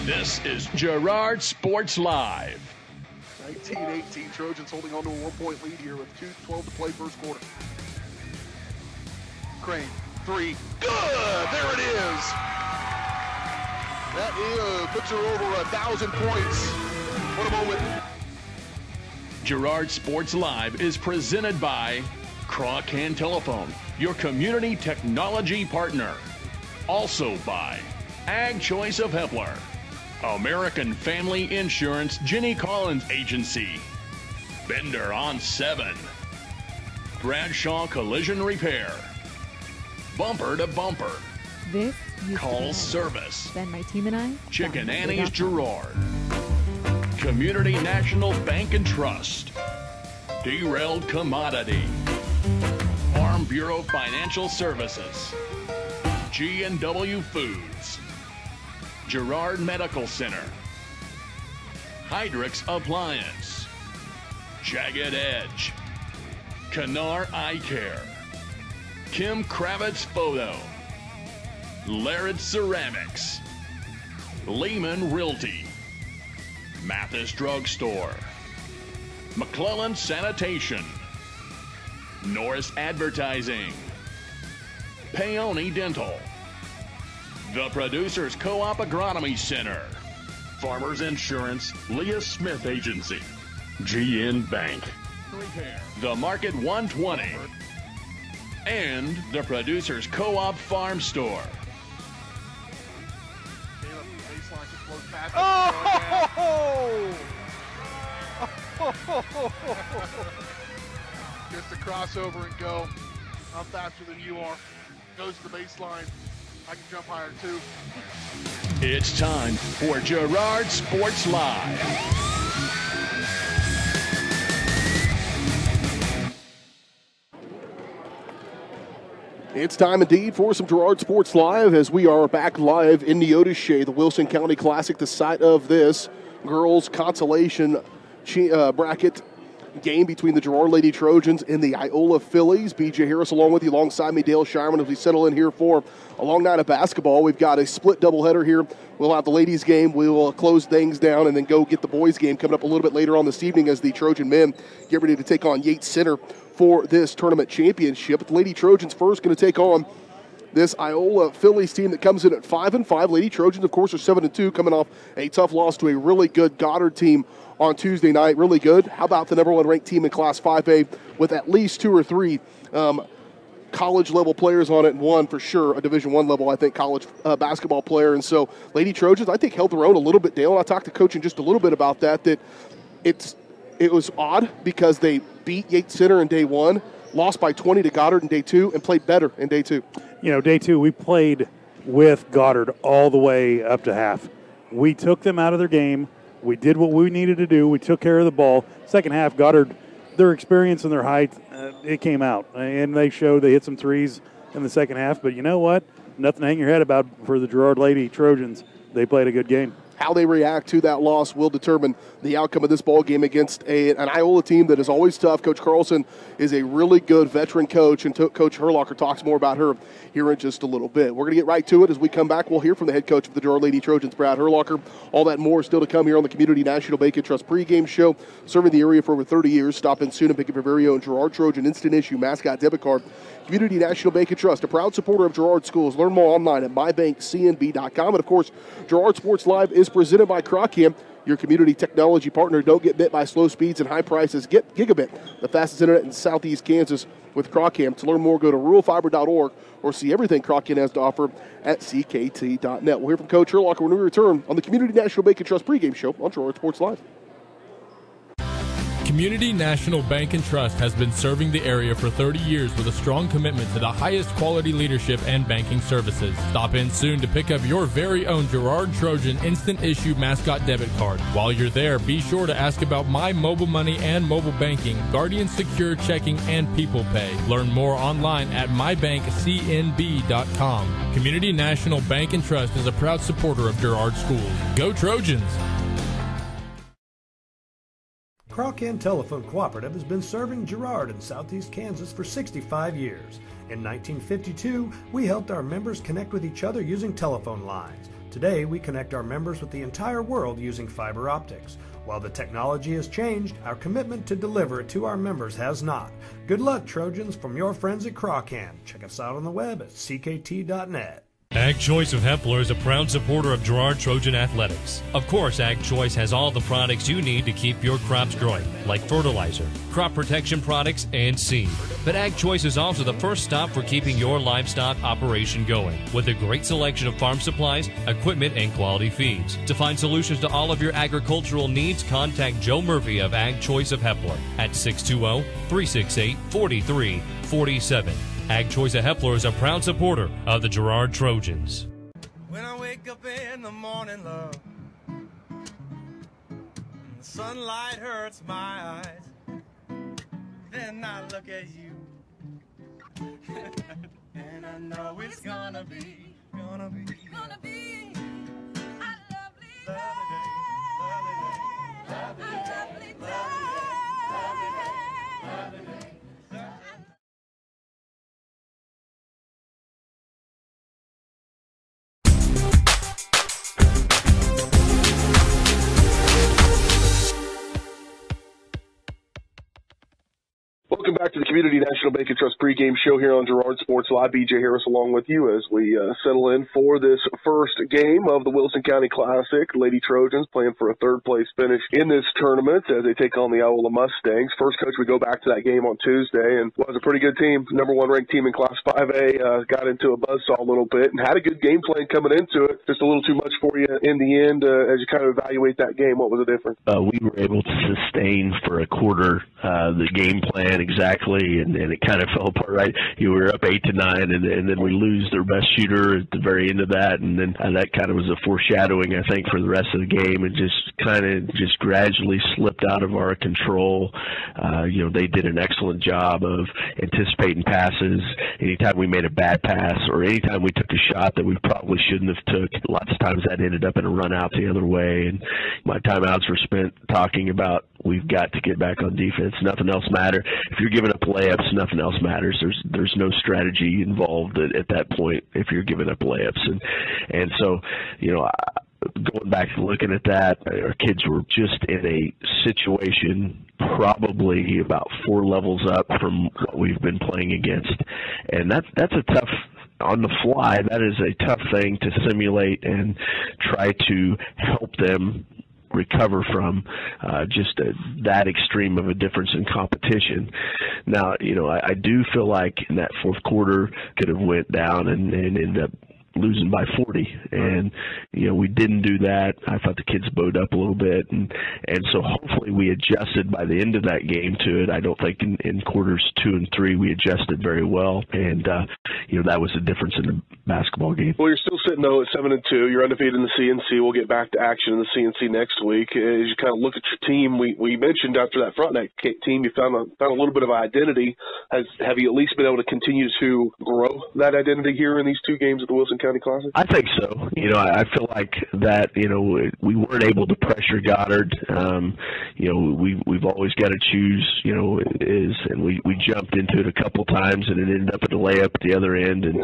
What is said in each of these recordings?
This is Girard Sports Live. 19-18, Trojans holding on to a 1-point lead here with 2:12 to play first quarter. Crane, three, good, there it is. That puts her over 1,000 points. What a moment. Girard Sports Live is presented by Crawcan Telephone, your community technology partner. Also by Ag Choice of Hepler, American Family Insurance Jenny Collins Agency, Bender on 7, Bradshaw Collision Repair, Bumper to Bumper, This Call Service, Then my team and I, Chicken Annie's Girard, Community National Bank and Trust, Derailed Commodity, Farm Bureau Financial Services, G&W Foods, Girard Medical Center, Hydrix Appliance, Jagged Edge, Canar Eye Care, Kim Kravitz Photo, Laird Ceramics, Lehman Realty, Mathis Drugstore, McClellan Sanitation, Norris Advertising, Paoni Dental, The Producers Co-op Agronomy Center, Farmers Insurance, Leah Smith Agency, GN Bank, The Market 120, and the Producers Co-op Farm Store. Oh! Gets the crossover and go. I'm faster than you are. Goes to the baseline. I can jump higher too. It's time for Girard Sports Live. It's time indeed for some Girard Sports Live as we are back live in Neodesha, the Wilson County Classic, the site of this girls' consolation bracket game between the Girard Lady Trojans and the Iola Fillies. BJ Harris along with you, alongside me, Dale Shireman, as we settle in here for a long night of basketball. We've got a split doubleheader here. We'll have the ladies' game. We will close things down and then go get the boys' game coming up a little bit later on this evening as the Trojan men get ready to take on Yates Center for this tournament championship. The Lady Trojans first going to take on this Iola Fillies team that comes in at 5-5. Lady Trojans, of course, are 7-2, coming off a tough loss to a really good Goddard team on Tuesday night. Really good. How about the number one ranked team in Class 5A with at least 2 or 3 college-level players on it, and one for sure, a Division I level, I think, college basketball player. And so Lady Trojans, I think, held their own a little bit, Dale. And I talked to Coach in just a little bit about that it was odd because they beat Yates Center in day 1, lost by 20 to Goddard in day 2, and played better in day 2. You know, day 2, we played with Goddard all the way up to half. We took them out of their game. We did what we needed to do. We took care of the ball. Second half, Goddard, their experience and their height, it came out. And they hit some threes in the second half. But you know what? Nothing to hang your head about for the Girard Lady Trojans. They played a good game. How they react to that loss will determine the outcome of this ball game against an Iola team that is always tough. Coach Carlson is a really good veteran coach, and Coach Herlocker talks more about her here in just a little bit. We're going to get right to it. As we come back, we'll hear from the head coach of the Girard Lady Trojans, Brad Herlocker. All that more still to come here on the Community National Bank and Trust pregame show. Serving the area for over 30 years. Stop in soon and pick up your very own Girard Trojan instant issue mascot debit card. Community National Bank and Trust, a proud supporter of Girard Schools. Learn more online at mybankcnb.com. And, of course, Girard Sports Live is presented by Crawcan, your community technology partner. Don't get bit by slow speeds and high prices. Get Gigabit, the fastest internet in southeast Kansas with Crawcan. To learn more, go to ruralfiber.org or see everything Crawcan has to offer at ckt.net. We'll hear from Coach Herlocker when we return on the Community National Bank and Trust pregame show on Girard Sports Live. Community National Bank and Trust has been serving the area for 30 years with a strong commitment to the highest quality leadership and banking services. Stop in soon to pick up your very own Girard Trojan instant issue mascot debit card. While you're there, be sure to ask about My Mobile Money and mobile banking, Guardian Secure Checking, and People Pay. Learn more online at mybankcnb.com. Community National Bank and Trust is a proud supporter of Girard Schools. Go Trojans! Crawcan Telephone Cooperative has been serving Girard in southeast Kansas for 65 years. In 1952, we helped our members connect with each other using telephone lines. Today, we connect our members with the entire world using fiber optics. While the technology has changed, our commitment to deliver it to our members has not. Good luck, Trojans, from your friends at Crawcan. Check us out on the web at ckt.net. Ag Choice of Hepler is a proud supporter of Girard Trojan Athletics. Of course, Ag Choice has all the products you need to keep your crops growing, like fertilizer, crop protection products, and seed. But Ag Choice is also the first stop for keeping your livestock operation going, with a great selection of farm supplies, equipment, and quality feeds. To find solutions to all of your agricultural needs, contact Joe Murphy of Ag Choice of Hepler at 620-368-4347. Ag Choice of Hepler is a proud supporter of the Girard Trojans. When I wake up in the morning, love, and the sunlight hurts my eyes, then I look at you, and I know it's gonna be a lovely day, lovely day. Welcome back to the Community National Bank and Trust pregame show here on Girard Sports Live. BJ Harris along with you as we settle in for this first game of the Wilson County Classic. Lady Trojans playing for a third-place finish in this tournament as they take on the Iola Mustangs. First, Coach, we go back to that game on Tuesday, and it was a pretty good team. Number one ranked team in Class 5A, got into a buzzsaw a little bit and had a good game plan coming into it. Just a little too much for you in the end as you kind of evaluate that game. What was the difference? We were able to sustain for a quarter the game plan exactly, and it kind of fell apart, right? You were up 8-9, and then we lose their best shooter at the very end of that, and then that kind of was a foreshadowing, I think, for the rest of the game, and just gradually slipped out of our control. They did an excellent job of anticipating passes. Anytime we made a bad pass or anytime we took a shot that we probably shouldn't have took, lots of times that ended up in a run out the other way, and my timeouts were spent talking about we've got to get back on defense. Nothing else matters. If you're giving up layups, nothing else matters. There's no strategy involved at that point if you're giving up layups. And so, going back and looking at that, our kids were just in a situation probably about 4 levels up from what we've been playing against. And that's a tough, on the fly, that is a tough thing to simulate and try to help them recover from that extreme of a difference in competition. Now, I do feel like in that fourth quarter could have went down and ended up losing by 40, and we didn't do that. I thought the kids bowed up a little bit, and so hopefully we adjusted by the end of that game to it. I don't think in quarters 2 and 3 we adjusted very well, and that was the difference in the basketball game. Well, you're still sitting though at 7-2. You're undefeated in the CNC. We'll get back to action in the CNC next week. As you kind of look at your team, we mentioned after that Frontenac team you found a little bit of identity. Have you at least been able to continue to grow that identity here in these 2 games of the Wilson County Classic? I think so. I feel like that, we weren't able to pressure Goddard. We've always got to choose, and we jumped into it a couple times and it ended up at a layup at the other end. And,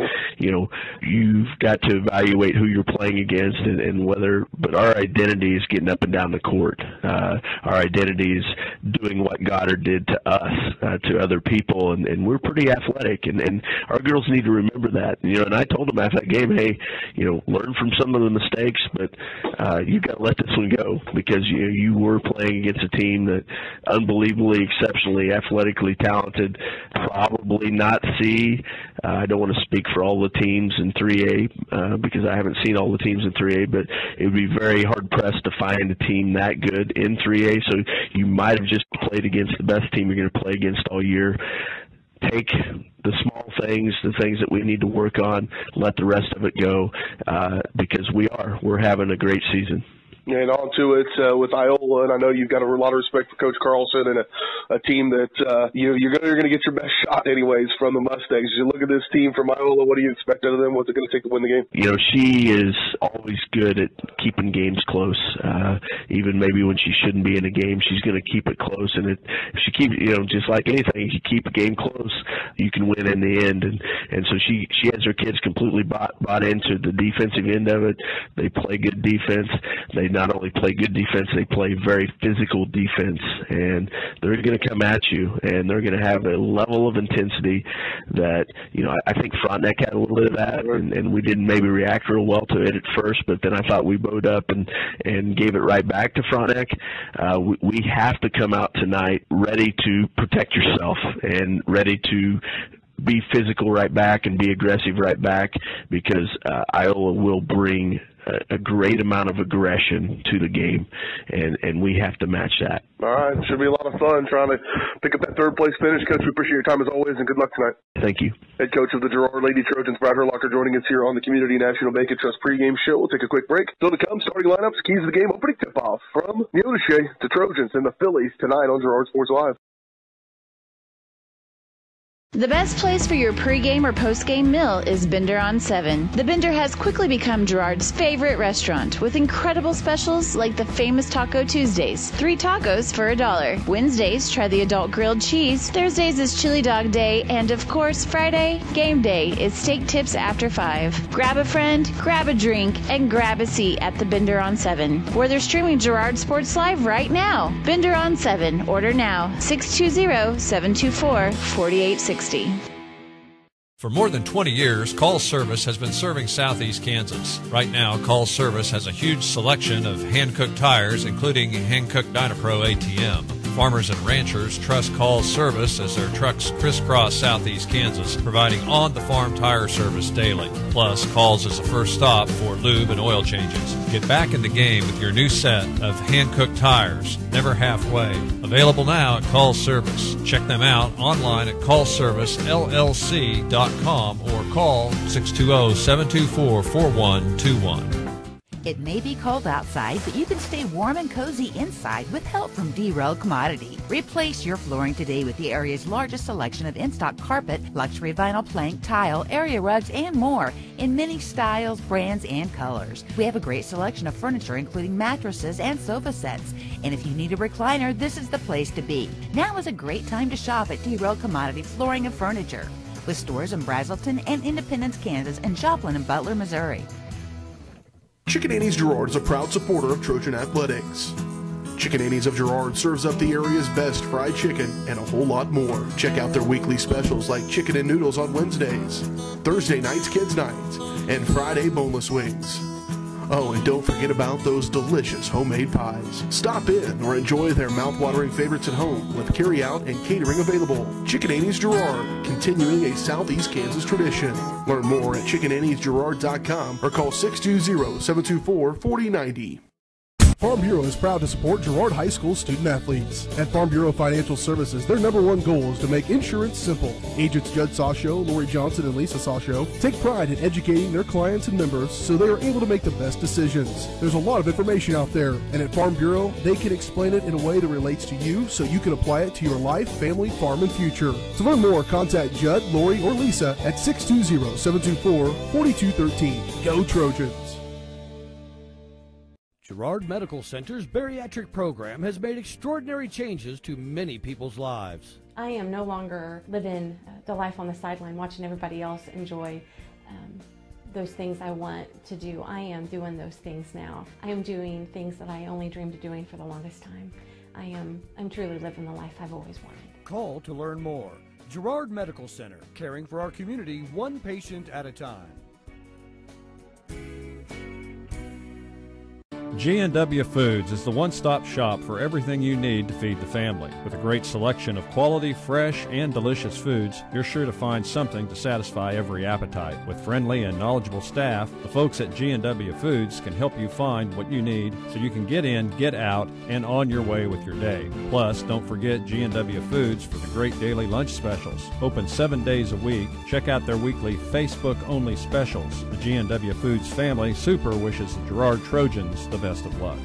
you've got to evaluate who you're playing against and whether, but our identity is getting up and down the court. Our identity is doing what Goddard did to us, to other people, and we're pretty athletic, and our girls need to remember that. And I told them after that game, hey, learn from some of the mistakes, but you've got to let this one go because you were playing against a team that unbelievably, exceptionally, athletically talented, probably not C. I don't want to speak for all the teams in 3A because I haven't seen all the teams in 3A, but it would be very hard-pressed to find a team that good in 3A, so you might have just played against the best team you're going to play against all year. Take the small things, the things that we need to work on, let the rest of it go because we're having a great season. And on to it with Iola, and I know you've got a lot of respect for Coach Carlson and a team that you're going to get your best shot anyways from the Mustangs. As you look at this team from Iola, what do you expect out of them? What's it going to take to win the game? She is always good at keeping games close. Even maybe when she shouldn't be in a game, she's going to keep it close. And if she keeps, just like anything, if you keep a game close, you can win in the end. And so she has her kids completely bought into the defensive end of it. They play good defense. They not only play good defense, they play very physical defense, and they're going to come at you, and they're going to have a level of intensity that, I think Frontenac had a little bit of that, and we didn't maybe react real well to it at first, but then I thought we bowed up and gave it right back to Frontenac. We have to come out tonight ready to protect yourself and ready to be physical right back and be aggressive right back, because Iola will bring a great amount of aggression to the game, and we have to match that. All right, should be a lot of fun trying to pick up that third-place finish. Coach, we appreciate your time as always, and good luck tonight. Thank you. Head coach of the Girard Lady Trojans, Brad Herlocker, joining us here on the Community National Bank and Trust pregame show. We'll take a quick break. Still to come, starting lineups, keys to the game, opening tip-off from Iola to Trojans and the Phillies tonight on Girard Sports Live. The best place for your pregame or postgame meal is Bender on 7. The Bender has quickly become Girard's favorite restaurant, with incredible specials like the famous Taco Tuesdays, 3 tacos for $1. Wednesdays, try the adult grilled cheese. Thursdays is chili dog day, and of course, Friday, game day, is steak tips after 5. Grab a friend, grab a drink, and grab a seat at the Bender on 7, where they're streaming Girard Sports Live right now. Bender on 7. Order now. 620-724-4860. For more than 20 years, Call Service has been serving Southeast Kansas. Right now, Call Service has a huge selection of hand-cooked tires, including hand-cooked Dynapro ATM. Farmers and ranchers trust Call Service as their trucks crisscross Southeast Kansas, providing on-the-farm tire service daily. Plus, Call's is the first stop for lube and oil changes. Get back in the game with your new set of hand-cooked tires, never halfway. Available now at Call Service. Check them out online at callservicellc.com or call 620-724-4121. It may be cold outside, but you can stay warm and cozy inside with help from D-Row Commodity. Replace your flooring today with the area's largest selection of in-stock carpet, luxury vinyl plank, tile, area rugs, and more in many styles, brands, and colors. We have a great selection of furniture, including mattresses and sofa sets. And if you need a recliner, this is the place to be. Now is a great time to shop at D-Row Commodity Flooring and Furniture, with stores in Brazelton and Independence, Kansas, and Joplin and Butler, Missouri. Chicken Annie's Girard is a proud supporter of Trojan Athletics. Chicken Annie's of Girard serves up the area's best fried chicken and a whole lot more. Check out their weekly specials like chicken and noodles on Wednesdays, Thursday nights kids nights, and Friday boneless wings. Oh, and don't forget about those delicious homemade pies. Stop in or enjoy their mouth-watering favorites at home with carry-out and catering available. Chicken Annie's Girard, continuing a Southeast Kansas tradition. Learn more at chickenanniesgirard.com or call 620-724-4090. Farm Bureau is proud to support Girard High School student athletes. At Farm Bureau Financial Services, their #1 goal is to make insurance simple. Agents Judd Sasho, Lori Johnson, and Lisa Sasho take pride in educating their clients and members so they are able to make the best decisions. There's a lot of information out there, and at Farm Bureau, they can explain it in a way that relates to you so you can apply it to your life, family, farm, and future. To learn more, contact Judd, Lori, or Lisa at 620-724-4213. Go Trojans! Girard Medical Center's bariatric program has made extraordinary changes to many people's lives. I am no longer living the life on the sideline watching everybody else enjoy those things I want to do. I am doing those things now. I am doing things that I only dreamed of doing for the longest time. I'm truly living the life I've always wanted. Call to learn more. Girard Medical Center, caring for our community one patient at a time. G&W Foods is the one-stop shop for everything you need to feed the family. With a great selection of quality, fresh, and delicious foods, you're sure to find something to satisfy every appetite. With friendly and knowledgeable staff, the folks at G&W Foods can help you find what you need so you can get in, get out, and on your way with your day. Plus, don't forget G&W Foods for the great daily lunch specials. Open 7 days a week. Check out their weekly Facebook-only specials. The G&W Foods family super wishes the Girard Trojans the best of luck.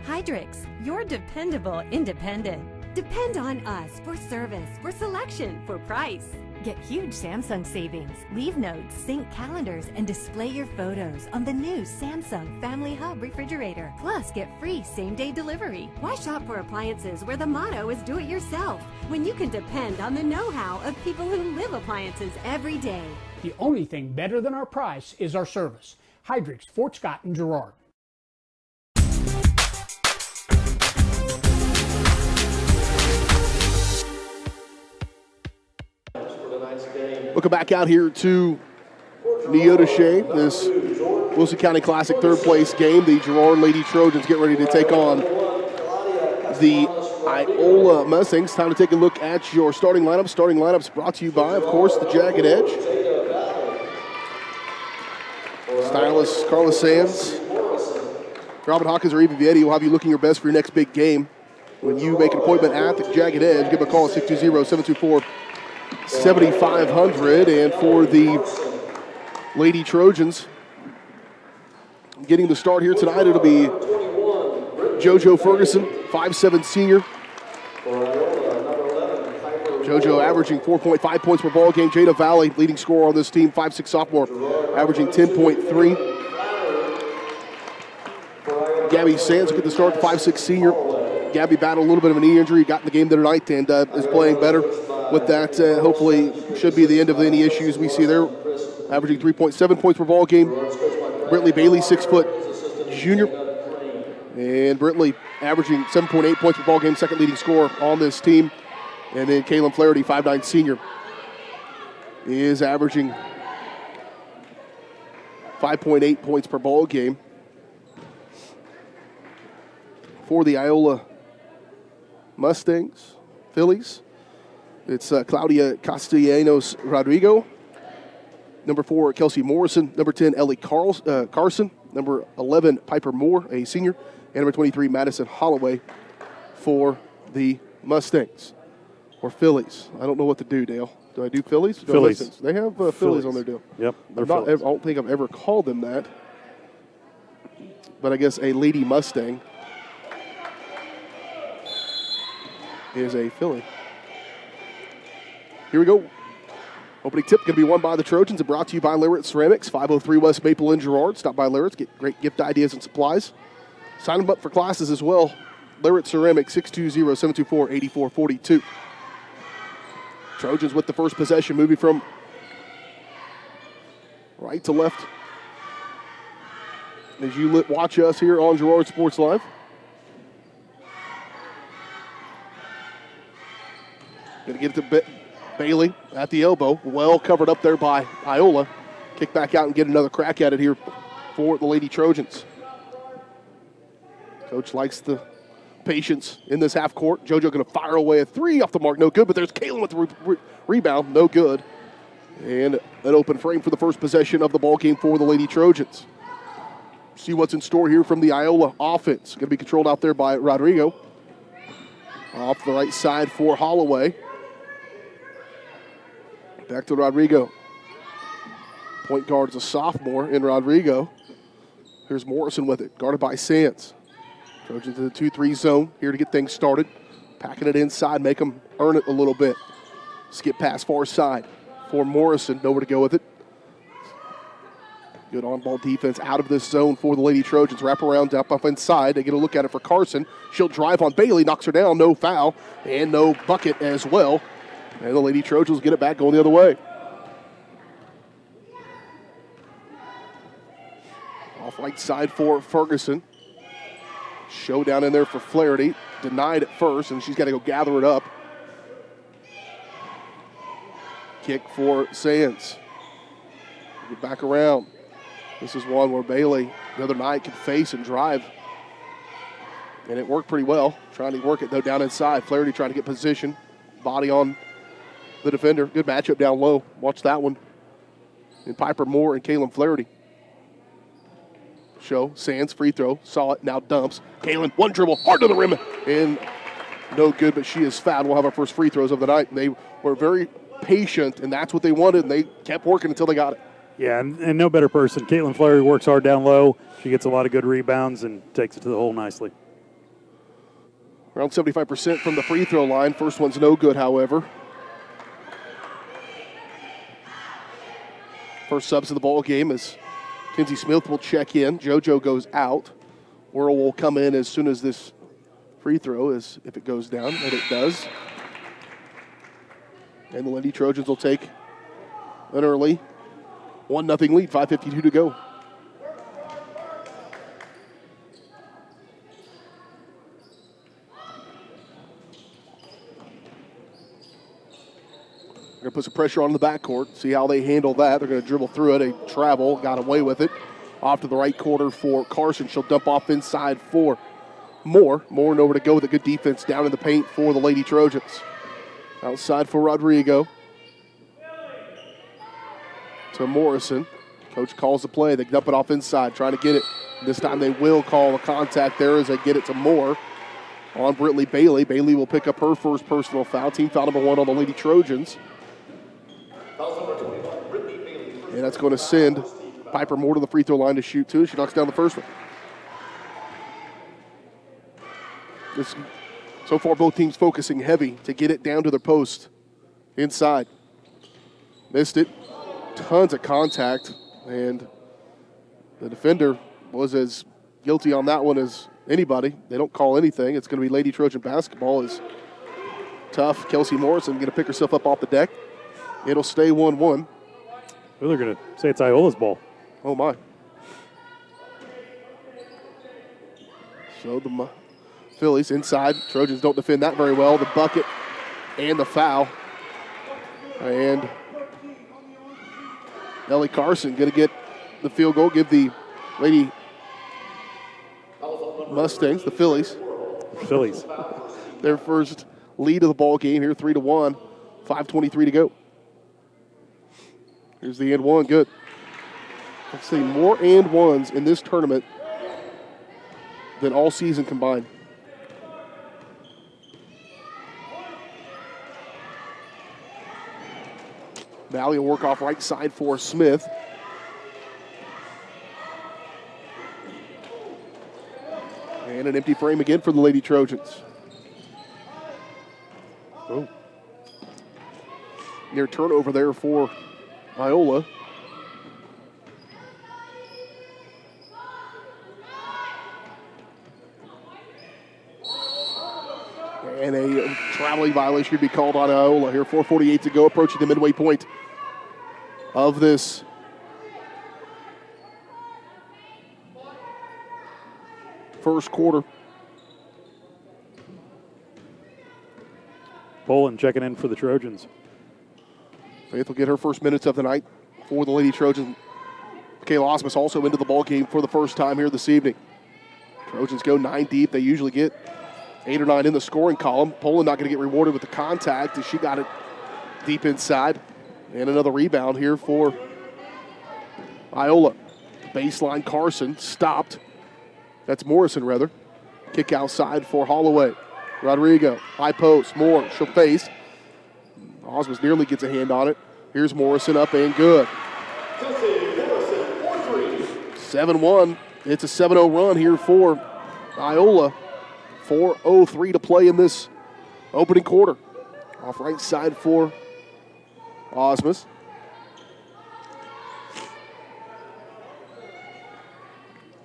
Hydrix, your dependable independent. Depend on us for service, for selection, for price. Get huge Samsung savings. Leave notes, sync calendars, and display your photos on the new Samsung Family Hub refrigerator. Plus, get free same-day delivery. Why shop for appliances where the motto is do it yourself when you can depend on the know-how of people who live appliances every day? The only thing better than our price is our service. Hydrix, Fort Scott, and Girard. Looking back out here to Neodesha, this Wilson County Classic third place game. The Girard Lady Trojans get ready to take on the Iola Mustangs. Time to take a look at your starting lineup. Starting lineups brought to you by, of course, the Jagged Edge. Stylist Carlos Sands, Robin Hawkins, or even Vietti will have you looking your best for your next big game. When you make an appointment at the Jagged Edge, give them a call at 620-724-7500. And for the Lady Trojans, getting the start here tonight, it'll be JoJo Ferguson, 5'7" senior. JoJo averaging 4.5 points per ball game. Jada Valley, leading scorer on this team, 5'6" sophomore, averaging 10.3. Gabby Sands will get the start, 5'6" senior. Gabby battled a little bit of a knee injury, got in the game tonight, and is playing better with that. Hopefully should be the end of any issues we see there. Averaging 3.7 points per ball game. Britley Bailey, 6 foot junior. And Britley averaging 7.8 points per ball game, second leading scorer on this team. And then Kaylin Flaherty, 5'9" senior, is averaging 5.8 points per ball game. For the Iola Mustangs, Fillies, it's Claudia Castellanos Rodrigo. Number 4, Kelsey Morrison. Number 10, Ellie Carson. Number 11, Piper Moore, a senior. And number 23, Madison Holloway for the Mustangs. Or Fillies. I don't know what to do, Dale. Do I do Fillies? Fillies. They have Fillies on their deal. Yep. I don't think I've ever called them that. But I guess a Lady Mustang is a Filly. Here we go. Opening tip going to be won by the Trojans and brought to you by Lariat Ceramics, 503 West Maple in Girard. Stop by Lariat's, get great gift ideas and supplies. Sign them up for classes as well. Lariat Ceramics, 620-724-8442. Trojans with the first possession, moving from right to left. As you watch us here on Girard Sports Live. Going to get it to Bailey at the elbow. Well covered up there by Iola. Kick back out and get another crack at it here for the Lady Trojans. Coach likes the patience in this half court. JoJo going to fire away a three off the mark. No good, but there's Kaylin with the rebound. No good. And an open frame for the first possession of the ball game for the Lady Trojans. See what's in store here from the Iola offense. Going to be controlled out there by Rodrigo. Off the right side for Holloway. Back to Rodrigo. Point guard is a sophomore in Rodrigo. Here's Morrison with it, guarded by Sands. Trojans in the 2-3 zone here to get things started. Packing it inside, make them earn it a little bit. Skip pass far side for Morrison. Nowhere to go with it. Good on-ball defense out of this zone for the Lady Trojans. Wrap around up inside. They get a look at it for Carson. She'll drive on Bailey, knocks her down. No foul and no bucket as well. And the Lady Trojans get it back going the other way. Off right side for Ferguson. Showdown in there for Flaherty. Denied at first, and she's got to go gather it up. Kick for Sands. Get back around. This is one where Bailey the other night could face and drive. And it worked pretty well. Trying to work it, though, down inside. Flaherty trying to get position. Body on the defender. Good matchup down low. Watch that one. And Piper Moore and Kaylin Flaherty. Show. Sands, free throw. Saw it, now dumps. Kaylin, one dribble, hard to the rim. And no good, but she is fouled. We'll have our first free throws of the night. And they were very patient, and that's what they wanted, and they kept working until they got it. Yeah, and no better person. Caitlin Fleury works hard down low. She gets a lot of good rebounds and takes it to the hole nicely. Around 75% from the free throw line. First one's no good, however. First subs of the ball game is Kinsey Smith will check in. JoJo goes out. Whirl will come in as soon as this free throw is, if it goes down, and it does. And the Lady Trojans will take an early 1-0 lead, 5:52 to go. They're going to put some pressure on the backcourt, see how they handle that. They're going to dribble through it. They travel, got away with it. Off to the right quarter for Carson. She'll dump off inside for Moore. Moore nowhere to go with a good defense down in the paint for the Lady Trojans. Outside for Rodrigo. To Morrison. Coach calls the play. They dump it off inside, trying to get it. This time they will call a contact there as they get it to Moore on Brittany Bailey. Bailey will pick up her first personal foul. Team foul number 1 on the Lady Trojans. And that's going to send Piper Moore to the free throw line to shoot two. She knocks down the first one. So far, both teams focusing heavy to get it down to their post inside. Missed it. Tons of contact. And the defender was as guilty on that one as anybody. They don't call anything. It's going to be Lady Trojan basketball. Is tough. Kelsey Morrison going to pick herself up off the deck. It'll stay 1-1. Well, they're going to say it's Iola's ball. Oh, my. So the Phillies inside. Trojans don't defend that very well. The bucket and the foul. And Ellie Carson going to get the field goal, give the Lady Mustangs, the Phillies, their first lead of the ball game here, 3-1, 5:23 to go. Here's the and one, good. Let's see, more and ones in this tournament than all season combined. Valley will work off right side for Smith. And an empty frame again for the Lady Trojans. Oh. Near turnover there for Iola. And a traveling violation could be called on Iola here. 4:48 to go, approaching the midway point of this first quarter. Poland checking in for the Trojans. Faith will get her first minutes of the night for the Lady Trojans. Kayla Osmus also into the ball game for the first time here this evening. Trojans go 9 deep. They usually get 8 or 9 in the scoring column. Poland not going to get rewarded with the contact as she got it deep inside. And another rebound here for Iola. Baseline Carson stopped. That's Morrison, rather. Kick outside for Holloway. Rodrigo, high post, Moore, she'll face. Osmus nearly gets a hand on it. Here's Morrison up and good. 7-1. It's a 7-0 run here for Iola. 4:03 to play in this opening quarter. Off right side for Osmus.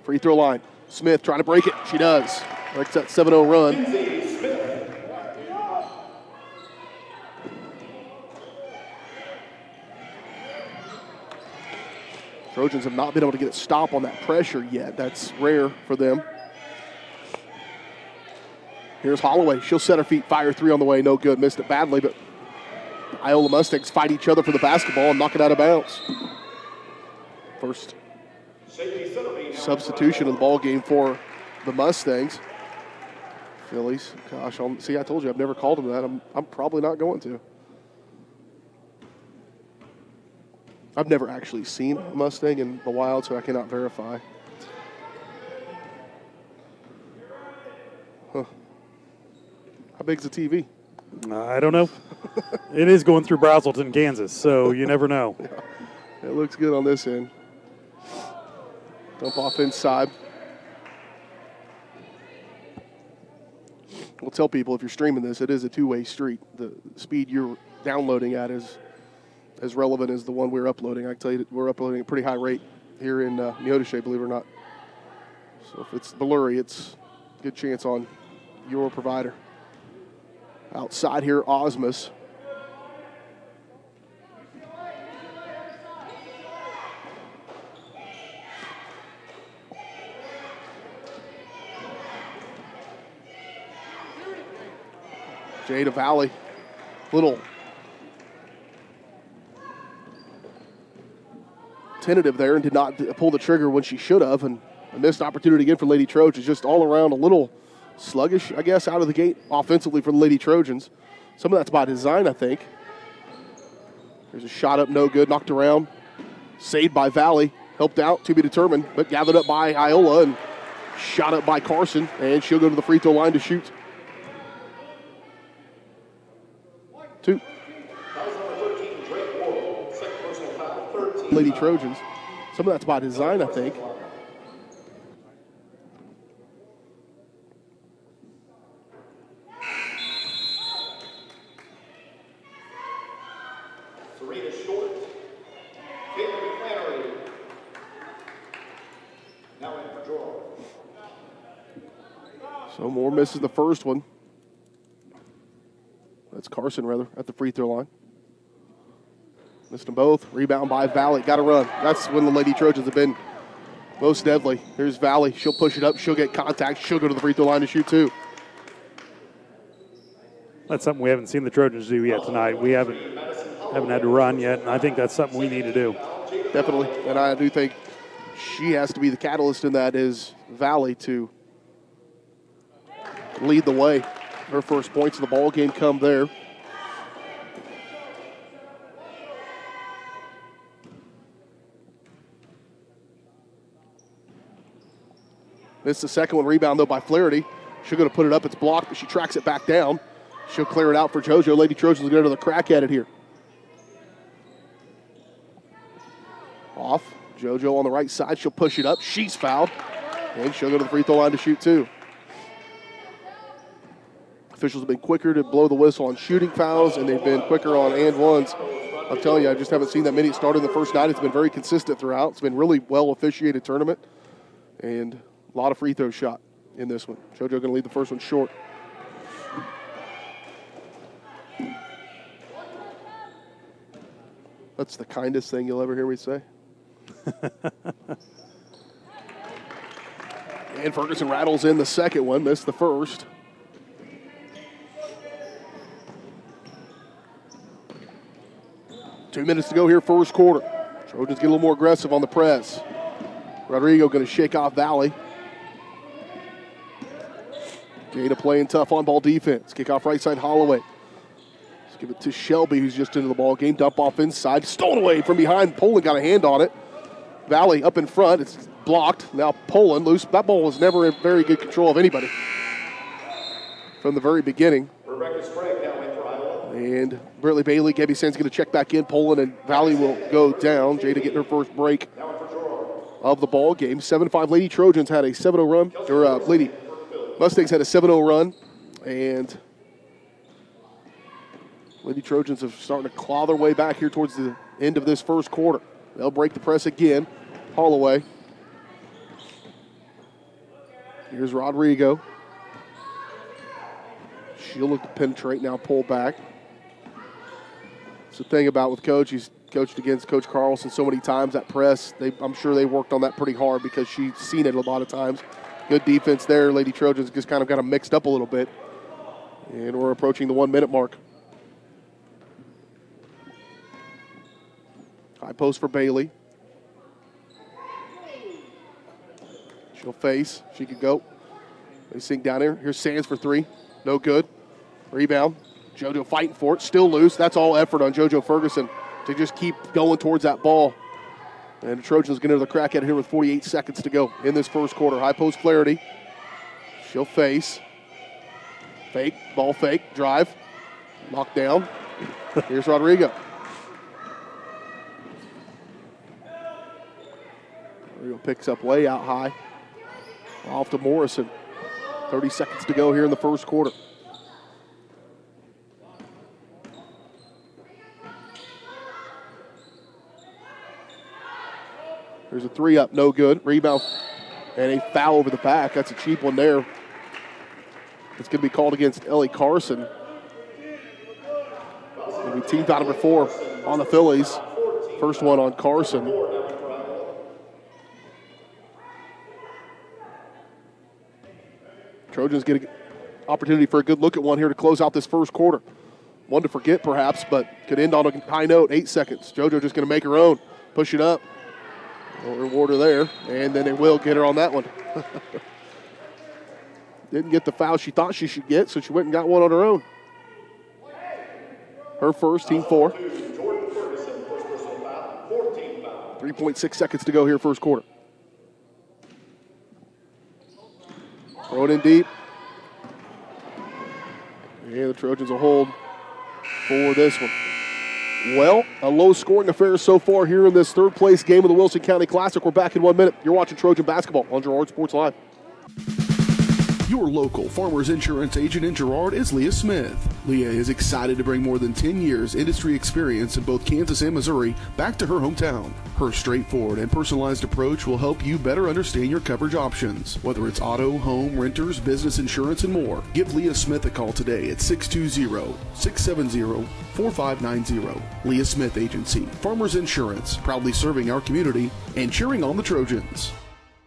Free throw line. Smith trying to break it. She does. Breaks that 7-0 run. Trojans have not been able to get a stop on that pressure yet. That's rare for them. Here's Holloway. She'll set her feet, fire three on the way. No good. Missed it badly, but the Iola Mustangs fight each other for the basketball and knock it out of bounds. First substitution of the ball game for the Mustangs. Phillies. Gosh, see, I told you I've never called them that. I'm probably not going to. I've never actually seen a Mustang in the wild, so I cannot verify. Huh. How big's the TV? I don't know. It is going through Brazelton, Kansas, so you never know. It looks good on this end. Dump off inside. We'll tell people if you're streaming this, it is a two-way street. The speed you're downloading at is as relevant as the one we're uploading. I can tell you that we're uploading at a pretty high rate here in Neodesha, believe it or not. So if it's blurry, it's a good chance on your provider. Outside here, Osmus. Jada Valley, little tentative there and did not pull the trigger when she should have, and a missed opportunity again for Lady Trojans. Just all around a little sluggish, I guess, out of the gate offensively for the Lady Trojans. Some of that's by design, I think. There's a shot up, no good, knocked around. Saved by Valley, helped out, to be determined, but gathered up by Iola and shot up by Carson, and she'll go to the free throw line to shoot. 2. Lady Trojans. Some of that's by design, I think. So Moore misses the first one. That's Carson, rather, at the free throw line. Missed them both. Rebound by Valley. Got to run. That's when the Lady Trojans have been most deadly. Here's Valley. She'll push it up. She'll get contact. She'll go to the free throw line to shoot 2. That's something we haven't seen the Trojans do yet tonight. We haven't had to run yet, and I think that's something we need to do. Definitely. And I do think she has to be the catalyst in that, is Valley to lead the way. Her first points of the ball game come there. This is the second one. Rebound, though, by Flaherty. She'll go to put it up. It's blocked, but she tracks it back down. She'll clear it out for JoJo. Lady Trojans will go to the crack at it here. Off. JoJo on the right side. She'll push it up. She's fouled. And she'll go to the free throw line to shoot 2. Officials have been quicker to blow the whistle on shooting fouls, and they've been quicker on and ones. I'm telling you, I just haven't seen that many. It started the first night. It's been very consistent throughout. It's been really well officiated tournament, and a lot of free throws shot in this one. JoJo going to lead the first one short. That's the kindest thing you'll ever hear me say. And Ferguson rattles in the second one, missed the first. Two minutes to go here, first quarter. Trojans get a little more aggressive on the press. Rodrigo going to shake off Valley. Jada playing tough on-ball defense. Kick off right side, Holloway. Let's give it to Shelby, who's just into the ball game. Dump off inside. Stolen away from behind. Poland got a hand on it. Valley up in front. It's blocked. Now Poland loose. That ball was never in very good control of anybody from the very beginning. And Britley Bailey, Gabby Sands going to check back in. Poland and Valley will go down. Jada getting her first break of the ball game. 7-5 Lady Trojans had a 7-0 run. Or Lady Mustangs had a 7-0 run. And Lady Trojans are starting to claw their way back here towards the end of this first quarter. They'll break the press again. Holloway. Here's Rodrigo. She'll look to penetrate, now pull back. It's the thing about with Coach, he's coached against Coach Carlson so many times, that press, I'm sure they worked on that pretty hard because she's seen it a lot of times. Good defense there. Lady Trojans just kind of got them mixed up a little bit. And we're approaching the 1 minute mark. High post for Bailey. She'll face. She could go. They sink down here. Here's Sands for 3. No good. Rebound. JoJo fighting for it. Still loose. That's all effort on JoJo Ferguson to just keep going towards that ball. And the Trojans get into the crack at it here with 48 seconds to go in this first quarter. High post Flaherty. She'll face. Fake. Ball fake. Drive. Knocked down. Here's Rodrigo. picks up way out high. Off to Morrison. 30 seconds to go here in the first quarter. There's a three up, no good. Rebound and a foul over the back. That's a cheap one there. It's going to be called against Ellie Carson. It'll be team foul number 4 on the Phillies. First one on Carson. Trojans get an opportunity for a good look at one here to close out this first quarter. One to forget perhaps, but could end on a high note. 8 seconds. JoJo just going to make her own. Push it up. We'll reward her there, and then they will get her on that one. Didn't get the foul she thought she should get, so she went and got one on her own. Her first, team 4. 3.6 seconds to go here, first quarter. Throw it in deep. Yeah, the Trojans will hold for this one. Well, a low-scoring affair so far here in this third-place game of the Wilson County Classic. We're back in 1 minute. You're watching Trojan Basketball on Girard Sports Live. Your local Farmers Insurance agent in Girard is Leah Smith. Leah is excited to bring more than 10 years industry experience in both Kansas and Missouri back to her hometown. Her straightforward and personalized approach will help you better understand your coverage options, whether it's auto, home, renters, business insurance, and more. Give Leah Smith a call today at 620-670-4590. Leah Smith Agency, Farmers Insurance, proudly serving our community and cheering on the Trojans.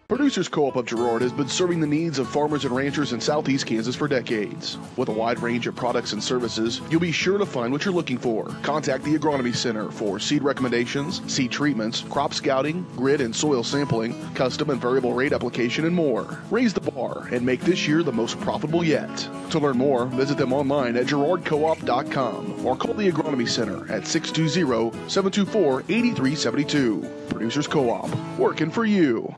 Producers Co-op of Girard has been serving the needs of farmers and ranchers in southeast Kansas for decades. With a wide range of products and services, you'll be sure to find what you're looking for. Contact the Agronomy Center for seed recommendations, seed treatments, crop scouting, grid and soil sampling, custom and variable rate application, and more. Raise the bar and make this year the most profitable yet. To learn more, visit them online at girardcoop.com or call the Agronomy Center at 620-724-8372. Producers Co-op, working for you.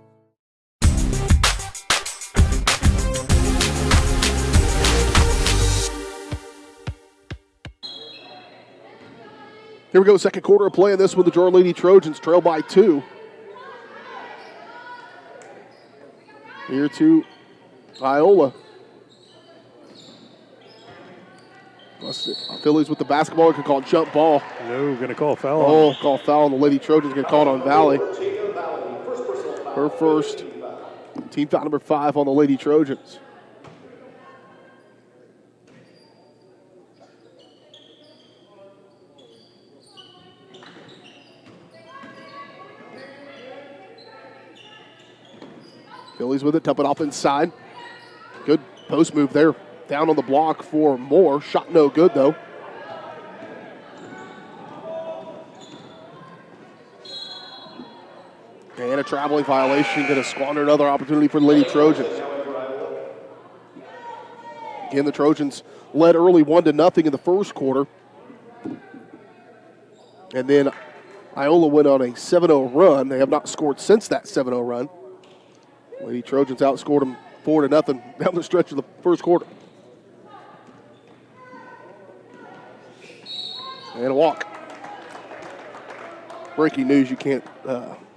Here we go, second quarter of play in this one. The Girard Lady Trojans trail by 2. Here to Iola. Phillies with the basketball. Can call jump ball. No, going to call a foul. Oh, call foul on the Lady Trojans. Going to call it on Valley. Her first. Team foul number 5 on the Lady Trojans. Phillies with it, dump it off inside. Good post move there. Down on the block for Moore. Shot no good, though. And a traveling violation. Going to squander another opportunity for the Lady Trojans. Again, the Trojans led early 1-0 in the first quarter. And then Iola went on a 7-0 run. They have not scored since that 7-0 run. Lady Trojans outscored them 4-0 down the stretch of the first quarter. And a walk. Breaking news, you can't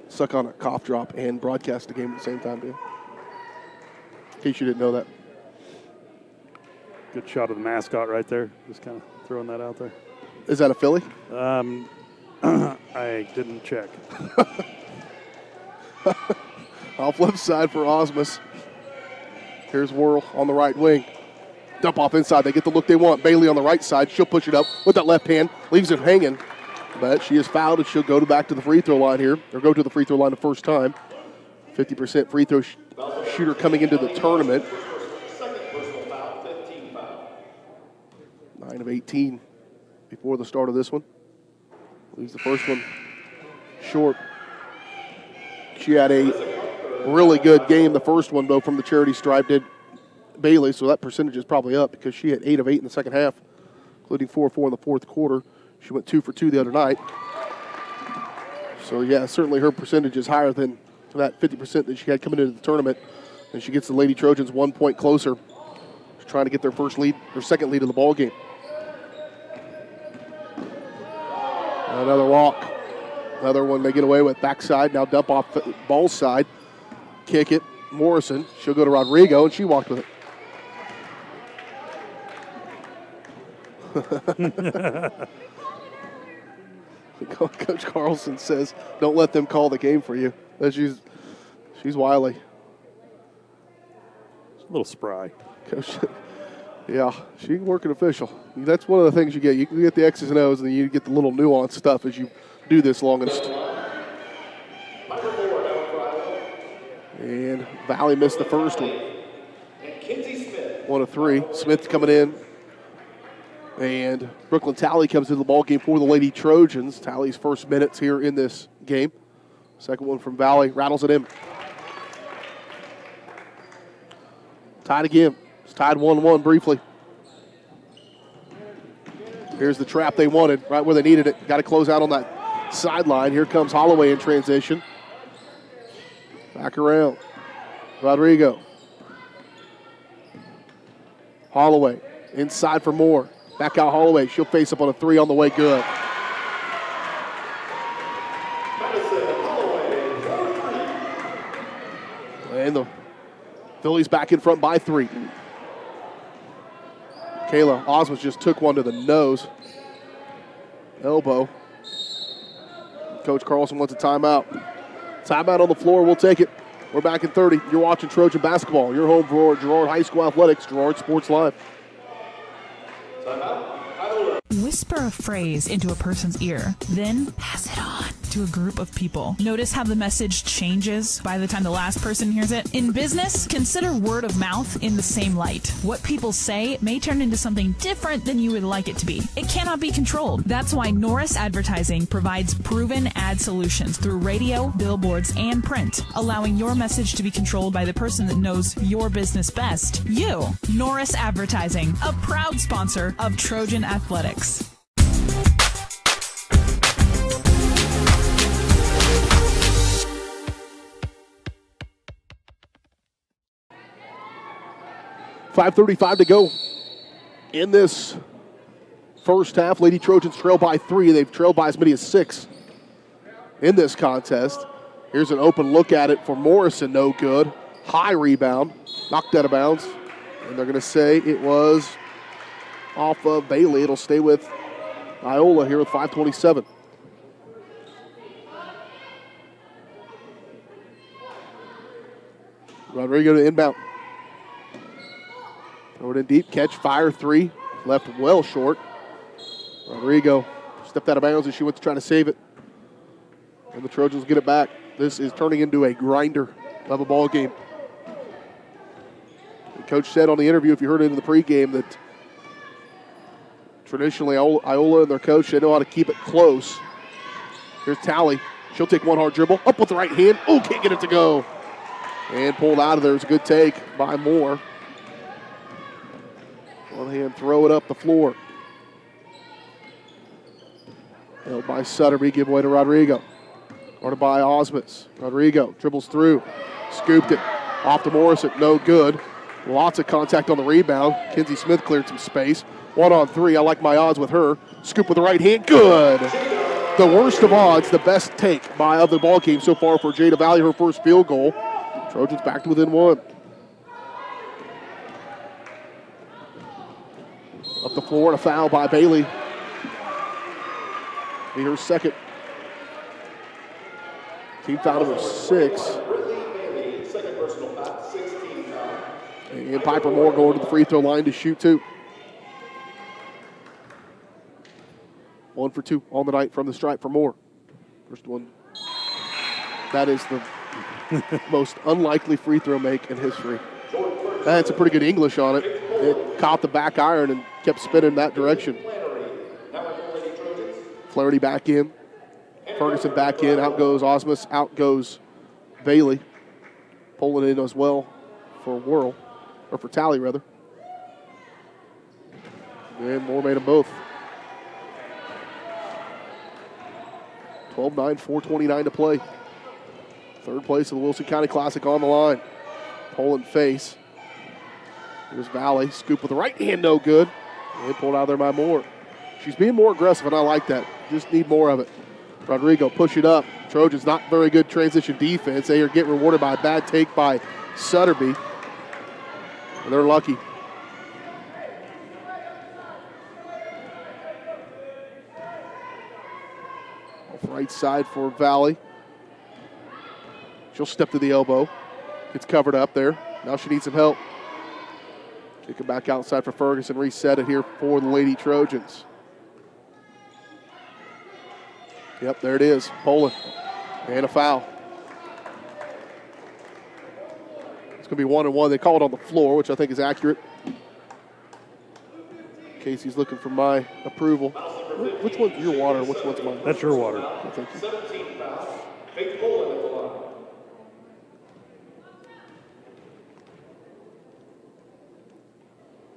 suck on a cough drop and broadcast the game at the same time, do you? In case you didn't know that. Good shot of the mascot right there. Just kind of throwing that out there. Is that a Philly? I didn't check. Off left side for Osmus. Here's Whirl on the right wing. Dump off inside. They get the look they want. Bailey on the right side. She'll push it up with that left hand. Leaves it hanging. But she is fouled, and she'll go back to the free throw line here. Or go to the free throw line the first time. 50% free throw shooter coming into the tournament. 9 of 18 before the start of this one. Leaves the first one short. She had a really good game, the first one, though, from the charity stripe, did Bailey, so that percentage is probably up because she had 8 of 8 in the second half, including 4 of 4 in the fourth quarter. She went 2 for 2 the other night. So, yeah, certainly her percentage is higher than that 50% that she had coming into the tournament, and she gets the Lady Trojans 1 point closer. She's trying to get their second lead of the ball game. Another walk. Another one they get away with. Backside, now dump off ball side. kick it. Morrison. She'll go to Rodrigo, and she walked with it. Coach Carlson says, don't let them call the game for you. She's wily. A little spry. Coach, yeah, she can work an official. That's one of the things you get. You can get the X's and O's, and then you get the little nuanced stuff as you do this longest. And Valley missed the first one. 1 of 3. Smith coming in. And Brooklyn Talley comes into the ball game for the Lady Trojans. Talley's first minutes here in this game. Second one from Valley. Rattles it in. Tied again. It's tied 1-1 briefly. Here's the trap they wanted, right where they needed it. Got to close out on that sideline. Here comes Holloway in transition. Back around. Rodrigo. Holloway inside for Moore. Back out Holloway. She'll face up on a 3 on the way. Good. And the Phillies back in front by 3. Kayla Osmond just took one to the nose. Elbow. Coach Carlson wants a timeout. Timeout on the floor. We'll take it. We're back in 30. You're watching Trojan basketball. Your home for Girard High School Athletics, Girard Sports Live. Whisper a phrase into a person's ear, then pass it on to a group of people. Notice how the message changes by the time the last person hears it? In business, consider word of mouth in the same light. What people say may turn into something different than you would like it to be. It cannot be controlled. That's why Norris Advertising provides proven ad solutions through radio, billboards, and print, allowing your message to be controlled by the person that knows your business best. You. Norris Advertising, a proud sponsor of Trojan Athletics. .5:35 to go in this first half. Lady Trojans trail by 3. They've trailed by as many as 6 in this contest. Here's an open look at it for Morrison. No good. High rebound. Knocked out of bounds. And they're going to say it was off of Bailey. It'll stay with Iola here with 5:27. Rodrigo to inbound. Throw it in deep, catch, fire, 3. Left well short. Rodrigo stepped out of bounds as she went to try to save it. And the Trojans get it back. This is turning into a grinder of a ball game. The coach said on the interview, if you heard it in the pregame, that traditionally Iola and their coach, they know how to keep it close. Here's Talley. She'll take one hard dribble. Up with the right hand. Oh, can't get it to go. And pulled out of there. It's a good take by Moore. One hand, throw it up the floor. Held by Sutterby, give away to Rodrigo. Guarded by Osmus. Rodrigo dribbles through. Scooped it. Off to Morrison, no good. Lots of contact on the rebound. Kinsey Smith cleared some space. 1 on 3, I like my odds with her. Scoop with the right hand, good. The worst of odds, the best take of the ball game so far for Jada Valley, her first field goal. Trojans back to within 1. Up the floor and a foul by Bailey. Be her second. Team foul number 6. And Piper Moore going to the free throw line to shoot 2. 1 for 2 on the night from the stripe for Moore. First one. That is the most unlikely free throw make in history. That's a pretty good English on it. It caught the back iron and kept spinning that direction. Flaherty back in. Ferguson back in. Out goes Osmus. Out goes Bailey. Pulling in as well for Whirl. Or for Talley, rather. And Moore made them both. 12-9, 4:29 to play. Third place of the Wilson County Classic on the line. Poland face. Here's Valley. Scoop with the right hand, no good. And pulled out there by Moore. She's being more aggressive, and I like that. Just need more of it. Rodrigo push it up. Trojans not very good transition defense. They are getting rewarded by a bad take by Sutterby. And they're lucky. Off right side for Valley. She'll step to the elbow. Gets covered up there. Now she needs some help. Kick it back outside for Ferguson. Reset it here for the Lady Trojans. Yep, there it is. Poland. And a foul. It's going to be 1-1. They call it on the floor, which I think is accurate. Casey's looking for my approval. Which one's your water? Which one's mine? That's your water. Oh, thank you. 17 foul. Faith Poland at the line.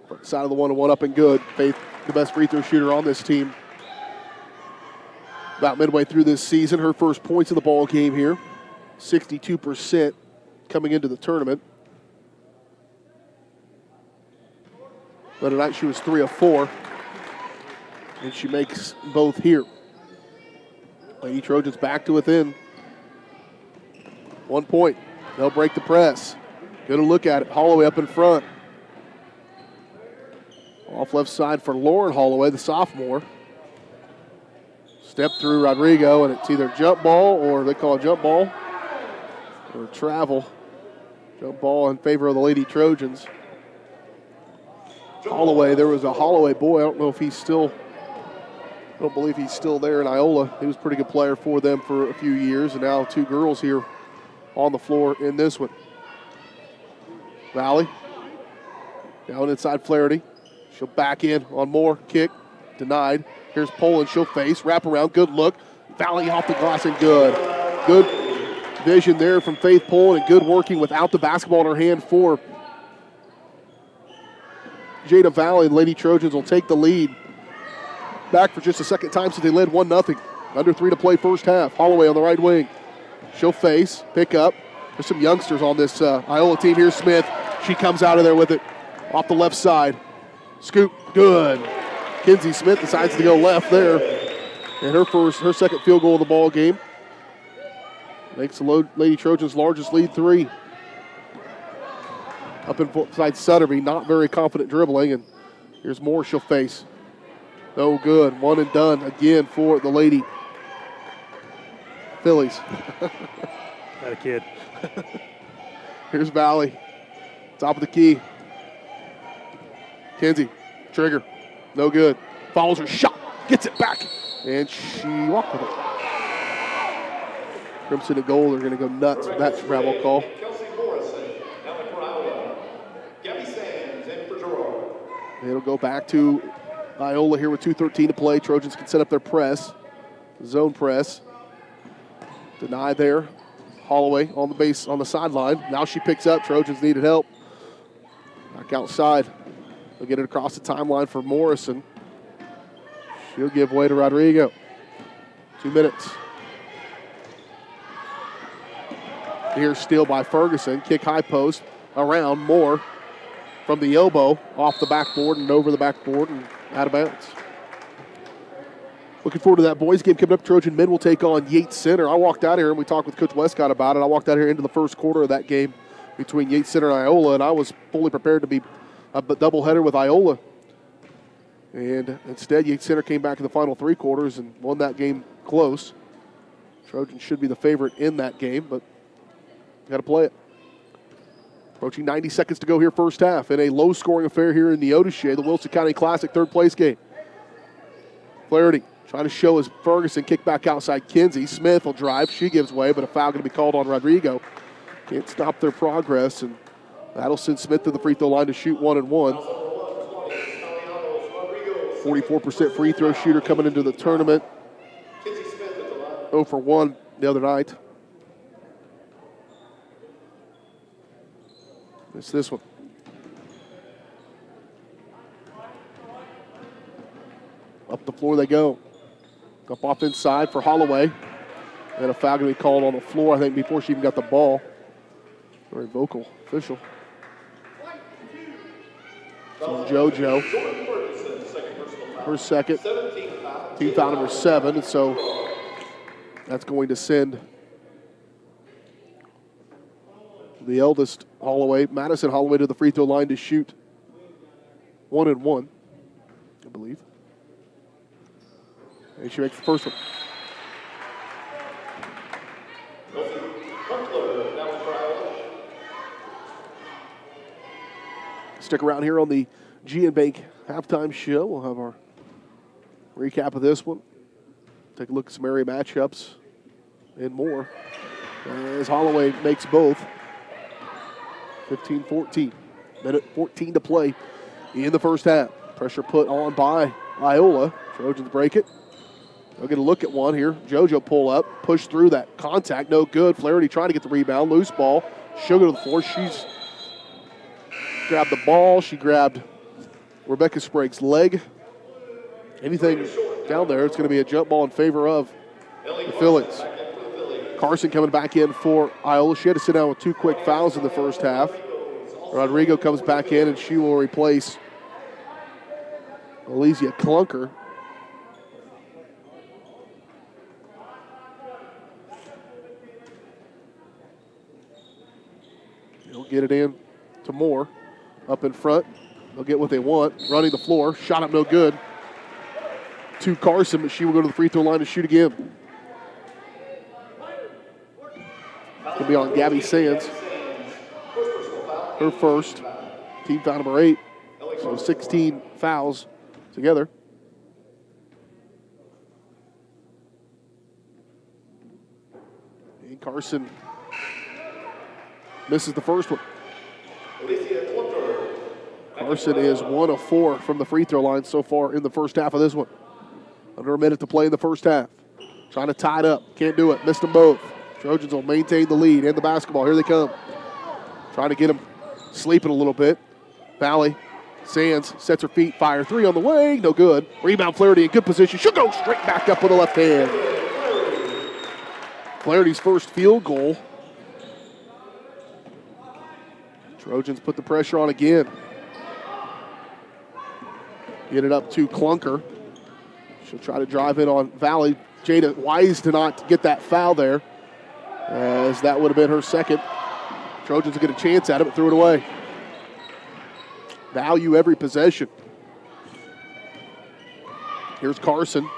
Front side of the 1-1 up and good. Faith, the best free throw shooter on this team. About midway through this season, her first points of the ball game here. 62% coming into the tournament. But tonight she was 3 of 4. And she makes both here. Lady Trojans back to within 1 point. They'll break the press. Good to look at it. Holloway up in front. Off left side for Lauren Holloway, the sophomore. Step through Rodrigo, and it's either jump ball or they call it jump ball or travel. Jump ball in favor of the Lady Trojans. Holloway, there was a Holloway boy. I don't know if he's still, I don't believe he's still there in Iola. He was a pretty good player for them for a few years, and now 2 girls here on the floor in this one. Valley, down inside Flaherty. She'll back in on Moore, kick, denied. Here's Poland, she'll face, wrap around, good look. Valley off the glass and good. Good vision there from Faith Poland and good working without the basketball in her hand for Jada Valley. And Lady Trojans will take the lead. Back for just a second time since they led 1-0. Under 3 to play first half. Holloway on the right wing. She'll face, pick up. There's some youngsters on this Iola team here. Smith, she comes out of there with it off the left side. Scoop, good. Kinsey Smith decides to go left there. And her second field goal of the ball game. Makes the Lady Trojans' largest lead 3. Up inside Sutterby, not very confident dribbling. And here's Moore, she'll face. No good, 1 and done again for the Lady Fillies. Got a kid. Here's Valley, top of the key. Kinsey, trigger, no good. Follows her shot, gets it back, and she walked with it. Crimson and gold are going to go nuts with that travel call. It'll go back to Iola here with 2:13 to play. Trojans can set up their press, zone press. Denied there. Holloway on the base, on the sideline. Now she picks up. Trojans needed help. Back outside. They'll get it across the timeline for Morrison. She'll give way to Rodrigo. 2 minutes. Here's steal by Ferguson. Kick high post around Moore from the elbow, off the backboard and over the backboard and out of bounds. Looking forward to that boys game coming up. Trojan men will take on Yates Center. I walked out here and we talked with Coach Westcott about it. I walked out here into the first quarter of that game between Yates Center and Iola, and I was fully prepared to be a doubleheader with Iola. And instead, Yates Center came back in the final 3 quarters and won that game close. Trojans should be the favorite in that game, but got to play it. Approaching 90 seconds to go here first half in a low-scoring affair here in Neodesha, the Wilson County Classic third-place game. Flaherty trying to show as Ferguson kick back outside Kinsey. Smith will drive. She gives way, but a foul going to be called on Rodrigo. Can't stop their progress, and that'll send Smith to the free throw line to shoot 1 and 1. 44% free throw shooter coming into the tournament. 0 for 1 the other night. It's this one. Up the floor they go. Up off inside for Holloway. And a foul going to be called on the floor, I think, before she even got the ball. Very vocal official. So JoJo. Her second. Team foul number 7. And so That's going to send the eldest Madison Holloway, to the free throw line to shoot 1 and 1, I believe. And she makes the first one. Stick around here on the G&M Bank halftime show. We'll have our recap of this one. Take a look at some area matchups and more as Holloway makes both. 15-14. Minute 14 to play in the first half. Pressure put on by Iola. Trojans break it. They'll get a look at one here. JoJo pull up, push through that contact, no good. Flaherty trying to get the rebound, loose ball. She'll go to the floor. She's grabbed the ball. She grabbed Rebecca Sprague's leg. Anything down there, it's going to be a jump ball in favor of the Phillies. Carson coming back in for Iola. She had to sit down with 2 quick fouls in the first half. Rodrigo comes back in, and she will replace Elysia Clunker. They'll get it in to Moore. Up in front. They'll get what they want. Running the floor. Shot up no good. To Carson, but she will go to the free throw line to shoot again. Could be on Gabby Sands. Her first. Team foul number 8. So 16 fouls together. And Carson misses the first one. Carson is 1 of 4 from the free throw line so far in the first half of this one. Under a minute to play in the first half. Trying to tie it up. Can't do it. Missed them both. Trojans will maintain the lead and the basketball. Here they come. Trying to get them sleeping a little bit. Valley. Sands sets her feet. Fire 3 on the way. No good. Rebound Flaherty in good position. She'll go straight back up with the left hand. Flaherty's first field goal. Trojans put the pressure on again. Get it up to Clunker. She'll try to drive in on Valley. Jada wise to not get that foul there, as that would have been her second. Trojans will get a chance at it, but threw it away. Value every possession. Here's Carson.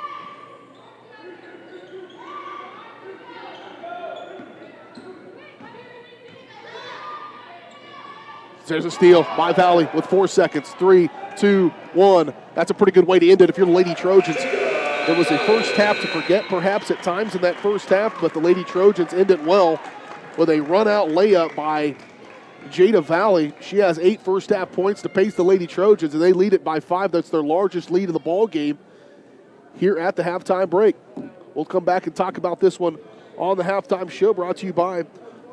There's a steal by Valley with 4 seconds. 3, 2, 1. That's a pretty good way to end it if you're the Lady Trojans. There was a first half to forget perhaps at times in that first half, but the Lady Trojans end it well with a run-out layup by Jada Valley. She has 8 first half points to pace the Lady Trojans, and they lead it by 5. That's their largest lead of the ball game here at the halftime break. We'll come back and talk about this one on the halftime show, brought to you by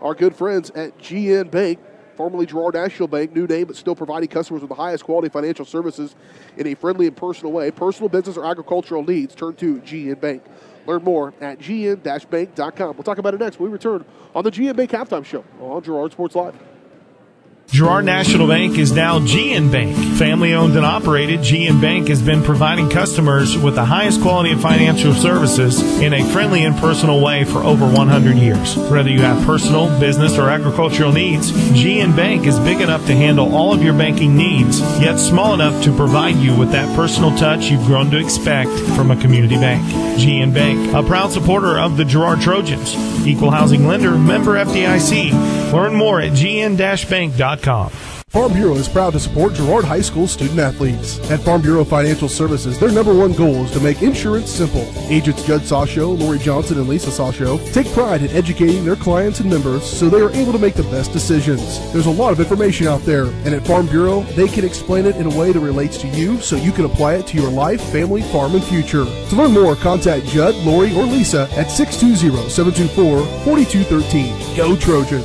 our good friends at G&M Bank, formerly Girard National Bank, new name, but still providing customers with the highest quality financial services in a friendly and personal way. Personal, business, or agricultural needs, turn to G&M Bank. Learn more at gn-bank.com. We'll talk about it next when we return on the G&M Bank Halftime Show on Girard Sports Live. Girard National Bank is now G&M Bank. Family owned and operated, G&M Bank has been providing customers with the highest quality of financial services in a friendly and personal way for over 100 years. Whether you have personal, business, or agricultural needs, G&M Bank is big enough to handle all of your banking needs, yet small enough to provide you with that personal touch you've grown to expect from a community bank. G&M Bank, a proud supporter of the Girard Trojans. Equal housing lender, member FDIC. Learn more at gn-bank.com. Farm Bureau is proud to support Girard High School student athletes. At Farm Bureau Financial Services, their #1 goal is to make insurance simple. Agents Judd Sasho, Lori Johnson, and Lisa Sasho take pride in educating their clients and members so they are able to make the best decisions. There's a lot of information out there, and at Farm Bureau, they can explain it in a way that relates to you so you can apply it to your life, family, farm, and future. To learn more, contact Judd, Lori, or Lisa at 620-724-4213. Go Trojans!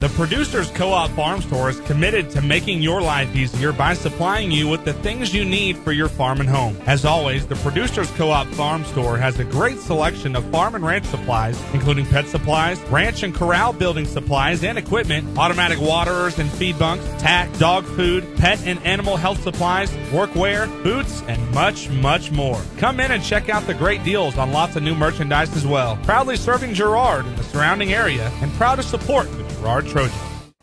The Producers Co-op Farm Store is committed to making your life easier by supplying you with the things you need for your farm and home. As always, the Producers Co-op Farm Store has a great selection of farm and ranch supplies, including pet supplies, ranch and corral building supplies and equipment, automatic waterers and feed bunks, tack, dog food, pet and animal health supplies, workwear, boots, and much, much more. Come in and check out the great deals on lots of new merchandise as well. Proudly serving Girard and the surrounding area, and proud to support the Girard Trojans.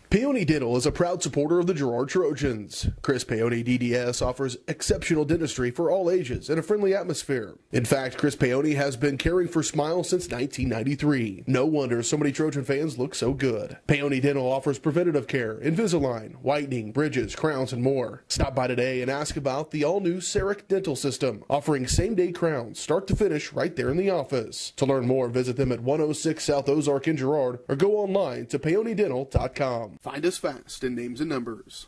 Peony Dental is a proud supporter of the Girard Trojans. Chris Peony DDS offers exceptional dentistry for all ages in a friendly atmosphere. In fact, Chris Peony has been caring for smiles since 1993. No wonder so many Trojan fans look so good. Peony Dental offers preventative care, Invisalign, whitening, bridges, crowns, and more. Stop by today and ask about the all-new CEREC dental system, offering same-day crowns, start to finish, right there in the office. To learn more, visit them at 106 South Ozark in Girard or go online to peonydental.com. Find us fast in names and numbers.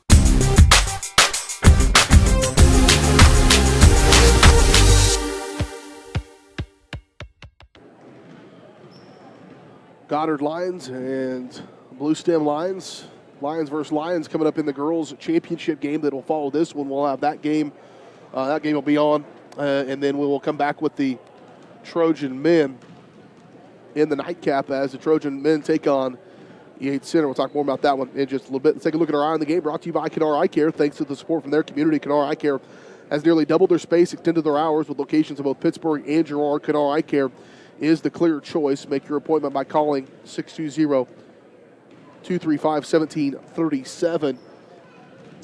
Goddard Lions and Blue Stem Lions. Lions versus Lions coming up in the girls' championship game that will follow this one. We'll have that game. That game will be on. And then we will come back with the Trojan men in the nightcap as the Trojan men take on Yates Center. We'll talk more about that one in just a little bit. Let's take a look at our Eye on the Game, brought to you by Kenara Eye Care. Thanks to the support from their community, Kenara Eye Care has nearly doubled their space, extended their hours with locations in both Pittsburgh and Girard. Kenara Eye Care is the clear choice. Make your appointment by calling 620-235-1737.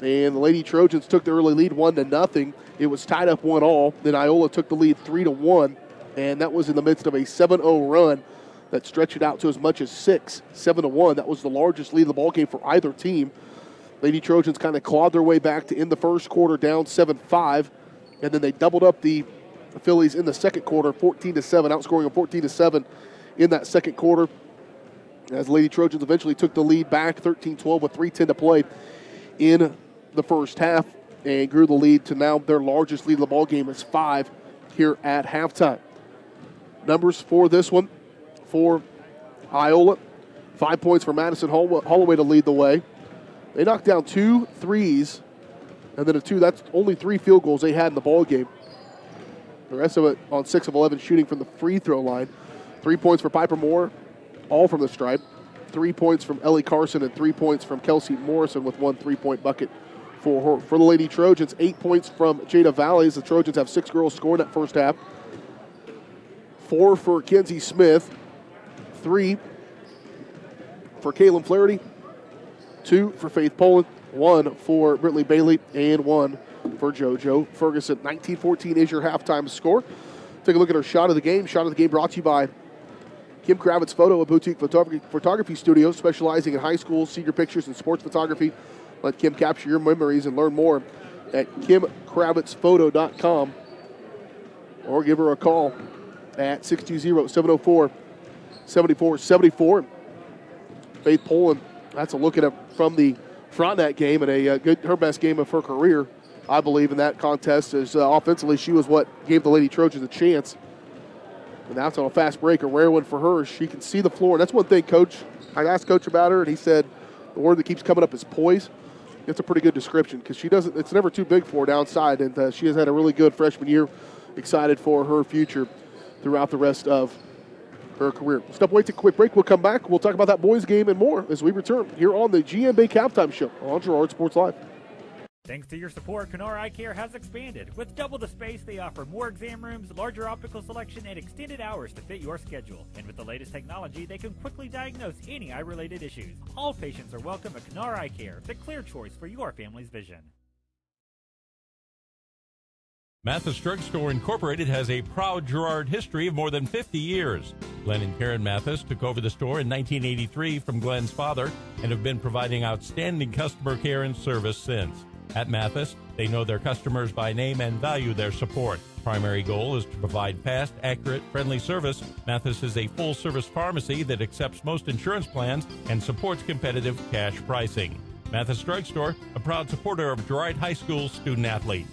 And the Lady Trojans took the early lead 1-0. It was tied up 1-1. Then Iola took the lead 3-1, and that was in the midst of a 7-0 run that stretched it out to as much as 7-1. That was the largest lead of the ballgame for either team. Lady Trojans kind of clawed their way back to end the first quarter down 7-5, and then they doubled up the Phillies in the second quarter, 14-7, outscoring them 14-7 in that second quarter. As Lady Trojans eventually took the lead back 13-12 with 3:10 to play in the first half and grew the lead to now their largest lead of the ballgame is 5 here at halftime. Numbers for this one. For Iola, 5 points for Madison Holloway to lead the way. They knocked down 2 threes, and then a 2. That's only 3 field goals they had in the ball game. The rest of it on 6 of 11 shooting from the free throw line. 3 points for Piper Moore, all from the stripe. 3 points from Ellie Carson and 3 points from Kelsey Morrison with 1 3-point bucket for her. For the Lady Trojans, 8 points from Jada Valles. The Trojans have 6 girls scoring that first half. 4 for Kenzie Smith. 3 for Kaylin Flaherty, 2 for Faith Poland, 1 for Brittany Bailey, and 1 for JoJo Ferguson. 19-14 is your halftime score. Take a look at our shot of the game. Shot of the game brought to you by Kim Kravitz Photo, a boutique photography studio specializing in high school, senior pictures, and sports photography. Let Kim capture your memories and learn more at KimKravitzPhoto.com or give her a call at 620-704-7474. Faith Poland, that's a look at it from the Frontenac game and her best game of her career, I believe, in that contest. As offensively, she was what gave the Lady Trojans a chance. And that's on a fast break, a rare one for her. She can see the floor, and that's one thing, Coach. I asked Coach about her, and he said the word that keeps coming up is poise. It's a pretty good description because she doesn't. It's never too big for her downside, and she has had a really good freshman year. Excited for her future throughout the rest of her career. Step away, take a quick break. We'll come back. We'll talk about that boys game and more as we return here on the GM Bank Halftime Show on Girard Sports Live. Thanks to your support, Kenara Eye Care has expanded. With double the space, they offer more exam rooms, larger optical selection, and extended hours to fit your schedule. And with the latest technology, they can quickly diagnose any eye-related issues. All patients are welcome at Kenara Eye Care, the clear choice for your family's vision. Mathis Drug Store Incorporated has a proud Girard history of more than 50 years. Glenn and Karen Mathis took over the store in 1983 from Glenn's father and have been providing outstanding customer care and service since. At Mathis, they know their customers by name and value their support. Primary goal is to provide fast, accurate, friendly service. Mathis is a full-service pharmacy that accepts most insurance plans and supports competitive cash pricing. Mathis Drug Store, a proud supporter of Girard High School student-athletes.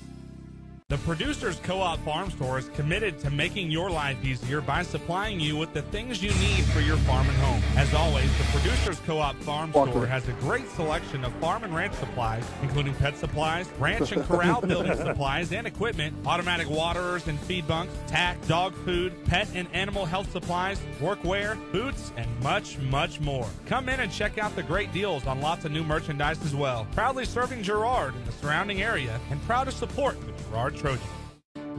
The Producers Co-op Farm Store is committed to making your life easier by supplying you with the things you need for your farm and home. As always, the Producers Co-op Farm Store has a great selection of farm and ranch supplies, including pet supplies, ranch and corral building supplies and equipment, automatic waterers and feed bunks, tack, dog food, pet and animal health supplies, workwear, boots, and much, much more. Come in and check out the great deals on lots of new merchandise as well. Proudly serving Girard and the surrounding area, and proud to support the Girard Trojans.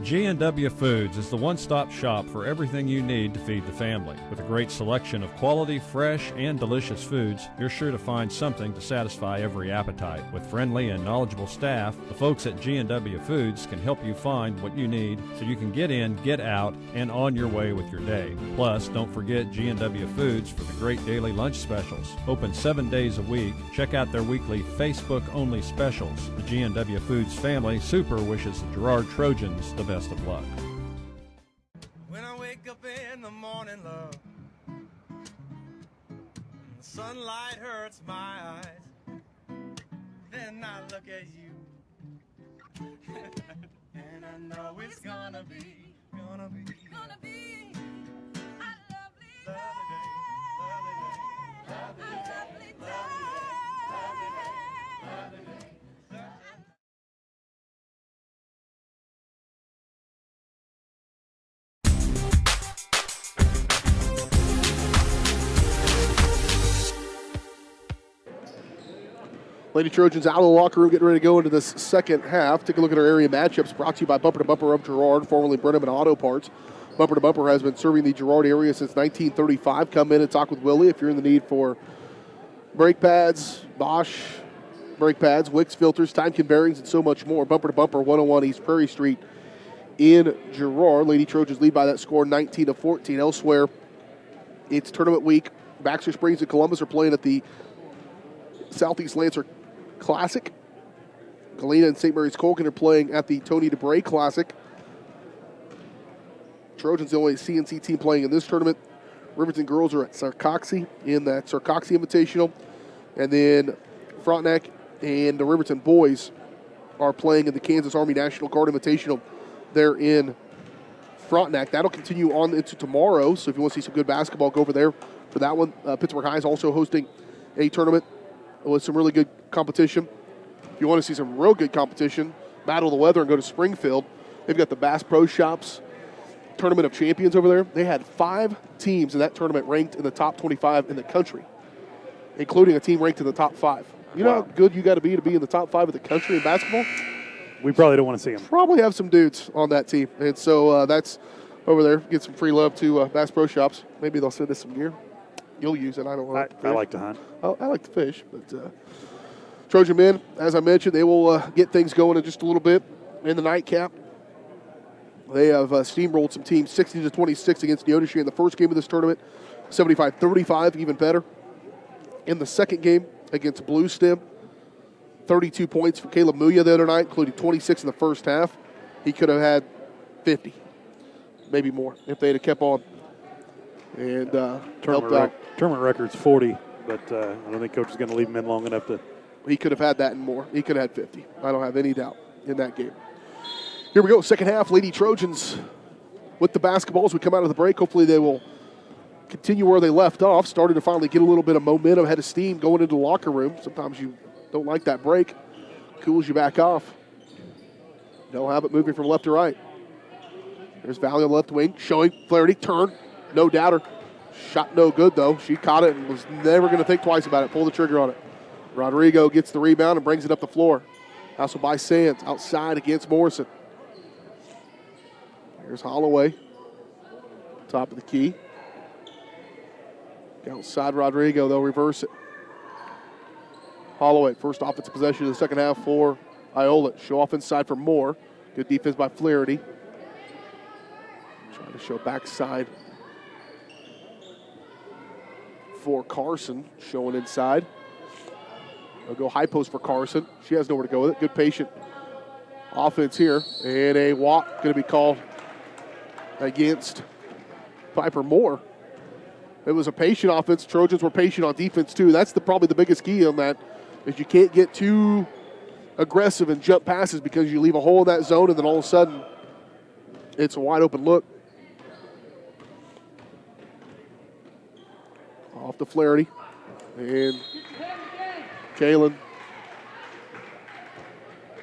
G&W Foods is the one-stop shop for everything you need to feed the family. With a great selection of quality, fresh, and delicious foods, you're sure to find something to satisfy every appetite. With friendly and knowledgeable staff, the folks at G&W Foods can help you find what you need so you can get in, get out, and on your way with your day. Plus, don't forget G&W Foods for the great daily lunch specials. Open 7 days a week. Check out their weekly Facebook-only specials. The G&W Foods family super wishes the Girard Trojans the best of luck. When I wake up in the morning, love, and the sunlight hurts my eyes, then I look at you, and I know it's gonna be a lovely day, lovely day. Lady Trojans out of the locker room, getting ready to go into this second half. Take a look at our area matchups brought to you by Bumper to Bumper of Girard, formerly Brenneman Auto Parts. Bumper to Bumper has been serving the Girard area since 1935. Come in and talk with Willie if you're in the need for brake pads, Bosch brake pads, Wicks filters, Timekin bearings, and so much more. Bumper to Bumper, 101 East Prairie Street in Girard. Lady Trojans lead by that score, 19-14. Elsewhere, it's tournament week. Baxter Springs and Columbus are playing at the Southeast Lancer Classic. Galena and St. Mary's Colgan are playing at the Tony DeBray Classic. Trojans the only CNC team playing in this tournament. Riverton girls are at Sarcoxie in that Sarcoxie Invitational. And then Frontenac and the Riverton boys are playing in the Kansas Army National Guard Invitational there in Frontenac. That'll continue on into tomorrow, so if you want to see some good basketball, go over there for that one. Pittsburgh High is also hosting a tournament with some really good competition. If you want to see some real good competition, battle the weather and go to Springfield. They've got the Bass Pro Shops Tournament of Champions over there. They had 5 teams in that tournament ranked in the top 25 in the country, including a team ranked in the top 5. You know how good you got to be in the top 5 of the country in basketball? We probably don't want to see them. Probably have some dudes on that team. And so that's over there. Get some free love to Bass Pro Shops. Maybe they'll send us some gear. You'll use it. I don't like to fish. I like to hunt. I like to fish. But Trojan men, as I mentioned, they will get things going in just a little bit in the nightcap. They have steamrolled some teams 60-26 against Neodesha in the first game of this tournament, 75-35, even better. In the second game against Blue Stem, 32 points for Caleb Muya the other night, including 26 in the first half. He could have had 50, maybe more, if they'd have kept on and helped out. Tournament record's 40, but I don't think Coach is going to leave him in long enough to. He could have had that and more. He could have had 50. I don't have any doubt in that game. Here we go, second half. Lady Trojans with the basketballs. We come out of the break. Hopefully they will continue where they left off. Started to finally get a little bit of momentum, head of steam going into the locker room. Sometimes you don't like that break. Cools you back off. They'll have it moving from left to right. There's Valley on the left wing, showing Flaherty, turn, no doubter. Shot no good, though. She caught it and was never going to think twice about it. Pull the trigger on it. Rodrigo gets the rebound and brings it up the floor. Hustle by Sands, outside against Morrison. Here's Holloway, top of the key. Outside Rodrigo, they'll reverse it. Holloway, first offensive possession of the second half for Iola. Show off inside for Moore. Good defense by Flaherty. Trying to show backside for Carson, showing inside. They'll go high post for Carson. She has nowhere to go with it. Good patient offense here. And a walk going to be called against Piper Moore. It was a patient offense. Trojans were patient on defense, too. That's probably the biggest key on that, is you can't get too aggressive and jump passes because you leave a hole in that zone and then all of a sudden it's a wide open look. Off to Flaherty. And Kaylin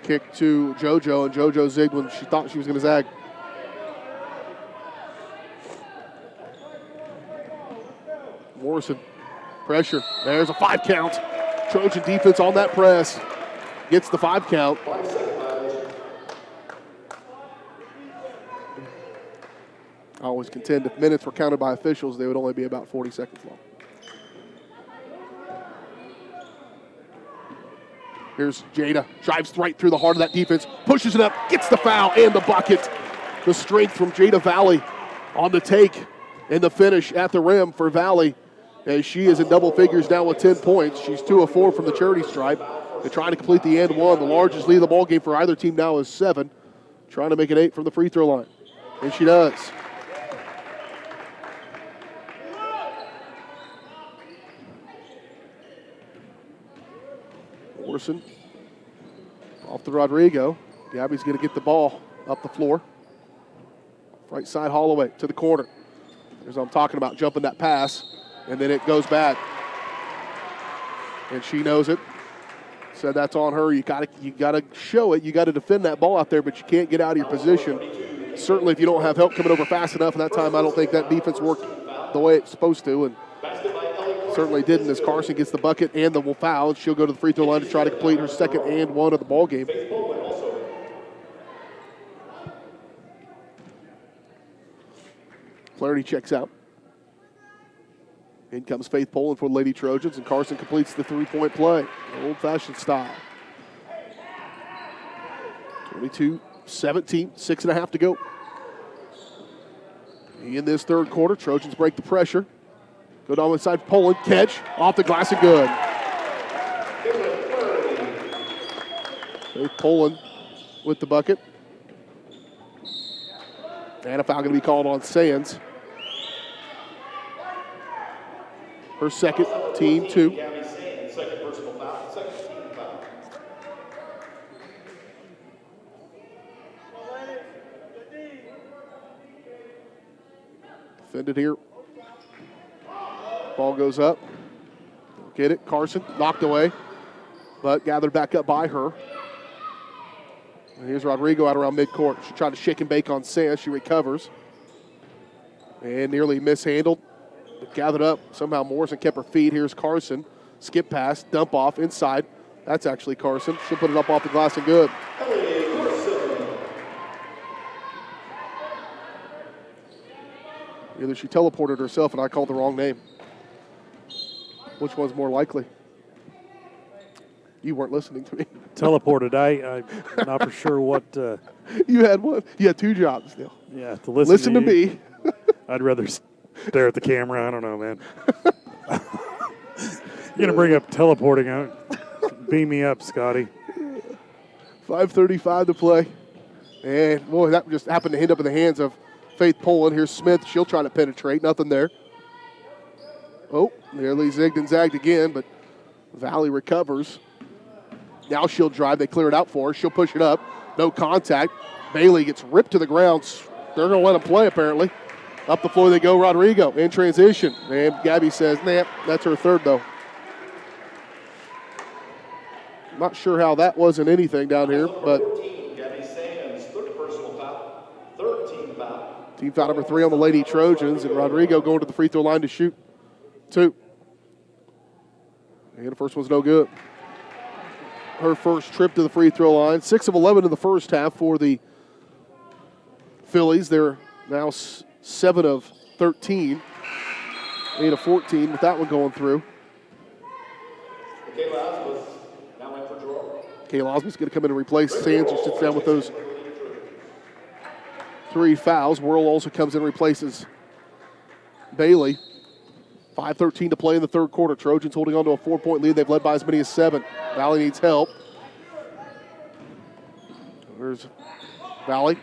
kick to JoJo, and JoJo zigged when she thought she was going to zag. Morrison, pressure. There's a 5 count. Trojan defense on that press. Gets the 5 count. I always contend if minutes were counted by officials, they would only be about 40 seconds long. Here's Jada, drives right through the heart of that defense, pushes it up, gets the foul and the bucket. The strength from Jada Valley on the take and the finish at the rim for Valley, as she is in double figures now with 10 points. She's 2 of 4 from the charity stripe. They're trying to complete the and one. The largest lead of the ball game for either team now is 7. Trying to make it 8 from the free throw line. And she does. Morrison off to Rodrigo. Gabby's going to get the ball up the floor. Right side Holloway to the corner. As I'm talking about, jumping that pass, and then it goes back. And she knows it. Said that's on her. You gotta show it. You got to defend that ball out there, but you can't get out of your position. Certainly, if you don't have help coming over fast enough, and that time I don't think that defense worked the way it's supposed to, and certainly didn't. As Carson gets the bucket and the foul, she'll go to the free throw line to try to complete her second and one of the ball game. Flaherty checks out. In comes Faith Poland for the Lady Trojans, and Carson completes the three-point play, old-fashioned style. 22-17, 6.5 to go. In this third quarter, Trojans break the pressure. Go down inside Poland, catch, off the glass and good. Faith Poland with the bucket. And a foul going to be called on Sands. Her second, team 2. Defended here. Ball goes up. Get it. Carson knocked away, but gathered back up by her. And here's Rodrigo out around midcourt. She tried to shake and bake on Sands. She recovers. And nearly mishandled. But gathered up. Somehow Morrison kept her feet. Here's Carson. Skip pass. Dump off inside. That's actually Carson. She'll put it up off the glass and good. Either she teleported herself and I called the wrong name. Which one's more likely? You weren't listening to me. Teleported. I'm not for sure what. You had one. You had 2 jobs now. Yeah, to listen to me. I'd rather stare at the camera. I don't know, man. You're going to bring up teleporting out. Beam me up, Scotty. 5:35 to play. And, boy, that just happened to end up in the hands of Faith Poland. Here's Smith. She'll try to penetrate. Nothing there. Oh, nearly zigged and zagged again, but Valley recovers. Now she'll drive. They clear it out for her. She'll push it up. No contact. Bailey gets ripped to the ground. They're going to let him play, apparently. Up the floor they go, Rodrigo in transition. And Gabby says, nah, that's her third, though. I'm not sure how that wasn't anything down here, but team foul number 3 on the Lady Trojans, and Rodrigo going to the free throw line to shoot 2. And the first one's no good. Her first trip to the free throw line. 6 of 11 in the first half for the Phillies. They're now 7 of 13. 8 of 14 with that one going through. Kayla Osmond's going to come in and replace Sands, who sits down with those 3 fouls. Worrell also comes in and replaces Bailey. 5:13 to play in the third quarter. Trojans holding on to a 4-point lead. They've led by as many as 7. Valley needs help. There's Valley.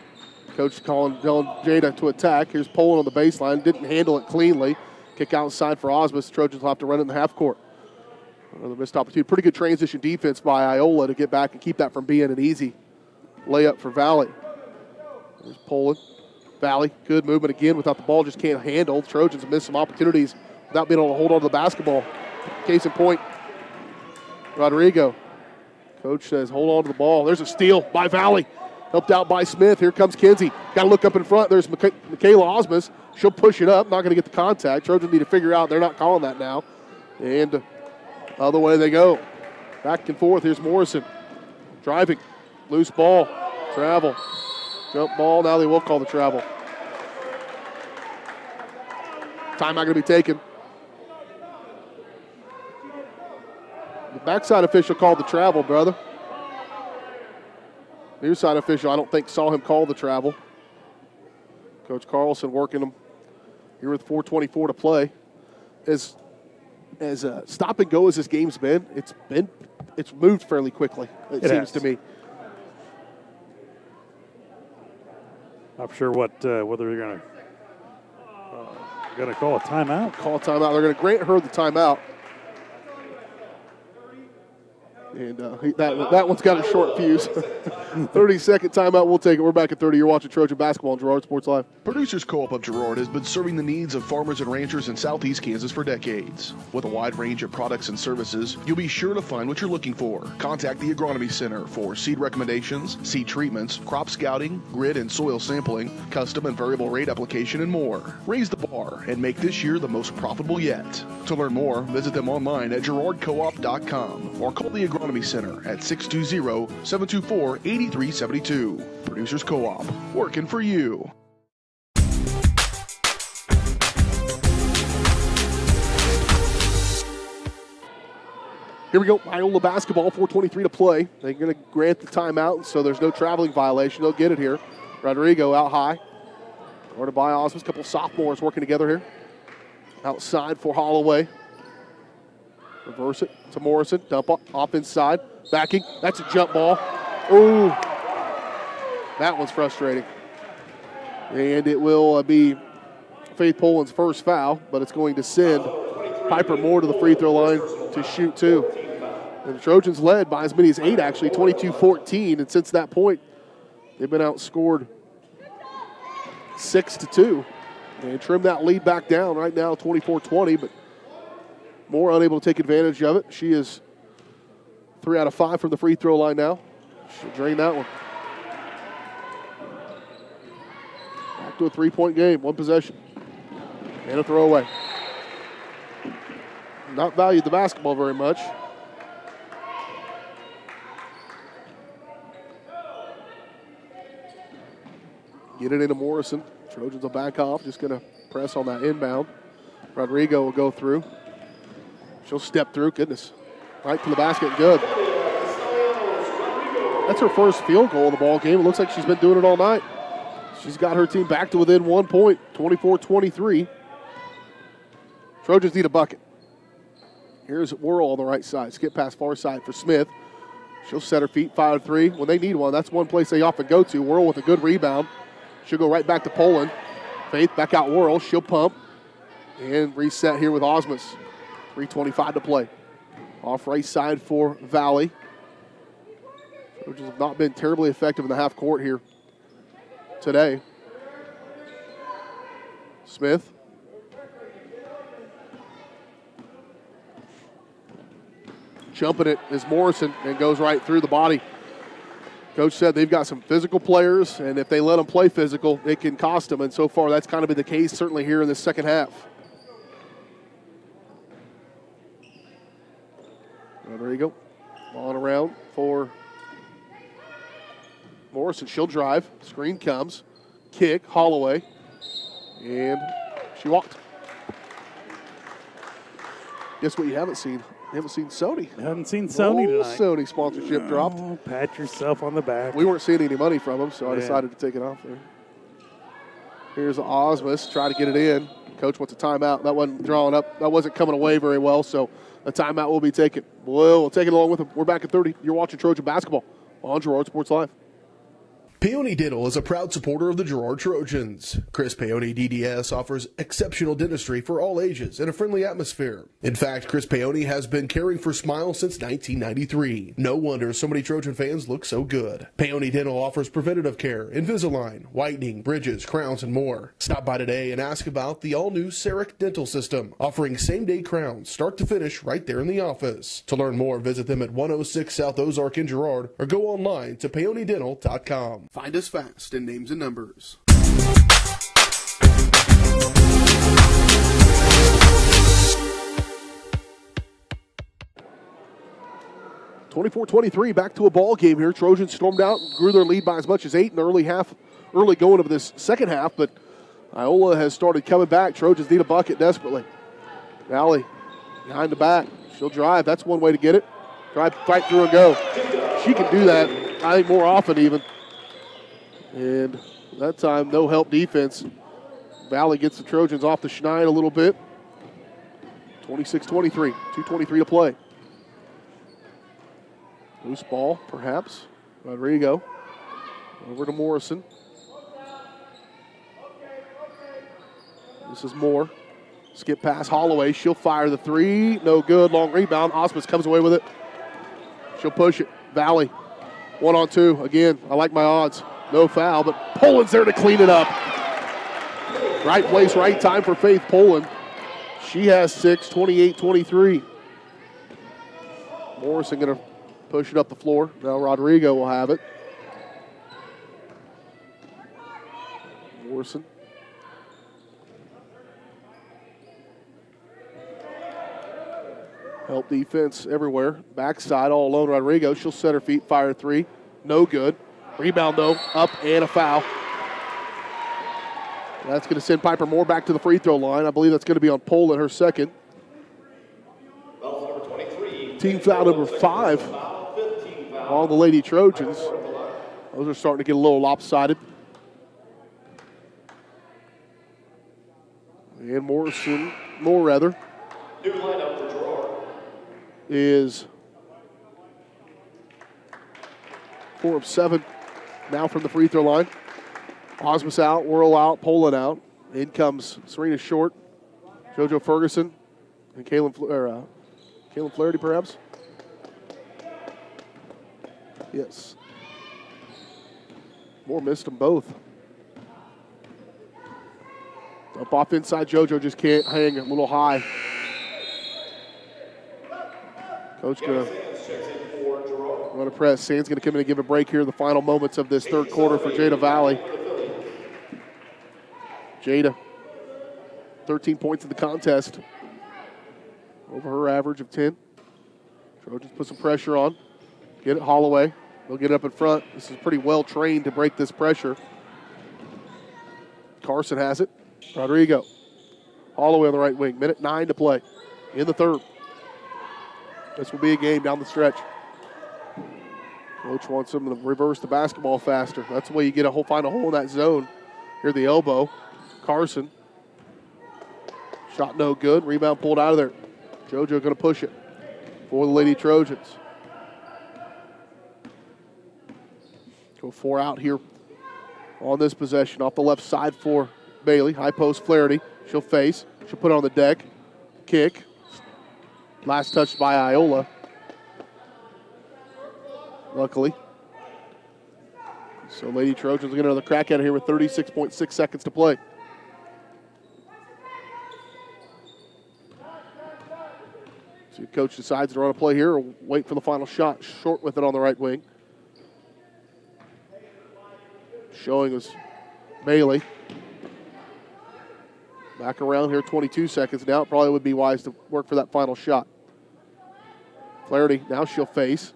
Coach telling Jada to attack. Here's Poland on the baseline. Didn't handle it cleanly. Kick outside for Osmus. Trojans will have to run it in the half court. Another missed opportunity. Pretty good transition defense by Iola to get back and keep that from being an easy layup for Valley. There's Poland. Valley, good movement again without the ball, just can't handle. Trojans have missed some opportunities without being able to hold on to the basketball. Case in point, Rodrigo. Coach says, hold on to the ball. There's a steal by Valley. Helped out by Smith. Here comes Kinsey. Got to look up in front. There's Michaela Osmus. She'll push it up. Not going to get the contact. Trojans need to figure out they're not calling that now. And other way they go. Back and forth. Here's Morrison. Driving. Loose ball. Travel. Jump ball. Now they will call the travel. Timeout going to be taken. The backside official called the travel, brother. Near side official, I don't think, saw him call the travel. Coach Carlson working them here with 4:24 to play. As stop and go as this game's been, it's moved fairly quickly, it seems to me. Not sure whether you're going to call a timeout. Call a timeout. They're going to grant her the timeout. And that one's got a short fuse. 30-second timeout. We'll take it. We're back at 30. You're watching Trojan Basketball on Girard Sports Live. Producers Co-op of Girard has been serving the needs of farmers and ranchers in southeast Kansas for decades. With a wide range of products and services, you'll be sure to find what you're looking for. Contact the Agronomy Center for seed recommendations, seed treatments, crop scouting, grid and soil sampling, custom and variable rate application, and more. Raise the bar and make this year the most profitable yet. To learn more, visit them online at girardcoop.com or call the Agronomy Center at 620-724-8372. Producers Co-op, working for you. Here we go, Iola basketball, 4:23 to play. They're going to grant the timeout, so there's no traveling violation. They'll get it here. Rodrigo out high. Guarded by Osmus, a couple sophomores working together here. Outside for Holloway. Reverse it to Morrison. Dump off inside. Backing. That's a jump ball. Ooh. That one's frustrating. And it will be Faith Poland's first foul, but it's going to send Piper Moore to the free throw line to shoot two. And the Trojans led by as many as 8, actually, 22-14. And since that point, they've been outscored 6-2. And trim that lead back down right now, 24-20, but Moore unable to take advantage of it. She is 3 out of 5 from the free throw line now. She'll drain that one. Back to a 3-point game, one possession. And a throwaway. Not valued the basketball very much. Get it into Morrison. Trojans will back off, just going to press on that inbound. Rodrigo will go through. She'll step through, goodness. Right to the basket, good. That's her first field goal of the ball game. It looks like she's been doing it all night. She's got her team back to within 1 point, 24-23. Trojans need a bucket. Here's Whirl on the right side. Skip pass far side for Smith. She'll set her feet, fire 3. When they need one, that's one place they often go to. Whirl with a good rebound. She'll go right back to Poland. Faith back out Whirl. She'll pump. And reset here with Osmus. 3:25 to play. Off right side for Valley. Trojans have not been terribly effective in the half court here today. Smith. Jumping it is Morrison and goes right through the body. Coach said they've got some physical players, and if they let them play physical, it can cost them. And so far, that's kind of been the case, certainly here in the second half. Well, there you go. Ball around for Morrison. She'll drive. Screen comes. Kick. Holloway. And she walked. Guess what you haven't seen? You haven't seen Sony. I haven't seen Sony tonight. Sony sponsorship dropped. Pat yourself on the back. We weren't seeing any money from them, so I decided to take it off there. Here's Osmus, try to get it in. Coach wants a timeout. That wasn't drawing up. That wasn't coming away very well, so a timeout will be taken. We'll take it along with them. We're back at 30. You're watching Trojan Basketball on Girard Sports Live. Peony Dental is a proud supporter of the Girard Trojans. Chris Peony DDS offers exceptional dentistry for all ages in a friendly atmosphere. In fact, Chris Peony has been caring for smiles since 1993. No wonder so many Trojan fans look so good. Peony Dental offers preventative care, Invisalign, whitening, bridges, crowns, and more. Stop by today and ask about the all-new CEREC dental system, offering same-day crowns, start to finish, right there in the office. To learn more, visit them at 106 South Ozark in Girard or go online to peonydental.com. Find us fast in names and numbers. 24-23, back to a ball game here. Trojans stormed out and grew their lead by as much as 8 in the early going of this second half, but Iola has started coming back. Trojans need a bucket desperately. Valley behind the back. She'll drive. That's one way to get it. Drive right through and go. She can do that, I think, more often even. And that time, no help defense. Valley gets the Trojans off the schneid a little bit. 26-23, 2:23 to play. Loose ball, perhaps. Rodrigo over to Morrison. This is Moore. Skip pass Holloway. She'll fire the three. No good. Long rebound. Osmus comes away with it. She'll push it. Valley. 1-on-2. Again, I like my odds. No foul, but Poland's there to clean it up. Right place, right time for Faith Poland. She has 6, 28-23. Morrison going to push it up the floor. Now Rodrigo will have it. Morrison. Help defense everywhere. Backside all alone, Rodrigo. She'll set her feet, fire three. No good. Rebound, though, up and a foul. That's going to send Piper Moore back to the free throw line. I believe that's going to be on Poland, her second. Team foul number 5 on the Lady Trojans. Those are starting to get a little lopsided. And Morrison, New lineup for Girard is 4 of 7 now from the free throw line. Osmus out, Whirl out, Poland out. In comes Serena Short, JoJo Ferguson, and Kaylin Flaherty, perhaps. Yes. Moore missed them both. Up off inside, JoJo just can't hang a little high. Coach going to run a press. Sand's going to come in and give a break here in the final moments of this third quarter for Jada Valley. Jada, 13 points in the contest. Over her average of 10. Trojans put some pressure on. Get it, Holloway. They'll get it up in front. This is pretty well trained to break this pressure. Carson has it. Rodrigo. Holloway on the right wing. Minute 9 to play in the third. This will be a game down the stretch. Coach wants them to reverse the basketball faster. That's the way you get find a hole in that zone. Here the elbow. Carson. Shot no good. Rebound pulled out of there. JoJo going to push it for the Lady Trojans. Go 4 out here on this possession. Off the left side for Bailey. High post Flaherty. She'll face. She'll put it on the deck. Kick. Last touch by Iola. Luckily. So Lady Trojans will get another crack at it here with 36.6 seconds to play. So coach decides to run a play here or wait for the final shot. Short with it on the right wing. Showing us Bailey. Back around here, 22 seconds now. It probably would be wise to work for that final shot. Flaherty, now she'll face.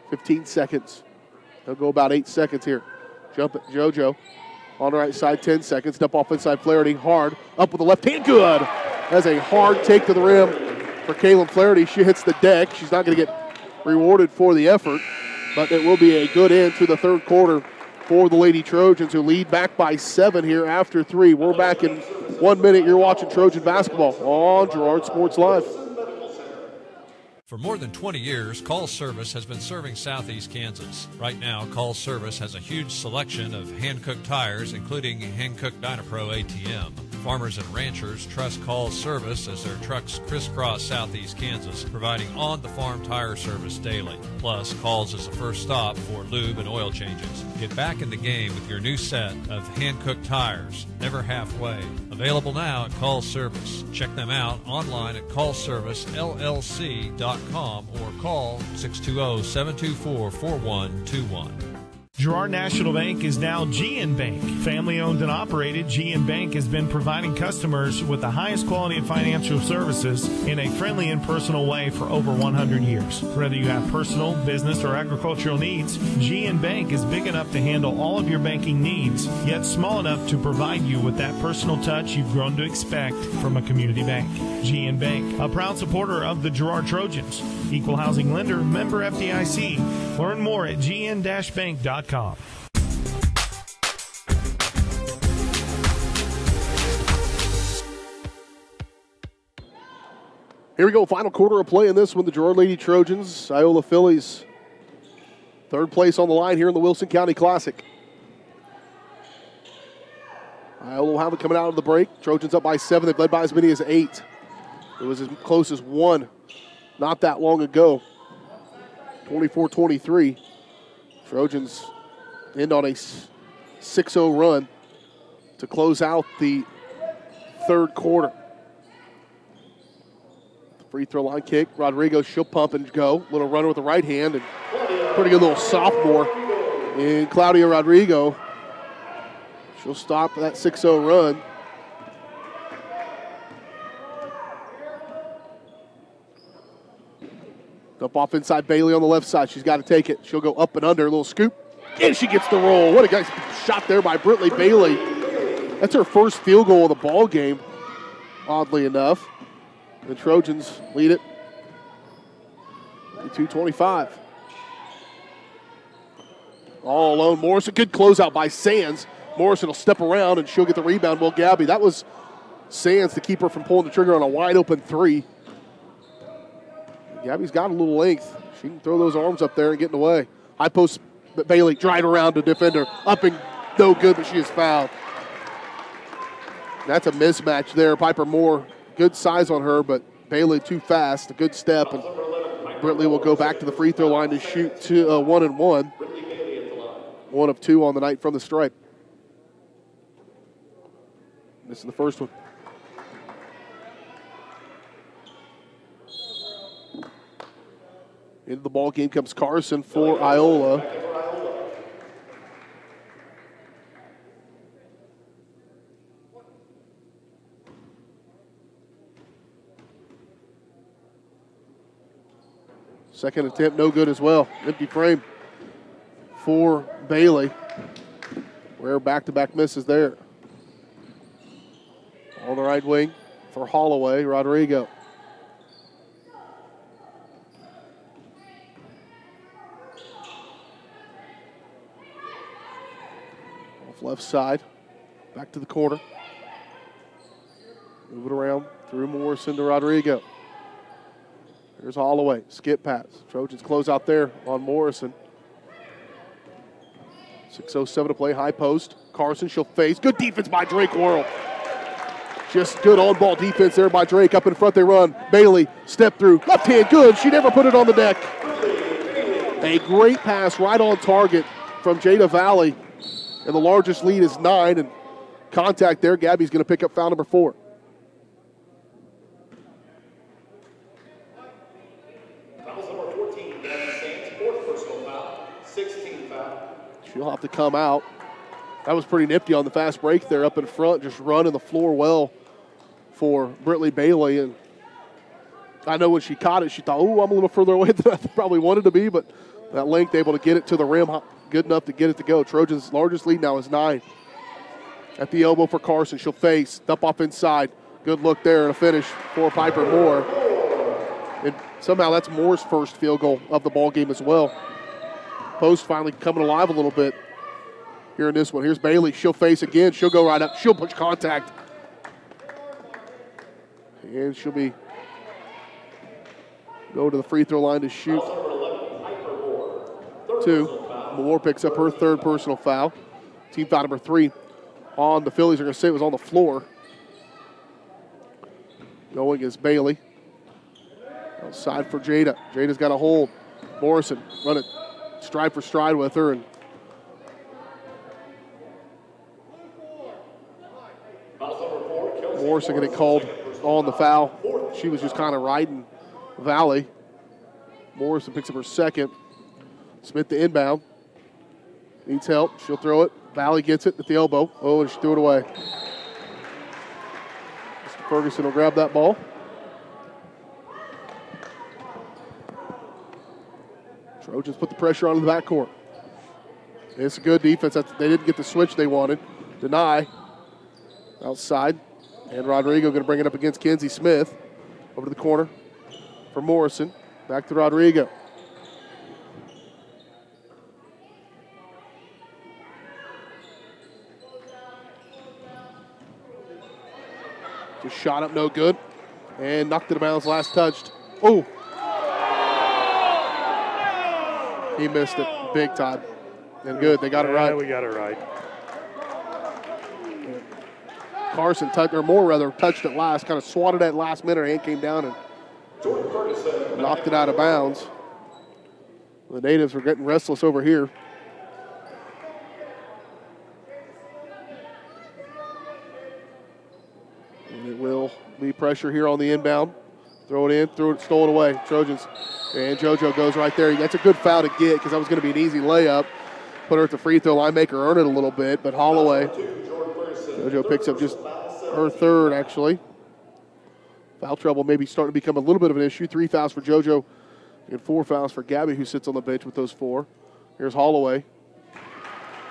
15 seconds. They'll go about 8 seconds here. Jump it, JoJo. On the right side, 10 seconds. Step off inside Flaherty, hard. Up with the left hand, good. That's a hard take to the rim for Kaylin Flaherty. She hits the deck. She's not going to get rewarded for the effort, but it will be a good end to the third quarter for the Lady Trojans, who lead back by 7 here after 3. We're back in 1 minute. You're watching Trojan basketball on Girard Sports Live. For more than 20 years, Call Service has been serving Southeast Kansas. Right now, Call Service has a huge selection of hand-cooked tires, including hand-cooked Dynapro ATM. Farmers and ranchers trust Call Service as their trucks crisscross Southeast Kansas, providing on-the-farm tire service daily. Plus, Calls is the first stop for lube and oil changes. Get back in the game with your new set of hand-cooked tires, never halfway. Available now at Call Service. Check them out online at callservicellc.com or call 620-724-4121. Girard National Bank is now GN Bank. Family owned and operated, GN Bank has been providing customers with the highest quality of financial services in a friendly and personal way for over 100 years. Whether you have personal, business, or agricultural needs, GN Bank is big enough to handle all of your banking needs, yet small enough to provide you with that personal touch you've grown to expect from a community bank. GN Bank, a proud supporter of the Girard Trojans. Equal housing lender, member FDIC. Learn more at gn-bank.com. Here we go, final quarter of play in this one. The Girard Lady Trojans, Iola Fillies, third place on the line here in the Wilson County Classic. Iola will have it coming out of the break. Trojans up by 7. They've led by as many as 8. It was as close as 1 not that long ago. 24-23. Trojans end on a 6-0 run to close out the third quarter. The free throw line kick. Rodrigo, she'll pump and go. Little runner with the right hand, and pretty good little sophomore in Claudia Rodrigo. She'll stop that 6-0 run. Dump off inside Bailey on the left side. She's got to take it. She'll go up and under, a little scoop. And she gets the roll. What a nice shot there by Brittany Bailey. That's her first field goal of the ball game, oddly enough. The Trojans lead it 22-25. All alone, Morrison. Good closeout by Sands. Morrison will step around and she'll get the rebound. Well, Gabby, that was Sands to keep her from pulling the trigger on a wide open 3. Gabby's got a little length. She can throw those arms up there and get in the way. High post, but Bailey drive around to defender. Up and no good, but she is fouled. That's a mismatch there. Piper Moore, good size on her, but Bailey too fast. A good step, and Britley will go back to the free throw line to shoot 1 and 1. 1 of 2 on the night from the stripe. This is the first one. Into the ball game comes Carson for Iola. Second attempt, no good as well. Empty frame for Bailey. Rare back-to-back misses there. On the right wing for Holloway, Rodrigo. Off left side, back to the corner. Move it around through Morrison to Rodrigo. Here's Holloway, skip pass. Trojans close out there on Morrison. 6:07 to play, high post. Carson, she'll face. Good defense by Drake Laurel. Just good on-ball defense there by Drake. Up in front they run. Bailey, step through. Left hand, good. She never put it on the deck. A great pass right on target from Jada Valley. And the largest lead is 9. And contact there. Gabby's going to pick up foul number 4. She'll have to come out. That was pretty nifty on the fast break there up in front, just running the floor well for Britley Bailey. And I know when she caught it, she thought, oh, I'm a little further away than I probably wanted to be, but that length able to get it to the rim, good enough to get it to go. Trojans' largest lead now is 9. At the elbow for Carson, she'll face, dump off inside. Good look there and a finish for Piper Moore. And somehow that's Moore's first field goal of the ball game as well. Post finally coming alive a little bit here in this one. Here's Bailey. She'll face again. She'll go right up. She'll push contact. And she'll be Go to the free throw line to shoot 2. Moore picks up her third personal foul. Team foul number 3 on the Phillies. Are going to say it was on the floor. Going is Bailey. Outside for Jada. Jada's got a hold. Morrison running stride for stride with her. And Morrison getting called on the foul. She was just kind of riding Valley. Morrison picks up her second. Smith the inbound. Needs help. She'll throw it. Valley gets it at the elbow. Oh, and she threw it away. Mr. Ferguson will grab that ball. Trojans put the pressure on the backcourt. It's a good defense. They didn't get the switch they wanted. Deny. Outside. And Rodrigo going to bring it up against Kenzie Smith. Over to the corner for Morrison. Back to Rodrigo. Just shot up, no good. And knocked it out of bounds, last touched. Oh! He missed it big time. And good, they got it right. Yeah, we got it right. Carson, touched it last, kind of swatted at last minute. Her hand came down and knocked it out of bounds. The natives were getting restless over here. And it will be pressure here on the inbound. Throw it in, stole it away. Trojans. And JoJo goes right there. That's a good foul to get because that was going to be an easy layup. Put her at the free throw line, make her earn it a little bit, but Holloway. JoJo picks up just her third, actually. Foul trouble maybe starting to become a little bit of an issue. 3 fouls for JoJo and 4 fouls for Gabby, who sits on the bench with those 4. Here's Holloway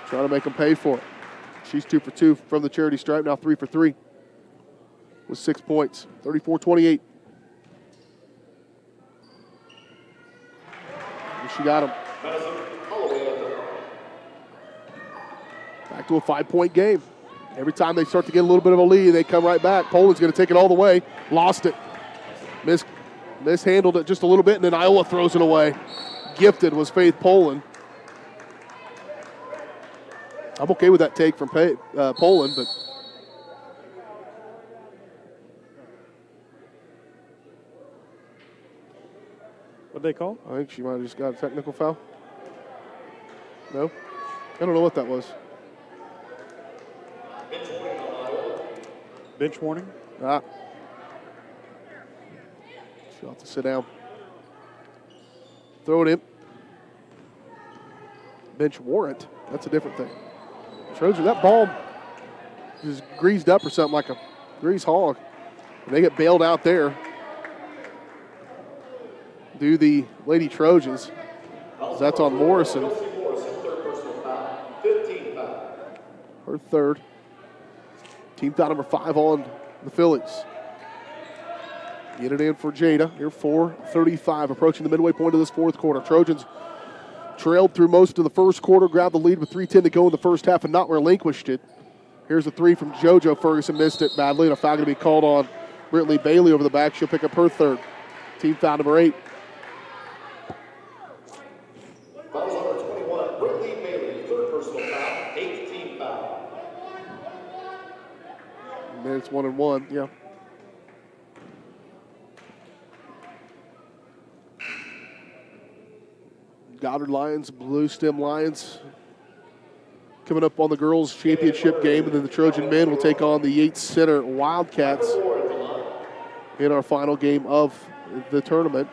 trying to make them pay for it. She's 2 for 2 from the charity stripe, now 3 for 3 with 6 points. 34-28. She got him. Back to a 5-point game. Every time they start to get a little bit of a lead, they come right back. Poland's going to take it all the way. Lost it. Mishandled it just a little bit, and then Iowa throws it away. Gifted was Faith Poland. I'm okay with that take from Poland, but What'd they call? I think she might have just got a technical foul. No? I don't know what that was. Bench warning? She'll have to sit down. Throw it in. Bench warrant. That's a different thing. Trojan, that ball is greased up or something like a grease hog. They get bailed out there. Do the Lady Trojans. That's on Morrison. Her third. Team foul number 5 on the Phillies. Get it in for Jada. Here 4:35, approaching the midway point of this fourth quarter. Trojans trailed through most of the first quarter, grabbed the lead with 3:10 to go in the first half and not relinquished it. Here's a 3 from JoJo. Ferguson missed it badly, and a foul going to be called on Brittany Bailey over the back. She'll pick up her third. Team foul number 8. Foul number 21, Brittany Bailey, third personal foul, 8th team foul. Minutes 1 and 1, yeah. Goddard Lions, Blue Stem Lions coming up on the girls' championship game, and then the Trojan men will take on the Yates Center Wildcats in our final game of the tournament.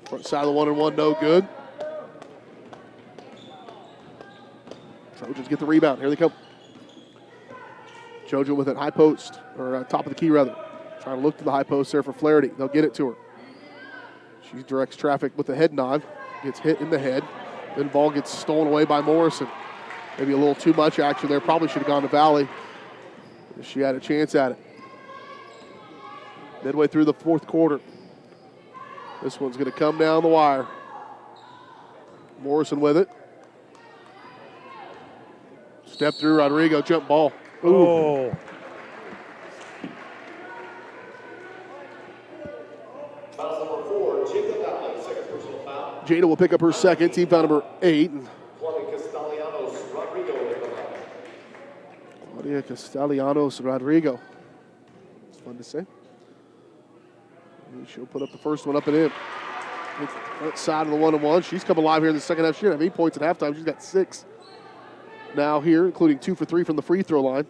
Front side of the 1 and 1, no good. Trojans get the rebound. Here they come. Jojo with it, high post, or top of the key rather. Trying to look to the high post there for Flaherty. They'll get it to her. She directs traffic with a head nod. Gets hit in the head. Then ball gets stolen away by Morrison. Maybe a little too much action there. Probably should have gone to Valley. She had a chance at it. Midway through the fourth quarter. This one's going to come down the wire. Morrison with it. Step through, Rodrigo, jump ball. Ooh. Oh. Foul number 4, Jacob Valley, second personal foul. Jada will pick up her second, team foul number 8. Claudia Castellanos Rodrigo in the foul. Claudia Castellanos Rodrigo. It's fun to say. And she'll put up the first one up and in. It's the front side of the 1-1. She's come alive here in the second half. She didn't have 8 points at halftime. She's got 6 now here, including 2 for 3 from the free throw line.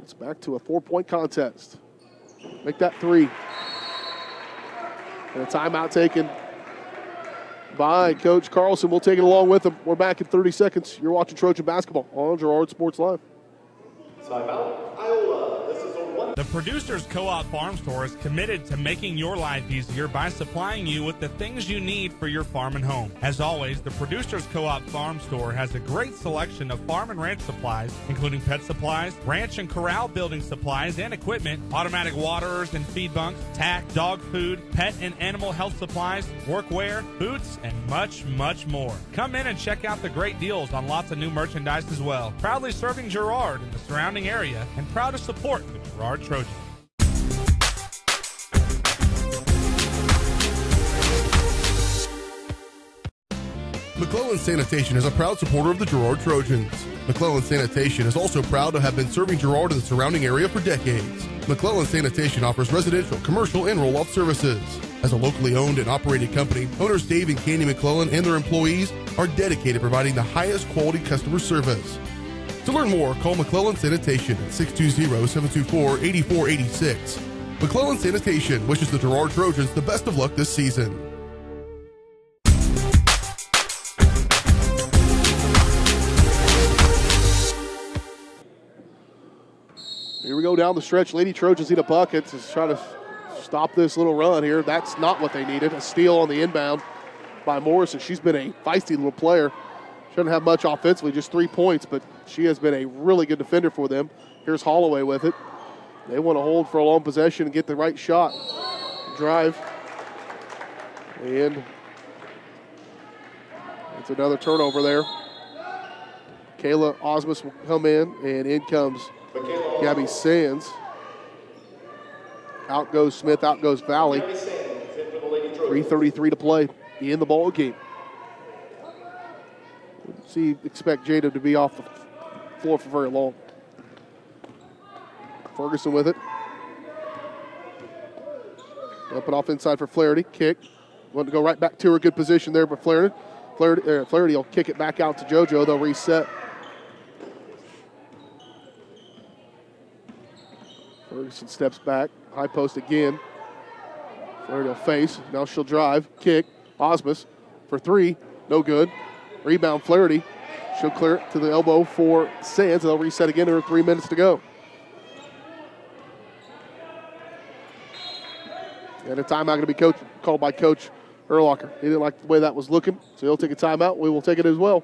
It's back to a 4-point contest. Make that 3. And a timeout taken by Coach Carlson. We'll take it along with him. We're back in 30 seconds. You're watching Trojan basketball on Girard Sports Live. Timeout, Iola. This is a 1. The Producers Co-op Farm Store is committed to making your life easier by supplying you with the things you need for your farm and home. As always, the Producers Co-op Farm Store has a great selection of farm and ranch supplies, including pet supplies, ranch and corral building supplies and equipment, automatic waterers and feed bunks, tack, dog food, pet and animal health supplies, workwear, boots, and much, much more. Come in and check out the great deals on lots of new merchandise as well. Proudly serving Girard and the surrounding area, and proud to support the Girard Trojans. McClellan Sanitation is a proud supporter of the Girard Trojans. McClellan Sanitation is also proud to have been serving Girard and the surrounding area for decades. McClellan Sanitation offers residential, commercial, and roll-off services. As a locally owned and operated company, owners Dave and Candy McClellan and their employees are dedicated to providing the highest quality customer service. To learn more, call McClellan Sanitation at 620-724-8486. McClellan Sanitation wishes the Girard Trojans the best of luck this season. Here we go down the stretch. Lady Trojans need a bucket to try to stop this little run here. That's not what they needed. A steal on the inbound by Morrison. She's been a feisty little player. She doesn't have much offensively, just 3 points, but she has been a really good defender for them. Here's Holloway with it. They want to hold for a long possession and get the right shot. Drive. And it's another turnover there. Kayla Osmus will come in, and in comes Gabby Sands. Out goes Smith, out goes Valley. 3:33 to play in the ball game. Expect Jada to be off the floor for very long. Ferguson with it. Dump it off inside for Flaherty. Kick. Want to go right back to her. Good position there, but Flaherty will kick it back out to JoJo. They'll reset. Ferguson steps back. High post again. Flaherty will face. Now she'll drive. Kick. Osmus for 3. No good. Rebound Flaherty. She'll clear it to the elbow for Sands. They'll reset again. There are 3 minutes to go. And a timeout going to be called by Coach Erlacher. He didn't like the way that was looking, so he'll take a timeout. We will take it as well.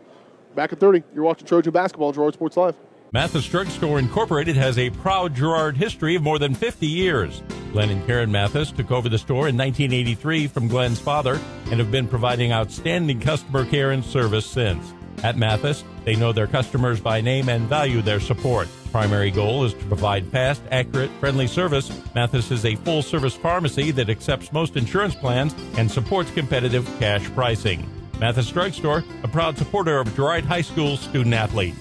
Back at 30. You're watching Trojan Basketball on Girard Sports Live. Mathis Drug Store Incorporated has a proud Girard history of more than 50 years. Glenn and Karen Mathis took over the store in 1983 from Glenn's father and have been providing outstanding customer care and service since. At Mathis, they know their customers by name and value their support. Primary goal is to provide fast, accurate, friendly service. Mathis is a full-service pharmacy that accepts most insurance plans and supports competitive cash pricing. Mathis Drug Store, a proud supporter of Girard High School student-athletes.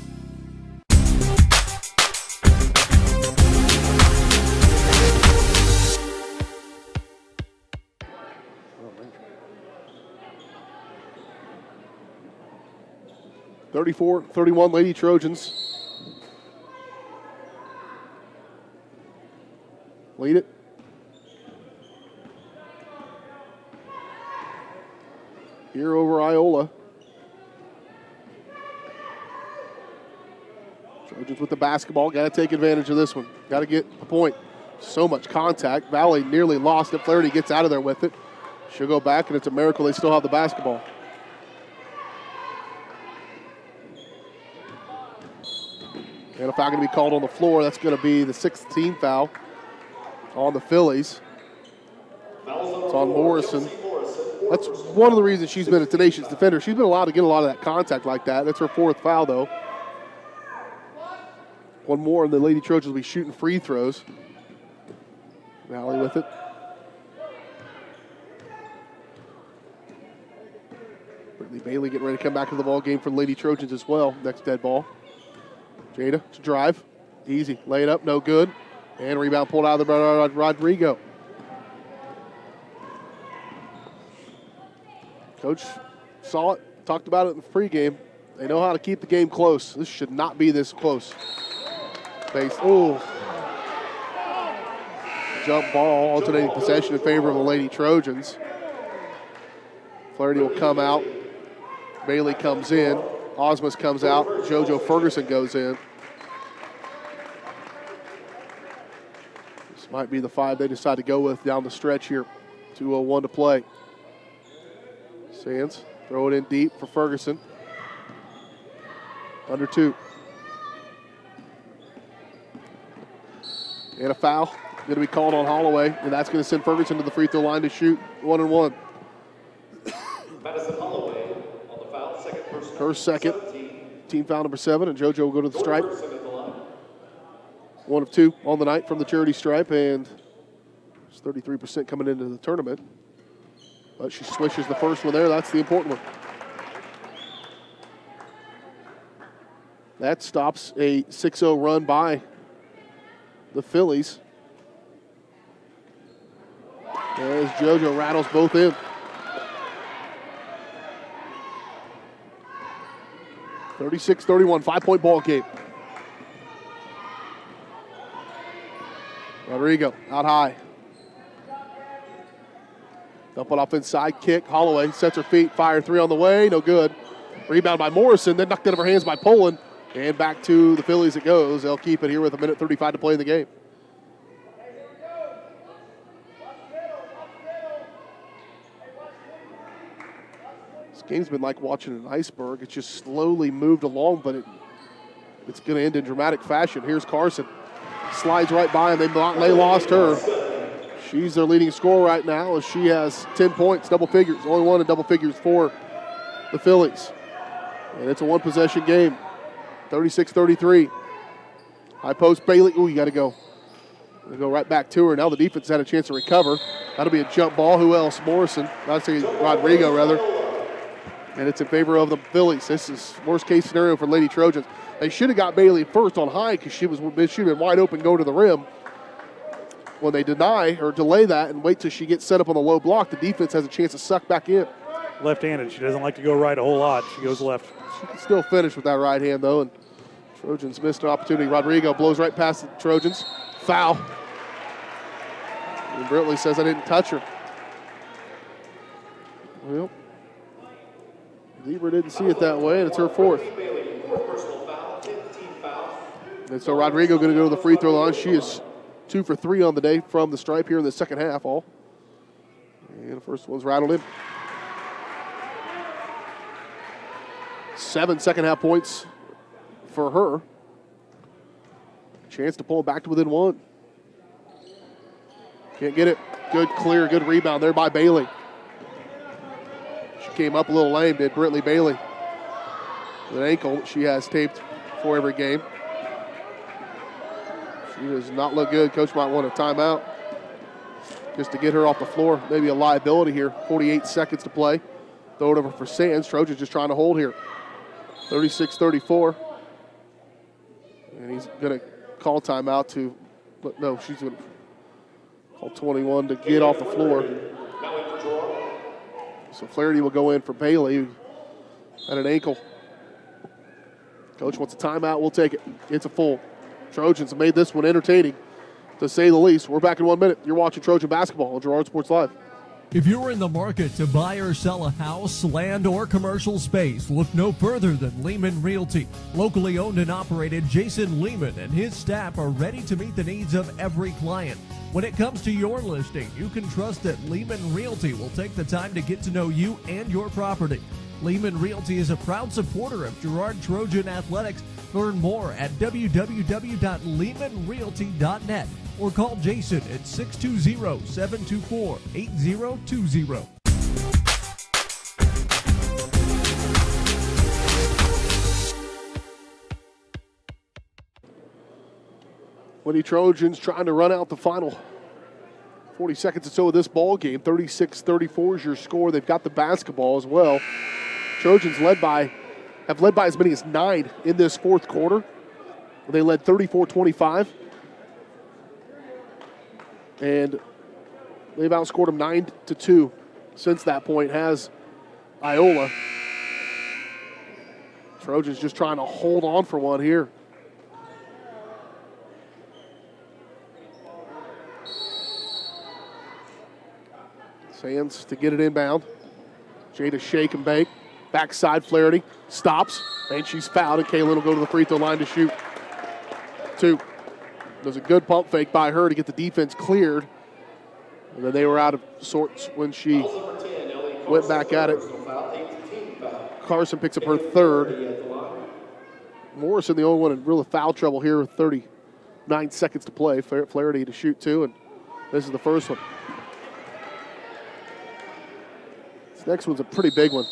(34-31) Lady Trojans lead it. Here over Iola. Trojans with the basketball. Got to take advantage of this one. Got to get a point. So much contact. Valley nearly lost it. Flaherty gets out of there with it. She'll go back, and it's a miracle they still have the basketball. And a foul going to be called on the floor. That's going to be the 6th team foul on the Phillies. It's on Morrison. That's one of the reasons she's been a tenacious defender. She's been allowed to get a lot of that contact like that. That's her 4th foul, though. One more, and the Lady Trojans will be shooting free throws. Valley with it. Bailey getting ready to come back to the ball game for the Lady Trojans as well. Next dead ball. Jada to drive. Easy. Lay it up. No good. And rebound pulled out of the Rodrigo. Coach saw it, talked about it in the pregame. They know how to keep the game close. This should not be this close. Jump ball, alternating possession in favor of the Lady Trojans. Flaherty will come out. Bailey comes in. Osmus comes out. JoJo Ferguson goes in. This might be the 5 they decide to go with down the stretch here. 2:01 to play. Sands, throw it in deep for Ferguson. Under 2. And a foul going to be called on Holloway, and that's going to send Ferguson to the free throw line to shoot 1-and-1. Madison Holloway on the foul, second personal. Her second, team foul number 7, and JoJo will go to the stripe. 1 of 2 on the night from the charity stripe, and it's 33% coming into the tournament. But she swishes the first one there. That's the important one. That stops a 6-0 run by the Phillies. As JoJo rattles both in. 36-31, 5-point ball game. Rodrigo out high. Dump it off inside, kick. Holloway sets her feet, fire 3 on the way, no good. Rebound by Morrison, then knocked out of her hands by Poland. And back to the Phillies it goes. They'll keep it here with 1:35 to play in the game. This game's been like watching an iceberg. It's just slowly moved along, but it's going to end in dramatic fashion. Here's Carson. Slides right by him. They lost her. She's their leading scorer right now as she has 10 points, double figures. Only one in double figures for the Phillies. And it's a one-possession game. 36-33. High post, Bailey. Ooh, you got to go. They go right back to her. Now the defense had a chance to recover. That'll be a jump ball. Who else? Morrison. I'd say Rodrigo, rather. And it's in favor of the Phillies. This is worst-case scenario for Lady Trojans. They should have got Bailey first on high because she'd been wide open going to the rim. When they deny or delay that and wait till she gets set up on the low block, the defense has a chance to suck back in. Left-handed. She doesn't like to go right a whole lot. She goes left. She can still finish with that right hand, though, and Trojans missed an opportunity. Rodrigo blows right past the Trojans. Foul. And Brittley says, I didn't touch her. Well, Zebra didn't see it that way, and it's her 4th. And so Rodrigo going to go to the free throw line. She is 2 for 3 on the day from the stripe here in the second half all. And the first one's rattled in. 7 second half points for her. Chance to pull it back to within 1. Can't get it. Good clear, good rebound there by Bailey. She came up a little lame, did Brittany Bailey. With an ankle that she has taped for every game. She does not look good. Coach might want a timeout just to get her off the floor. Maybe a liability here. 48 seconds to play. Throw it over for Sands. Trojans just trying to hold here. 36-34. And he's going to call timeout to, no, she's going to call 21 to get off the floor. So Flaherty will go in for Bailey at an ankle. Coach wants a timeout. We'll take it. It's a full. Trojans have made this one entertaining, to say the least. We're back in 1 minute. You're watching Trojan basketball on Girard Sports Live. If you're in the market to buy or sell a house, land, or commercial space, look no further than Lehman Realty. Locally owned and operated, Jason Lehman and his staff are ready to meet the needs of every client. When it comes to your listing, you can trust that Lehman Realty will take the time to get to know you and your property. Lehman Realty is a proud supporter of Girard Trojan Athletics. Learn more at www.lehmanrealty.net or call Jason at 620-724-8020. Lady Trojans trying to run out the final 40 seconds or so of this ball game. 36-34 is your score. They've got the basketball as well. Trojans have led by as many as 9 in this fourth quarter. They led 34-25. And they've outscored them 9-2 since that point, has Iola. Trojans just trying to hold on for one here. Sands to get it inbound. Jada shake and bake. Backside Flaherty stops, and she's fouled, and Kaylin will go to the free throw line to shoot 2. There's a good pump fake by her to get the defense cleared. And then they were out of sorts when she went back at it. Carson picks up her 3rd. Morrison, the only one in real foul trouble here with 39 seconds to play. Flaherty to shoot 2, and this is the first one. This next one's a pretty big one.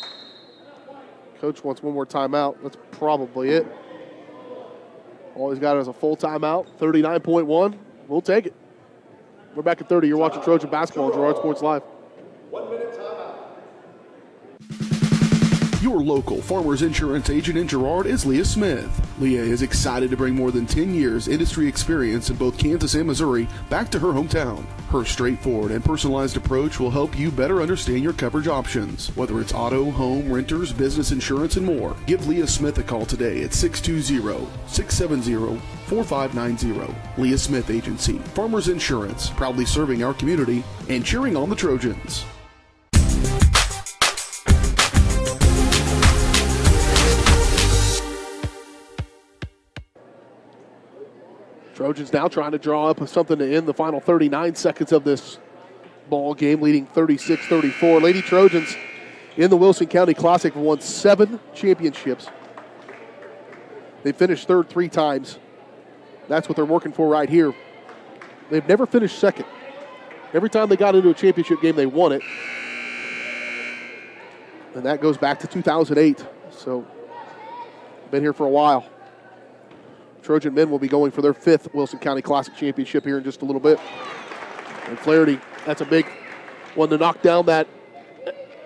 Coach wants one more timeout. That's probably it. All he's got is a full timeout. 39.1. We'll take it. We're back at 30. You're watching Trojan basketball on Girard Sports Live. 1 minute timeout. Your local Farmers Insurance agent in Girard is Leah Smith. Leah is excited to bring more than 10 years industry experience in both Kansas and Missouri back to her hometown. Her straightforward and personalized approach will help you better understand your coverage options, whether it's auto, home, renters, business insurance, and more. Give Leah Smith a call today at 620-670-4590. Leah Smith Agency, Farmers Insurance, proudly serving our community and cheering on the Trojans. Trojans now trying to draw up something to end the final 39 seconds of this ball game, leading 36-34. Lady Trojans in the Wilson County Classic have won 7 championships. They finished 3rd 3 times. That's what they're working for right here. They've never finished 2nd. Every time they got into a championship game, they won it. And that goes back to 2008. So, been here for a while. Trojan men will be going for their 5th Wilson County Classic championship here in just a little bit. And Flaherty, that's a big one to knock down that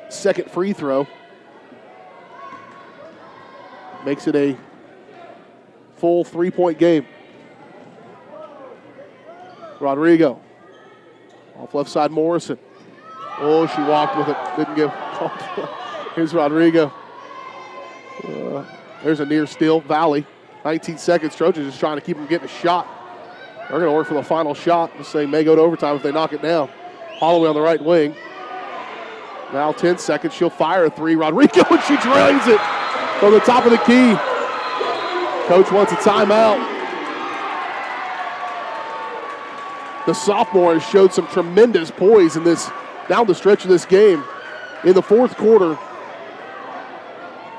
second free throw. Makes it a full 3-point game. Rodrigo. Off left side, Morrison. Oh, she walked with it. Didn't give. Here's Rodrigo. There's a near steal. Valley. 19 seconds. Trojans just trying to keep them getting a shot. They're going to work for the final shot. This thing may go to overtime if they knock it down. Holloway on the right wing. Now 10 seconds. She'll fire a 3. Rodrigo, and she drains it from the top of the key. Coach wants a timeout. The sophomore has showed some tremendous poise in this down the stretch of this game. In the fourth quarter,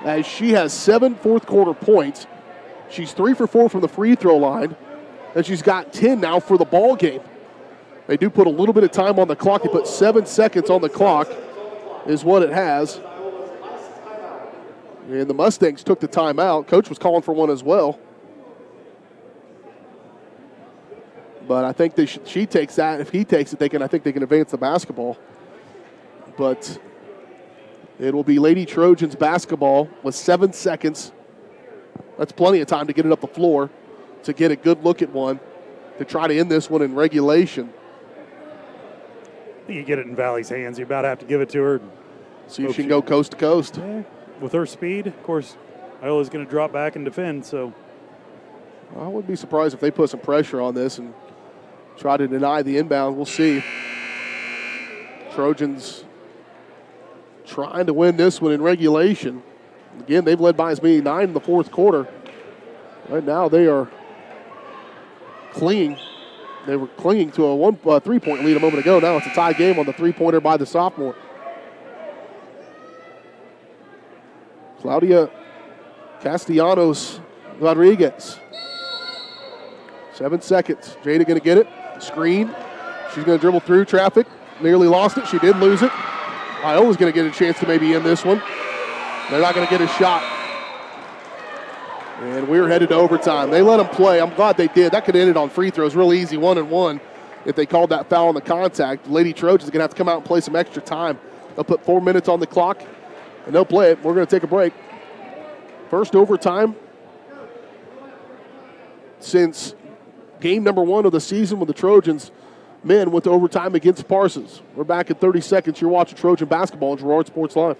as she has 7 fourth quarter points. She's 3 for 4 from the free throw line, and she's got 10 now for the ball game. They do put a little bit of time on the clock. They put 7 seconds on the clock is what it has. And the Mustangs took the timeout. Coach was calling for one as well. But I think she takes that. If he takes it, I think they can advance the basketball. But it will be Lady Trojans basketball with 7 seconds. That's plenty of time to get it up the floor, to get a good look at one, to try to end this one in regulation. I think you get it in Valley's hands. You about have to give it to her. See if she can go coast to coast. Yeah. With her speed, of course, Iola's going to drop back and defend. So I wouldn't be surprised if they put some pressure on this and try to deny the inbound. We'll see. Trojans trying to win this one in regulation. Again, they've led by as many 9 in the fourth quarter. Right now they are clinging. They were clinging to a 3-point lead a moment ago. Now it's a tie game on the 3-pointer by the sophomore. Claudia Castellanos Rodriguez. 7 seconds. Jada going to get it. Screen. She's going to dribble through traffic. Nearly lost it. She did lose it. Iola's going to get a chance to maybe end this one. They're not going to get a shot. And we're headed to overtime. They let them play. I'm glad they did. That could have ended on free throws real easy, 1-1, if they called that foul on the contact. Lady Trojans are going to have to come out and play some extra time. They'll put 4 minutes on the clock. And they'll play it. We're going to take a break. First overtime since game number 1 of the season when the Trojans men went to overtime against Parsons. We're back in 30 seconds. You're watching Trojan basketball on Girard Sports Live.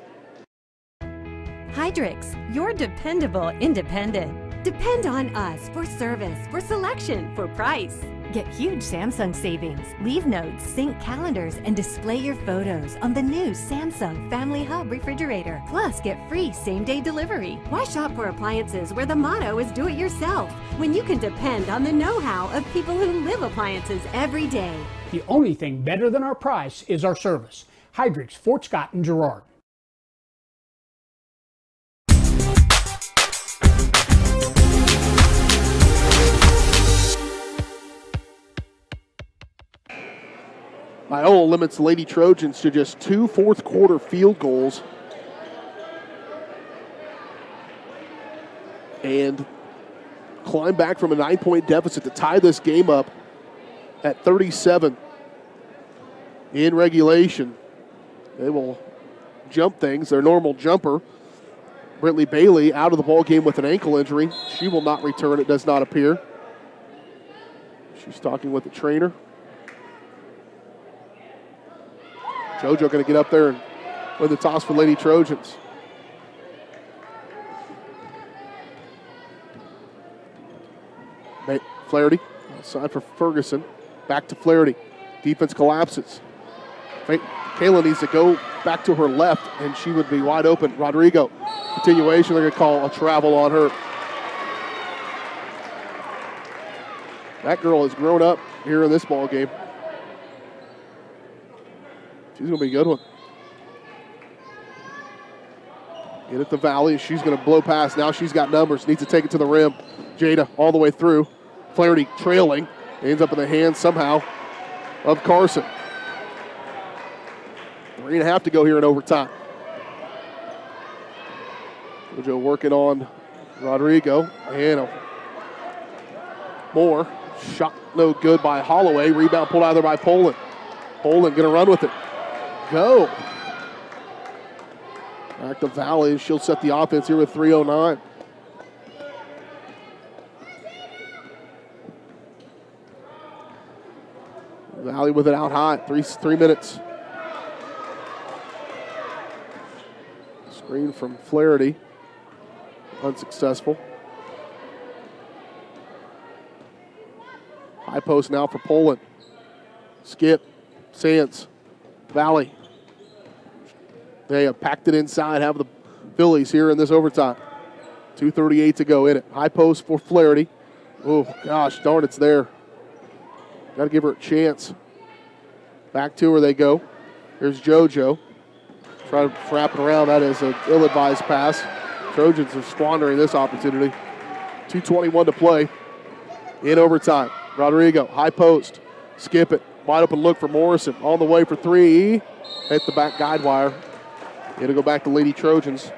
Hydrix, your dependable independent. Depend on us for service, for selection, for price. Get huge Samsung savings. Leave notes, sync calendars, and display your photos on the new Samsung Family Hub refrigerator. Plus, get free same-day delivery. Why shop for appliances where the motto is do it yourself when you can depend on the know-how of people who live appliances every day? The only thing better than our price is our service. Hydrix, Fort Scott, and Girard. Iola limits Lady Trojans to just 2 fourth-quarter field goals. And climb back from a 9-point deficit to tie this game up at 37 in regulation. They will jump things, their normal jumper. Brittany Bailey out of the ball game with an ankle injury. She will not return, it does not appear. She's talking with the trainer. JoJo going to get up there and win the toss for Lady Trojans. Flaherty, outside for Ferguson. Back to Flaherty. Defense collapses. Kayla needs to go back to her left, and she would be wide open. Rodrigo, continuation. They're going to call a travel on her. That girl has grown up here in this ball game. She's going to be a good one. Get it to Valley. She's going to blow past. Now she's got numbers. Needs to take it to the rim. Jada all the way through. Flaherty trailing. Ends up in the hands somehow of Carson. 3.5 to go here in overtime. JoJo working on Rodrigo. And Moore. Shot no good by Holloway. Rebound pulled out there by Poland. Poland going to run with it. Go. Back to Valley. She'll set the offense here with 3:09. Valley with it out high. 3 minutes. Screen from Flaherty. Unsuccessful. High post now for Poland. Skip. Sands. Valley. They have packed it inside, have the Phillies here in this overtime. 2:38 to go in it. High post for Flaherty. Oh, gosh, darn, it's there. Got to give her a chance. Back to her they go. Here's JoJo. Try to wrap it around. That is an ill-advised pass. Trojans are squandering this opportunity. 2:21 to play in overtime. Rodrigo, high post. Skip it. Wide open look for Morrison. On the way for 3. Hit the back guide wire. It'll go back to Lady Trojans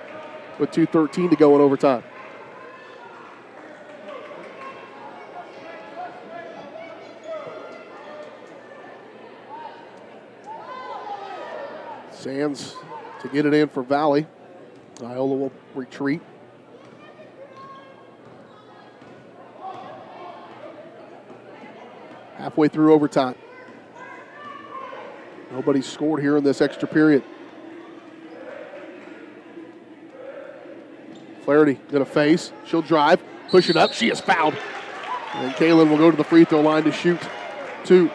with 2:13 to go in overtime. Sands to get it in for Valley. Iola will retreat. Halfway through overtime. Nobody's scored here in this extra period. Flaherty going to face. She'll drive. Push it up. She is fouled. And Kaylin will go to the free throw line to shoot 2.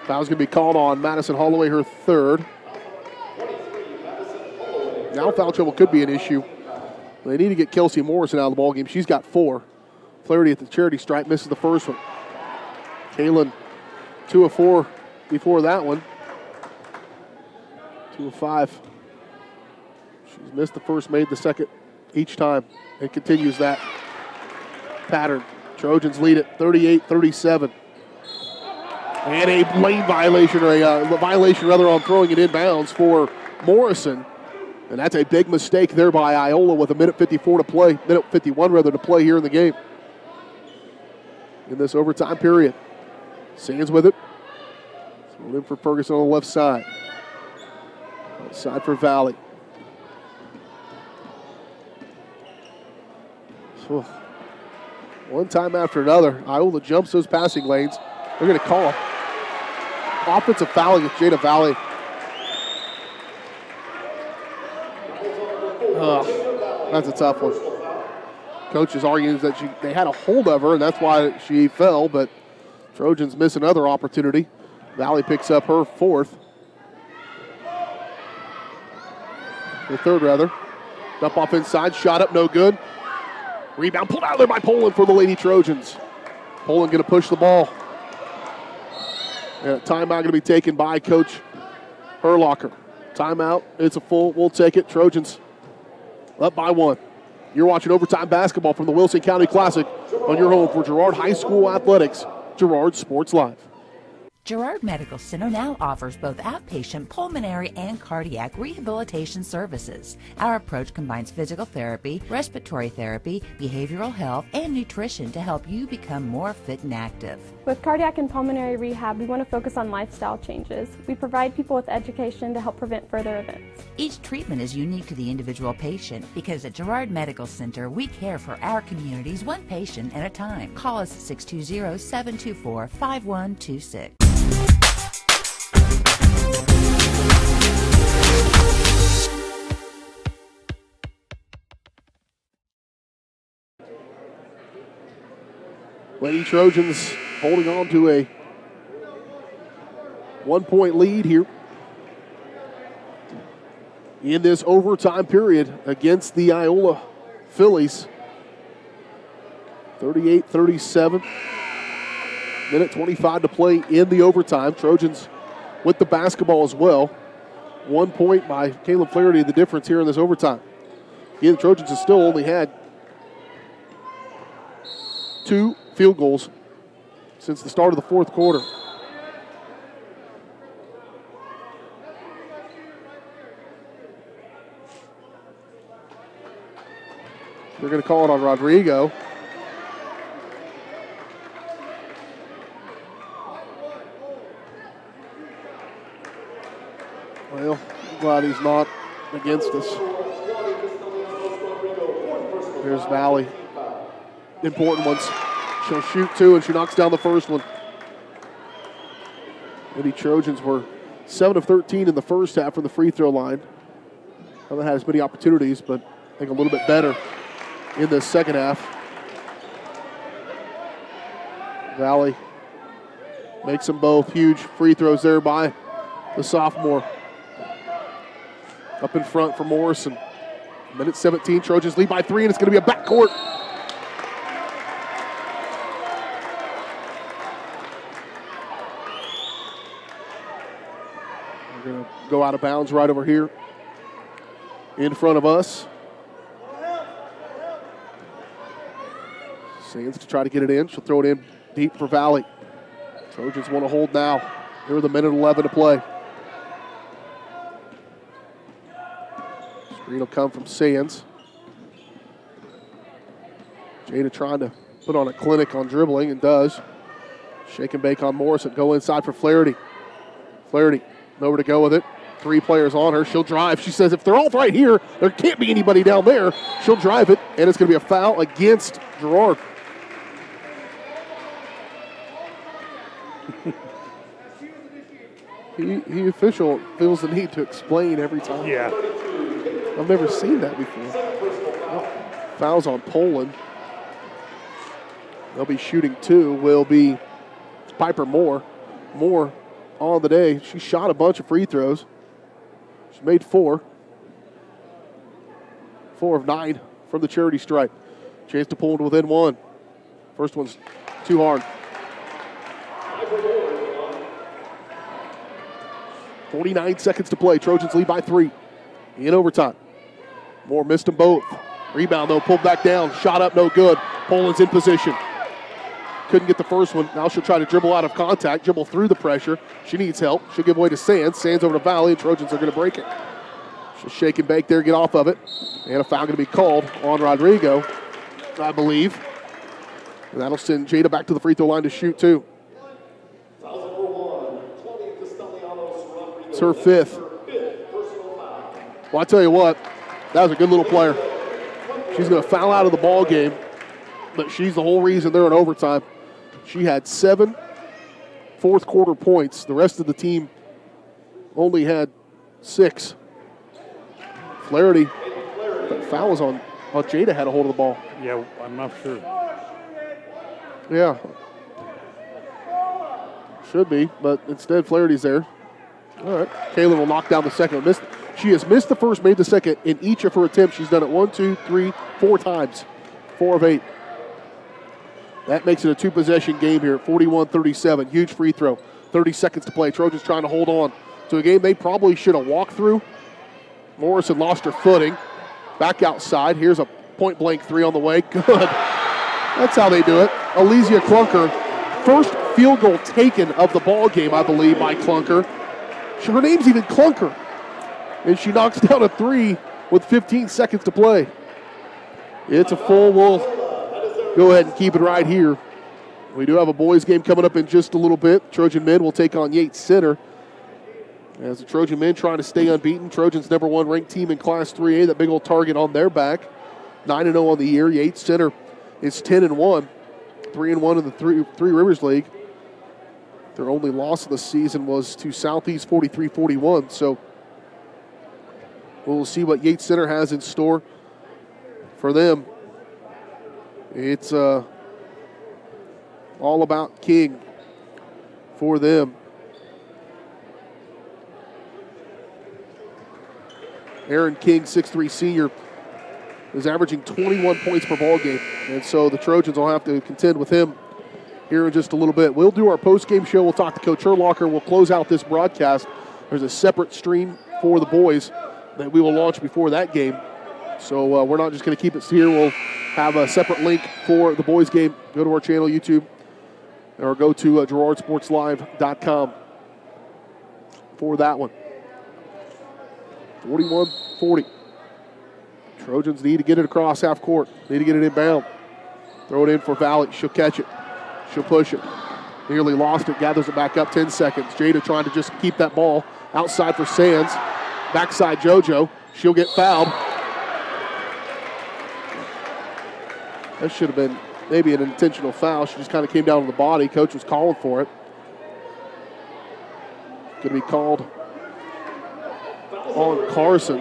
Foul's going to be called on Madison Holloway, her 3rd. Now foul trouble could be an issue. They need to get Kelsey Morrison out of the ballgame. She's got 4. Flaherty at the charity stripe misses the first one. Kaylin 2 of 4 before that one. 2 of 5. She's missed the first, made the second each time, and continues that pattern. Trojans lead it 38-37. And a lane violation, or a violation rather, on throwing it inbounds for Morrison. And that's a big mistake there by Iola with a minute 54 to play, minute 51 rather to play here in the game. In this overtime period. Sands with it. So in for Ferguson on the left side. Outside for Valley. One time after another, Iola jumps those passing lanes. They're going to call offensive foul against Jada Valley. That's a tough one. Coach is arguing that they had a hold of her, and that's why she fell, but Trojans miss another opportunity. Valley picks up her fourth. Her third, rather. Dump off inside, shot up, no good. Rebound pulled out there by Poland for the Lady Trojans. Poland going to push the ball. And a timeout going to be taken by Coach Herlocker. Timeout, it's a full, we'll take it. Trojans up by one. You're watching overtime basketball from the Wilson County Classic on your home for Girard High School Athletics, Girard Sports Live. Girard Medical Center now offers both outpatient pulmonary and cardiac rehabilitation services. Our approach combines physical therapy, respiratory therapy, behavioral health, and nutrition to help you become more fit and active. With cardiac and pulmonary rehab, we want to focus on lifestyle changes. We provide people with education to help prevent further events. Each treatment is unique to the individual patient because at Girard Medical Center, we care for our communities one patient at a time. Call us at 620-724-5126. Lady Trojans holding on to a 1-point lead here in this overtime period against the Iola Fillies. 38-37. Minute 25 to play in the overtime. Trojans with the basketball as well. 1 point by Caleb Flaherty, the difference here in this overtime. Again, the Trojans have still only had 2 field goals since the start of the fourth quarter. They're going to call it on Rodrigo. Well, I'm glad he's not against us. Here's Valley. Important ones. She'll shoot 2, and she knocks down the first one. Lady Trojans were 7 of 13 in the first half from the free throw line. Haven't had as many opportunities, but I think a little bit better in the second half. Valley makes them both. Huge free throws there by the sophomore. Up in front for Morrison. Minute 17, Trojans lead by 3, and it's going to be a backcourt. We're going to go out of bounds right over here in front of us. Sands to try to get it in. She'll throw it in deep for Valley. Trojans want to hold now. Here with a minute 11 to play. Screen will come from Sands. Jada trying to put on a clinic on dribbling, and does. Shake and bake on Morrison. Go inside for Flaherty. Flaherty, nowhere to go with it. 3 players on her. She'll drive. She says if they're all right here, there can't be anybody down there. She'll drive it, and it's going to be a foul against Girard. He official feels the need to explain every time. Yeah. I've never seen that before. Fouls on Poland. They'll be shooting 2. Will be Piper Moore. Moore on the day. She shot a bunch of free throws. She made 4. 4 of 9 from the charity stripe. Chance to pull it within 1. First one's too hard. 49 seconds to play. Trojans lead by 3 in overtime. Moore missed them both. Rebound, though, pulled back down. Shot up, no good. Poland's in position. Couldn't get the first one. Now she'll try to dribble out of contact, dribble through the pressure. She needs help. She'll give away to Sands. Sands over to Valley, and Trojans are going to break it. She'll shake and bake there, get off of it. And a foul going to be called on Rodrigo, I believe. And that'll send Jada back to the free throw line to shoot, too. It's her 5th. Well, I tell you what, that was a good little player. She's going to foul out of the ball game. but she's the whole reason they're in overtime. She had 7 fourth-quarter points. The rest of the team only had 6. Flaherty, that foul was on. Well, Jada had a hold of the ball. Yeah, I'm not sure. Yeah. Should be, but instead Flaherty's there. All right. Kaylin will knock down the second. She has missed the first, made the second in each of her attempts. She's done it 1, 2, 3, 4 times. 4 of 8. That makes it a 2-possession game here at 41-37. Huge free throw. 30 seconds to play. Trojans trying to hold on to a game they probably should have walked through. Morrison lost her footing. Back outside. Here's a point-blank 3 on the way. Good. That's how they do it. Elysia Clunker. First field goal taken of the ball game, I believe, by Clunker. Her name's even Clunker. And she knocks down a 3 with 15 seconds to play. It's a full. We'll go ahead and keep it right here. We do have a boys game coming up in just a little bit. Trojan men will take on Yates Center. As the Trojan men trying to stay unbeaten. Trojans #1 ranked team in Class 3A. That big old target on their back. 9-0 on the year. Yates Center is 10-1. 3-1 in the Three Rivers League. Their only loss of the season was to Southeast 43-41. So we'll see what Yates Center has in store for them. It's all about King for them. Aaron King, 6'3" senior, is averaging 21 points per ball game. And so the Trojans will have to contend with him here in just a little bit. We'll do our post-game show. We'll talk to Coach Herlocker. We'll close out this broadcast. There's a separate stream for the boys that we will launch before that game. So we're not just going to keep it here. We'll have a separate link for the boys game. Go to our channel, YouTube, or go to GirardSportsLive.com for that one. 41-40. Trojans need to get it across half court. Need to get it inbound. Throw it in for Valley. She'll catch it. She'll push it. Nearly lost it. Gathers it back up. 10 seconds. Jada trying to just keep that ball outside for Sands. Backside JoJo. She'll get fouled. That should have been maybe an intentional foul. She just kind of came down on the body. Coach was calling for it. Going to be called on Carson.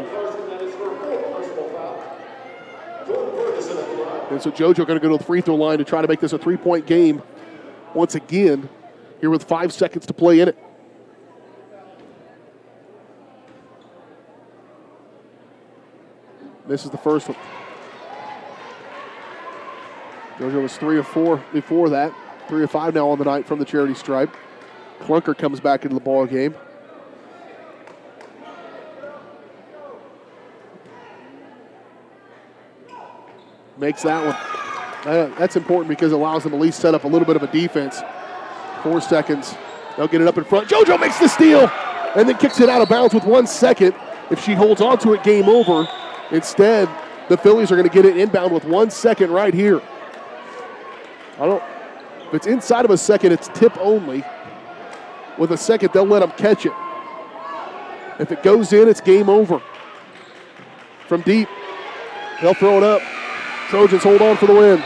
And so JoJo going to go to the free throw line to try to make this a 3-point game once again here with 5 seconds to play in it. This is the first one. JoJo was 3 of 4 before that. 3 of 5 now on the night from the charity stripe. Clunker comes back into the ball game. Makes that one. That's important because it allows them to at least set up a little bit of a defense. 4 seconds. They'll get it up in front. JoJo makes the steal and then kicks it out of bounds with 1 second. If she holds on to it, game over. Instead, the Phillies are going to get it inbound with 1 second right here. If it's inside of a second, it's tip only. With a second, they'll let them catch it. If it goes in, it's game over. From deep, they'll throw it up. Trojans hold on for the win.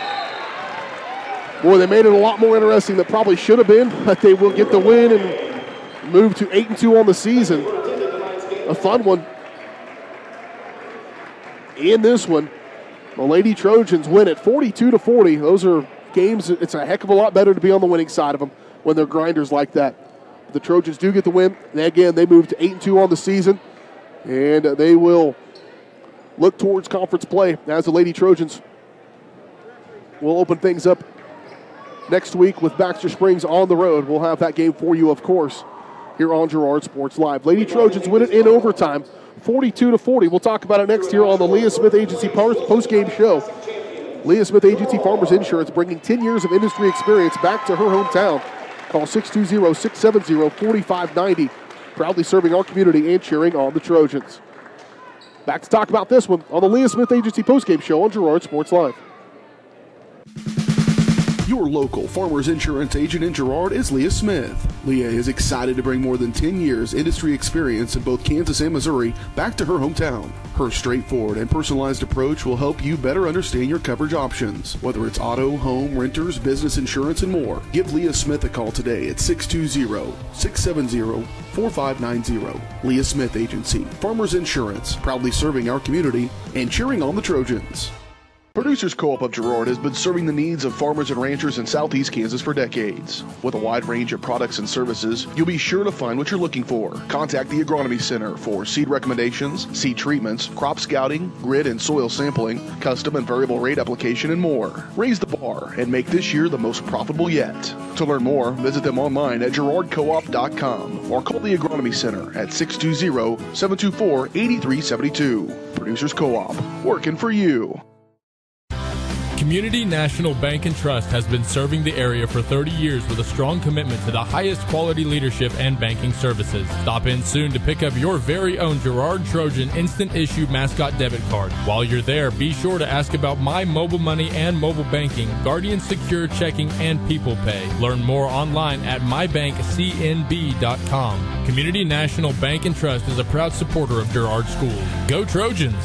Boy, they made it a lot more interesting than probably should have been, but they will get the win and move to 8-2 on the season. A fun one. In this one, the Lady Trojans win it 42-40. Those are games, it's a heck of a lot better to be on the winning side of them when they're grinders like that. The Trojans do get the win. And again, they move to 8-2 on the season, and they will look towards conference play as the Lady Trojans will open things up next week with Baxter Springs on the road. We'll have that game for you, of course, here on Girard Sports Live. Lady Trojans win it in overtime, 42-40. We'll talk about it next here on the Leah Smith Agency post-game show. Leah Smith Agency Farmers Insurance bringing 10 years of industry experience back to her hometown. Call 620-670-4590. Proudly serving our community and cheering on the Trojans. Back to talk about this one on the Leah Smith Agency postgame show on Girard Sports Live. Your local Farmers Insurance agent in Girard is Leah Smith. Leah is excited to bring more than 10 years industry experience in both Kansas and Missouri back to her hometown. Her straightforward and personalized approach will help you better understand your coverage options, whether it's auto, home, renters, business insurance, and more. Give Leah Smith a call today at 620-670-4590. Leah Smith Agency, Farmers Insurance, proudly serving our community and cheering on the Trojans. Producers Co-op of Girard has been serving the needs of farmers and ranchers in southeast Kansas for decades. With a wide range of products and services, you'll be sure to find what you're looking for. Contact the Agronomy Center for seed recommendations, seed treatments, crop scouting, grid and soil sampling, custom and variable rate application, and more. Raise the bar and make this year the most profitable yet. To learn more, visit them online at girardcoop.com or call the Agronomy Center at 620-724-8372. Producers Co-op, working for you. Community National Bank and Trust has been serving the area for 30 years with a strong commitment to the highest quality leadership and banking services. Stop in soon to pick up your very own Girard Trojan Instant Issue Mascot Debit Card. While you're there, be sure to ask about My Mobile Money and mobile banking, Guardian Secure Checking, and People Pay. Learn more online at mybankcnb.com. Community National Bank and Trust is a proud supporter of Girard Schools. Go Trojans!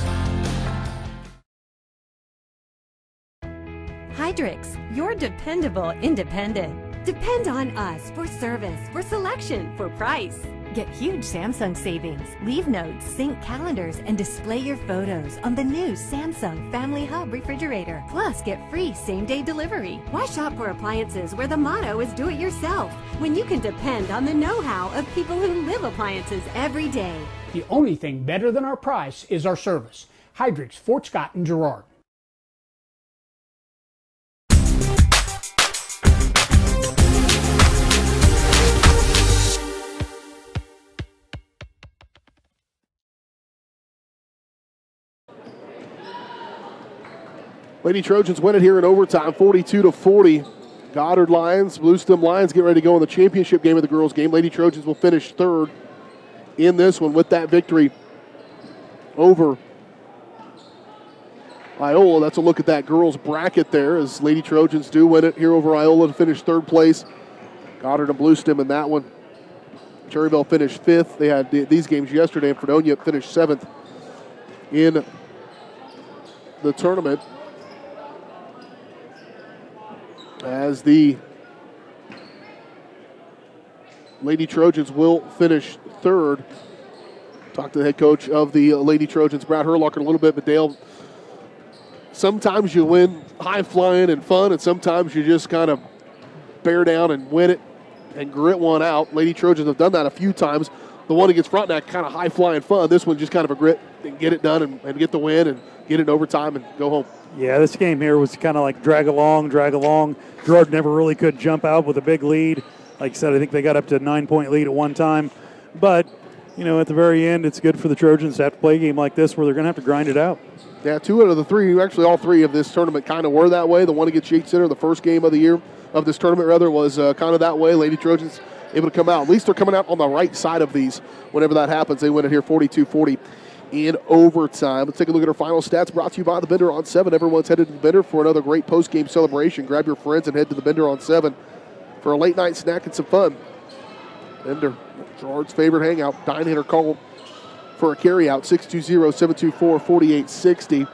Hydrix, your dependable independent. Depend on us for service, for selection, for price. Get huge Samsung savings. Leave notes, sync calendars, and display your photos on the new Samsung Family Hub refrigerator. Plus, get free same-day delivery. Why shop for appliances where the motto is do it yourself when you can depend on the know-how of people who live appliances every day? The only thing better than our price is our service. Hydrix, Fort Scott, and Girard. Lady Trojans win it here in overtime, 42-40. Goddard Lions, Blue Stem Lions get ready to go in the championship game of the girls' game. Lady Trojans will finish third in this one with that victory over Iola. That's a look at that girls' bracket there as Lady Trojans do win it here over Iola to finish third place. Goddard and Blue Stem in that one. Cherryville finished fifth. They had these games yesterday, and Fredonia finished seventh in the tournament. As the Lady Trojans will finish third. Talked to the head coach of the Lady Trojans, Brad Herlocker, a little bit, but Dale, sometimes you win high-flying and fun, and sometimes you just kind of bear down and win it and grit one out. Lady Trojans have done that a few times. The one against Frontenac, kind of high-flying fun. This one just kind of a grit and get it done and get the win and get it in overtime and go home. Yeah, this game here was kind of like drag along. Girard never really could jump out with a big lead. Like I said, I think they got up to a 9-point lead at one time. But, you know, at the very end, it's good for the Trojans to have to play a game like this where they're going to have to grind it out. Yeah, two out of the three, actually all three of this tournament kind of were that way. The one against Yates Center, the first game of the year, of this tournament rather, was kind of that way. Lady Trojans able to come out. At least they're coming out on the right side of these whenever that happens. They win it here 42-40. In overtime. Let's take a look at our final stats brought to you by the Bender on 7. Everyone's headed to the Bender for another great post-game celebration. Grab your friends and head to the Bender on 7 for a late night snack and some fun. Bender, Girard's favorite hangout. Dine-hitter call for a carry-out, 620-724-4860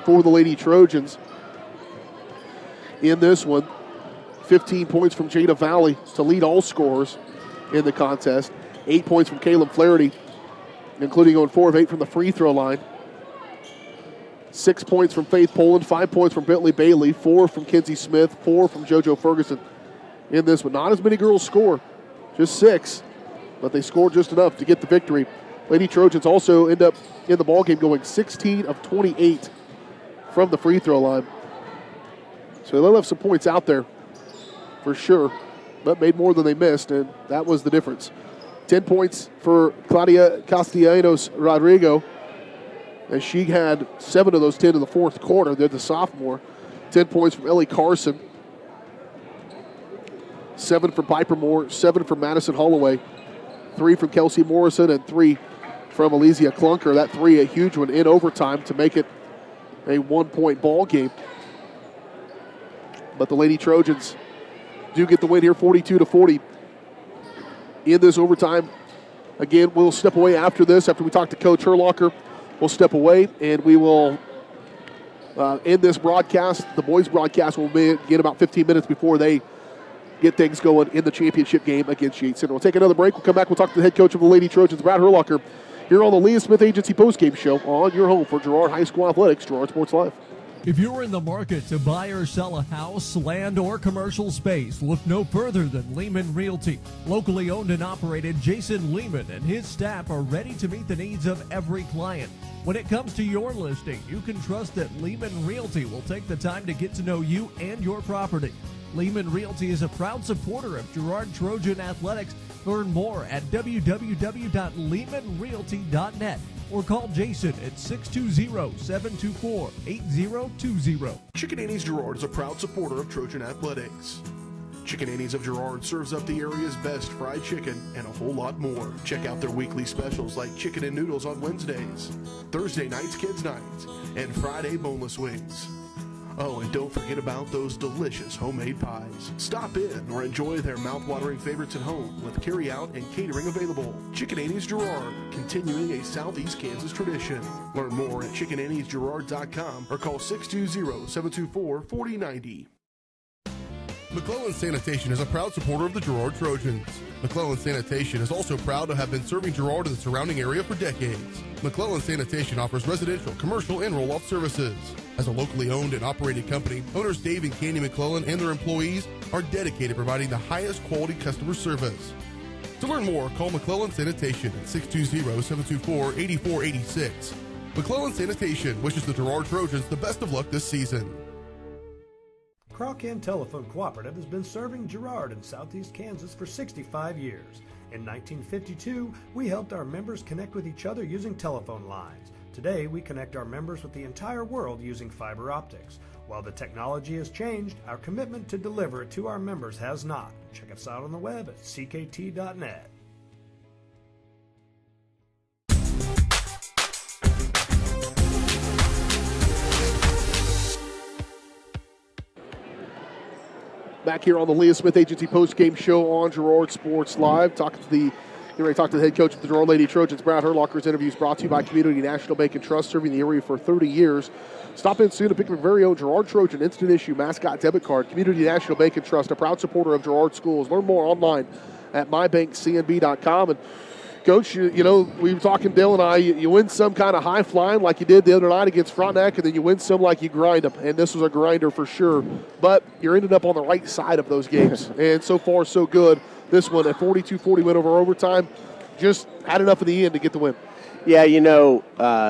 for the Lady Trojans. In this one, 15 points from Jada Valley to lead all scorers in the contest. 8 points from Caleb Flaherty, including going 4 of 8 from the free throw line. 6 points from Faith Poland, 5 points from Bentley Bailey, 4 from Kenzie Smith, 4 from JoJo Ferguson in this one. Not as many girls score, just 6, but they scored just enough to get the victory. Lady Trojans also end up in the ballgame going 16 of 28 from the free throw line. So they left some points out there for sure, but made more than they missed, and that was the difference. 10 points for Claudia Castellanos Rodrigo, as she had 7 of those 10 in the fourth quarter. They're the sophomore. 10 points from Ellie Carson. 7 from Piper Moore, 7 from Madison Holloway, 3 from Kelsey Morrison, and 3 from Elysia Clunker. That 3, a huge one in overtime to make it a 1-point ball game. but the Lady Trojans do get the win here, 42-40 in this overtime. Again, we'll step away after this. After we talk to Coach Herlocker, we'll step away, and we will end this broadcast. The boys' broadcast will begin about 15 minutes before they get things going in the championship game against Yates Center. We'll take another break. We'll come back. We'll talk to the head coach of the Lady Trojans, Brad Herlocker, here on the Leah Smith Agency postgame show on your home for Girard High School Athletics, Girard Sports Live. If you're in the market to buy or sell a house, land, or commercial space, look no further than Lehman Realty. Locally owned and operated, Jason Lehman and his staff are ready to meet the needs of every client. When it comes to your listing, you can trust that Lehman Realty will take the time to get to know you and your property. Lehman Realty is a proud supporter of Girard Trojan Athletics. Learn more at www.lehmanrealty.net or call Jason at 620-724-8020. Chicken Annie's Girard is a proud supporter of Trojan Athletics. Chicken Annie's of Girard serves up the area's best fried chicken and a whole lot more. Check out their weekly specials like chicken and noodles on Wednesdays, Thursday nights kids nights, and Friday boneless wings. Oh, and don't forget about those delicious homemade pies. Stop in or enjoy their mouth-watering favorites at home with carry-out and catering available. Chicken Annie's Girard, continuing a Southeast Kansas tradition. Learn more at chickenanniesgirard.com or call 620-724-4090. McClellan Sanitation is a proud supporter of the Girard Trojans. McClellan Sanitation is also proud to have been serving Girard and the surrounding area for decades. McClellan Sanitation offers residential, commercial, and roll-off services. As a locally owned and operated company, owners Dave and Candy McClellan and their employees are dedicated to providing the highest quality customer service. To learn more, call McClellan Sanitation at 620-724-8486. McClellan Sanitation wishes the Girard Trojans the best of luck this season. Crawcan Telephone Cooperative has been serving Girard in southeast Kansas for 65 years. In 1952, we helped our members connect with each other using telephone lines. Today, we connect our members with the entire world using fiber optics. While the technology has changed, our commitment to deliver it to our members has not. Check us out on the web at ckt.net. Back here on the Leah Smith Agency postgame show on Girard Sports Live. Talk to the head coach of the Girard Lady Trojans, Brad Herlocker's interviews brought to you by Community National Bank and Trust, serving the area for 30 years. Stop in soon to pick up your very own Girard Trojan instant issue mascot debit card. Community National Bank and Trust, a proud supporter of Girard schools. Learn more online at mybankcnb.com. And Coach, we were talking, Dale and I, you win some kind of high flying like you did the other night against Frontenac, and then you win some like you grind them, and this was a grinder for sure. But you're ended up on the right side of those games, and so far so good. This one, a 42-40 win over overtime, just had enough in the end to get the win. Yeah,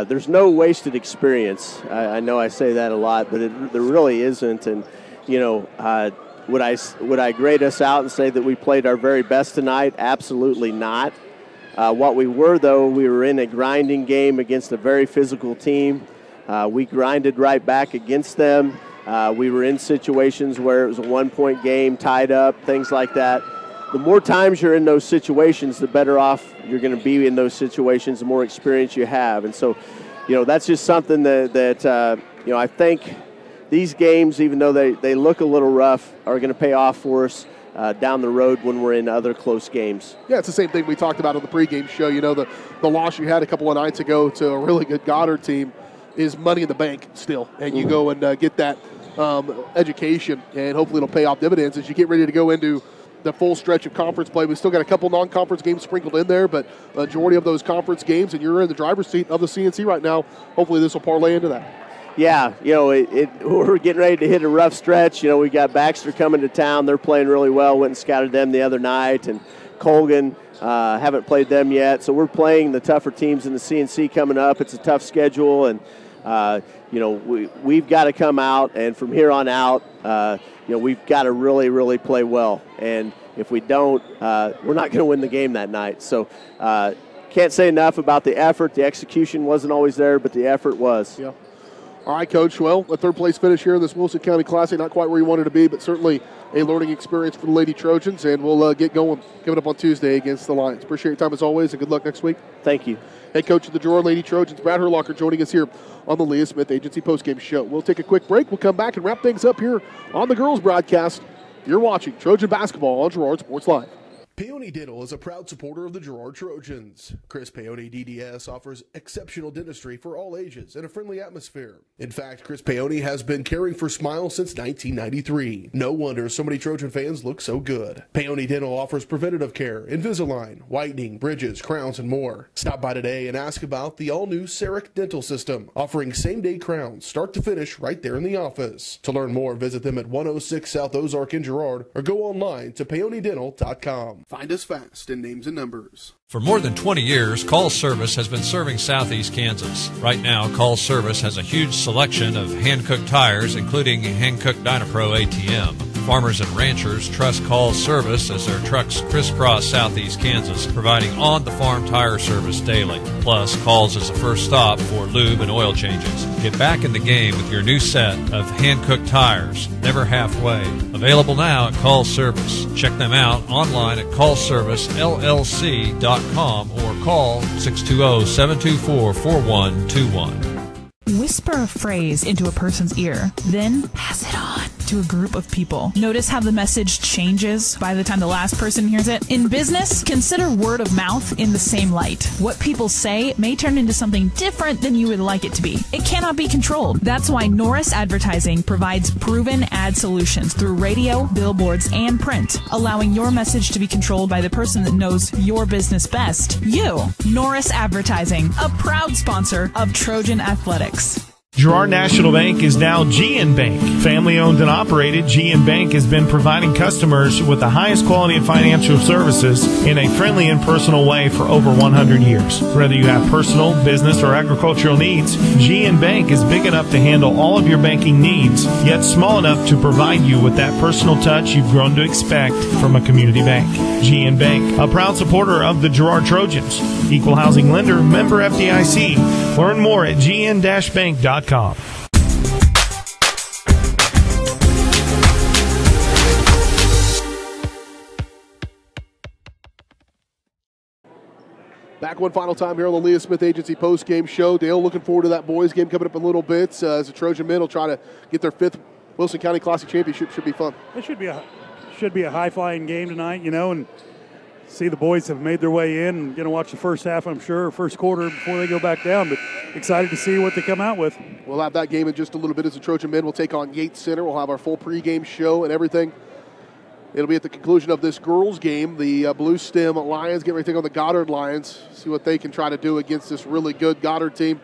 there's no wasted experience. I know I say that a lot, but there really isn't. And, would I grade us out and say that we played our very best tonight? Absolutely not. What we were, though, we were in a grinding game against a very physical team. We grinded right back against them. We were in situations where it was a one-point game, tied up, things like that. The more times you're in those situations, the better off you're going to be in those situations, the more experience you have. And so, that's just something that I think these games, even though they look a little rough, are going to pay off for us down the road when we're in other close games. Yeah, it's the same thing we talked about on the pregame show. The loss you had a couple of nights ago to a really good Goddard team is money in the bank still. And you go and get that education, and hopefully it'll pay off dividends as you get ready to go into the full stretch of conference play. We still got a couple non-conference games sprinkled in there, but majority of those conference games, and you're in the driver's seat of the CNC right now. Hopefully this will parlay into that. Yeah, we're getting ready to hit a rough stretch. We got Baxter coming to town. They're playing really well. Went and scouted them the other night. And Colgan, haven't played them yet. So we're playing the tougher teams in the CNC coming up. It's a tough schedule. And, we've got to come out. And from here on out, we've got to really, really play well. And if we don't, we're not going to win the game that night. So can't say enough about the effort. The execution wasn't always there, but the effort was. Yeah. All right, Coach. Well, a third-place finish here in this Wilson County Classic. Not quite where you wanted to be, but certainly a learning experience for the Lady Trojans, and we'll get going coming up on Tuesday against the Lions. Appreciate your time as always, and good luck next week. Thank you. Head coach of the Girard Lady Trojans, Brad Herlocker, joining us here on the Leah Smith Agency postgame show. We'll take a quick break. We'll come back and wrap things up here on the girls' broadcast. You're watching Trojan Basketball on Girard Sports Live. Peony Dental is a proud supporter of the Girard Trojans. Chris Peony DDS offers exceptional dentistry for all ages in a friendly atmosphere. In fact, Chris Peony has been caring for smiles since 1993. No wonder so many Trojan fans look so good. Peony Dental offers preventative care, Invisalign, whitening, bridges, crowns, and more. Stop by today and ask about the all-new Ceric Dental System, offering same-day crowns, start to finish, right there in the office. To learn more, visit them at 106 South Ozark in Girard or go online to peonydental.com. Find us fast in names and numbers. For more than 20 years, Call Service has been serving Southeast Kansas. Right now, Call Service has a huge selection of hand-cooked tires, including hand-cooked Dynapro ATM. Farmers and ranchers trust Call Service as their trucks crisscross Southeast Kansas, providing on-the-farm tire service daily. Plus, Calls is the first stop for lube and oil changes. Get back in the game with your new set of hand-cooked tires, never halfway. Available now at Call Service. Check them out online at callservicellc.com or call 620-724-4121. Whisper a phrase into a person's ear, then pass it on to a group of people. Notice how the message changes by the time the last person hears it? In business, consider word of mouth in the same light. What people say may turn into something different than you would like it to be. It cannot be controlled. That's why Norris Advertising provides proven ad solutions through radio, billboards, and print, allowing your message to be controlled by the person that knows your business best. You. Norris Advertising, a proud sponsor of Trojan Athletics. Girard National Bank is now GN Bank. Family owned and operated, GN Bank has been providing customers with the highest quality of financial services in a friendly and personal way for over 100 years. Whether you have personal, business, or agricultural needs, GN Bank is big enough to handle all of your banking needs, yet small enough to provide you with that personal touch you've grown to expect from a community bank. GN Bank, a proud supporter of the Girard Trojans. Equal housing lender, member FDIC. Learn more at gn-bank.com. Back one final time here on the Leah Smith Agency post-game show. Dale looking forward to that boys game coming up in a little bit as the Trojan men will try to get their 5th Wilson County Classic championship. Should be fun. It should be a high-flying game tonight, and see the boys have made their way in. Going to watch the first half, I'm sure, first quarter before they go back down, but excited to see what they come out with. We'll have that game in just a little bit as the Trojan men will take on Yates Center. We'll have our full pregame show and everything. It'll be at the conclusion of this girls game. The Blue Stem Lions get everything on the Goddard Lions, see what they can try to do against this really good Goddard team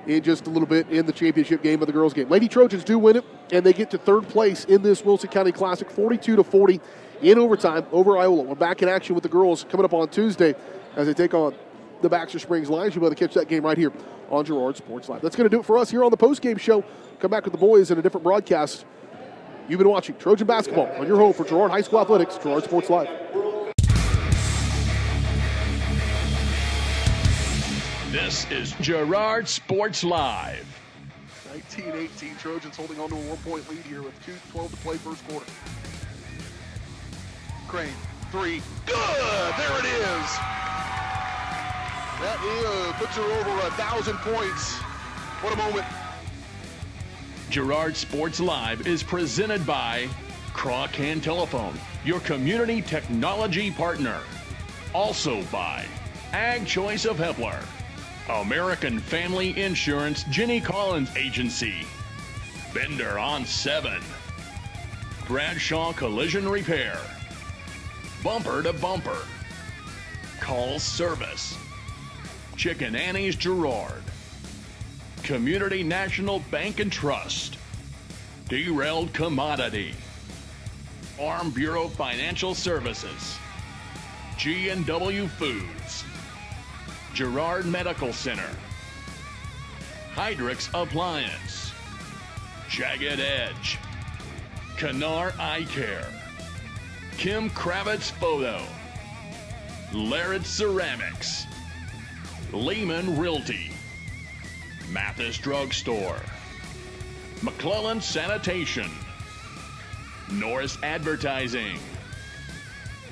in just a little bit in the championship game of the girls game. Lady Trojans do win it, and they get to 3rd place in this Wilson County Classic, 42-40 in overtime over Iola. We're back in action with the girls coming up on Tuesday as they take on the Baxter Springs Lions. You'll be able to catch that game right here on Girard Sports Live. That's going to do it for us here on the postgame show. Come back with the boys in a different broadcast. You've been watching Trojan Basketball on your home for Girard High School Athletics, Girard Sports Live. This is Girard Sports Live. 19-18, Trojans holding on to a 1-point lead here with 2:12 to play first quarter. Crane, 3, good, there it is. That puts her over 1,000 points. What a moment. Girard Sports Live is presented by Craw-Can Telephone, your community technology partner. Also by Ag Choice of Hepler, American Family Insurance Jenny Collins Agency, Bender on 7, Bradshaw Collision Repair, Bumper to Bumper, Call Service, Chicken Annie's Girard, Community National Bank and Trust, Derailed Commodity, Farm Bureau Financial Services, G&W Foods, Girard Medical Center, Hydrix Appliance, Jagged Edge, Canar Eye Care, Kim Kravitz Photo, Larid Ceramics, Lehman Realty, Mathis Drugstore, McClellan Sanitation, Norris Advertising,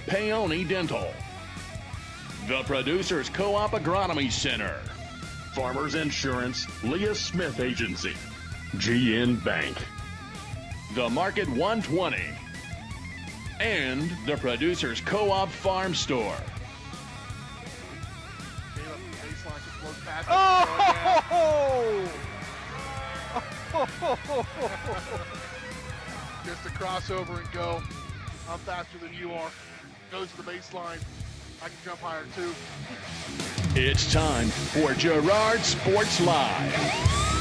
Paoni Dental, the Producers Co-op Agronomy Center, Farmers Insurance, Leah Smith Agency, GN Bank, the Market 120, and the Producers Co-op Farm Store. Just a crossover and go. I'm faster than you are. Goes to the baseline. I can jump higher too. It's time for Girard Sports Live.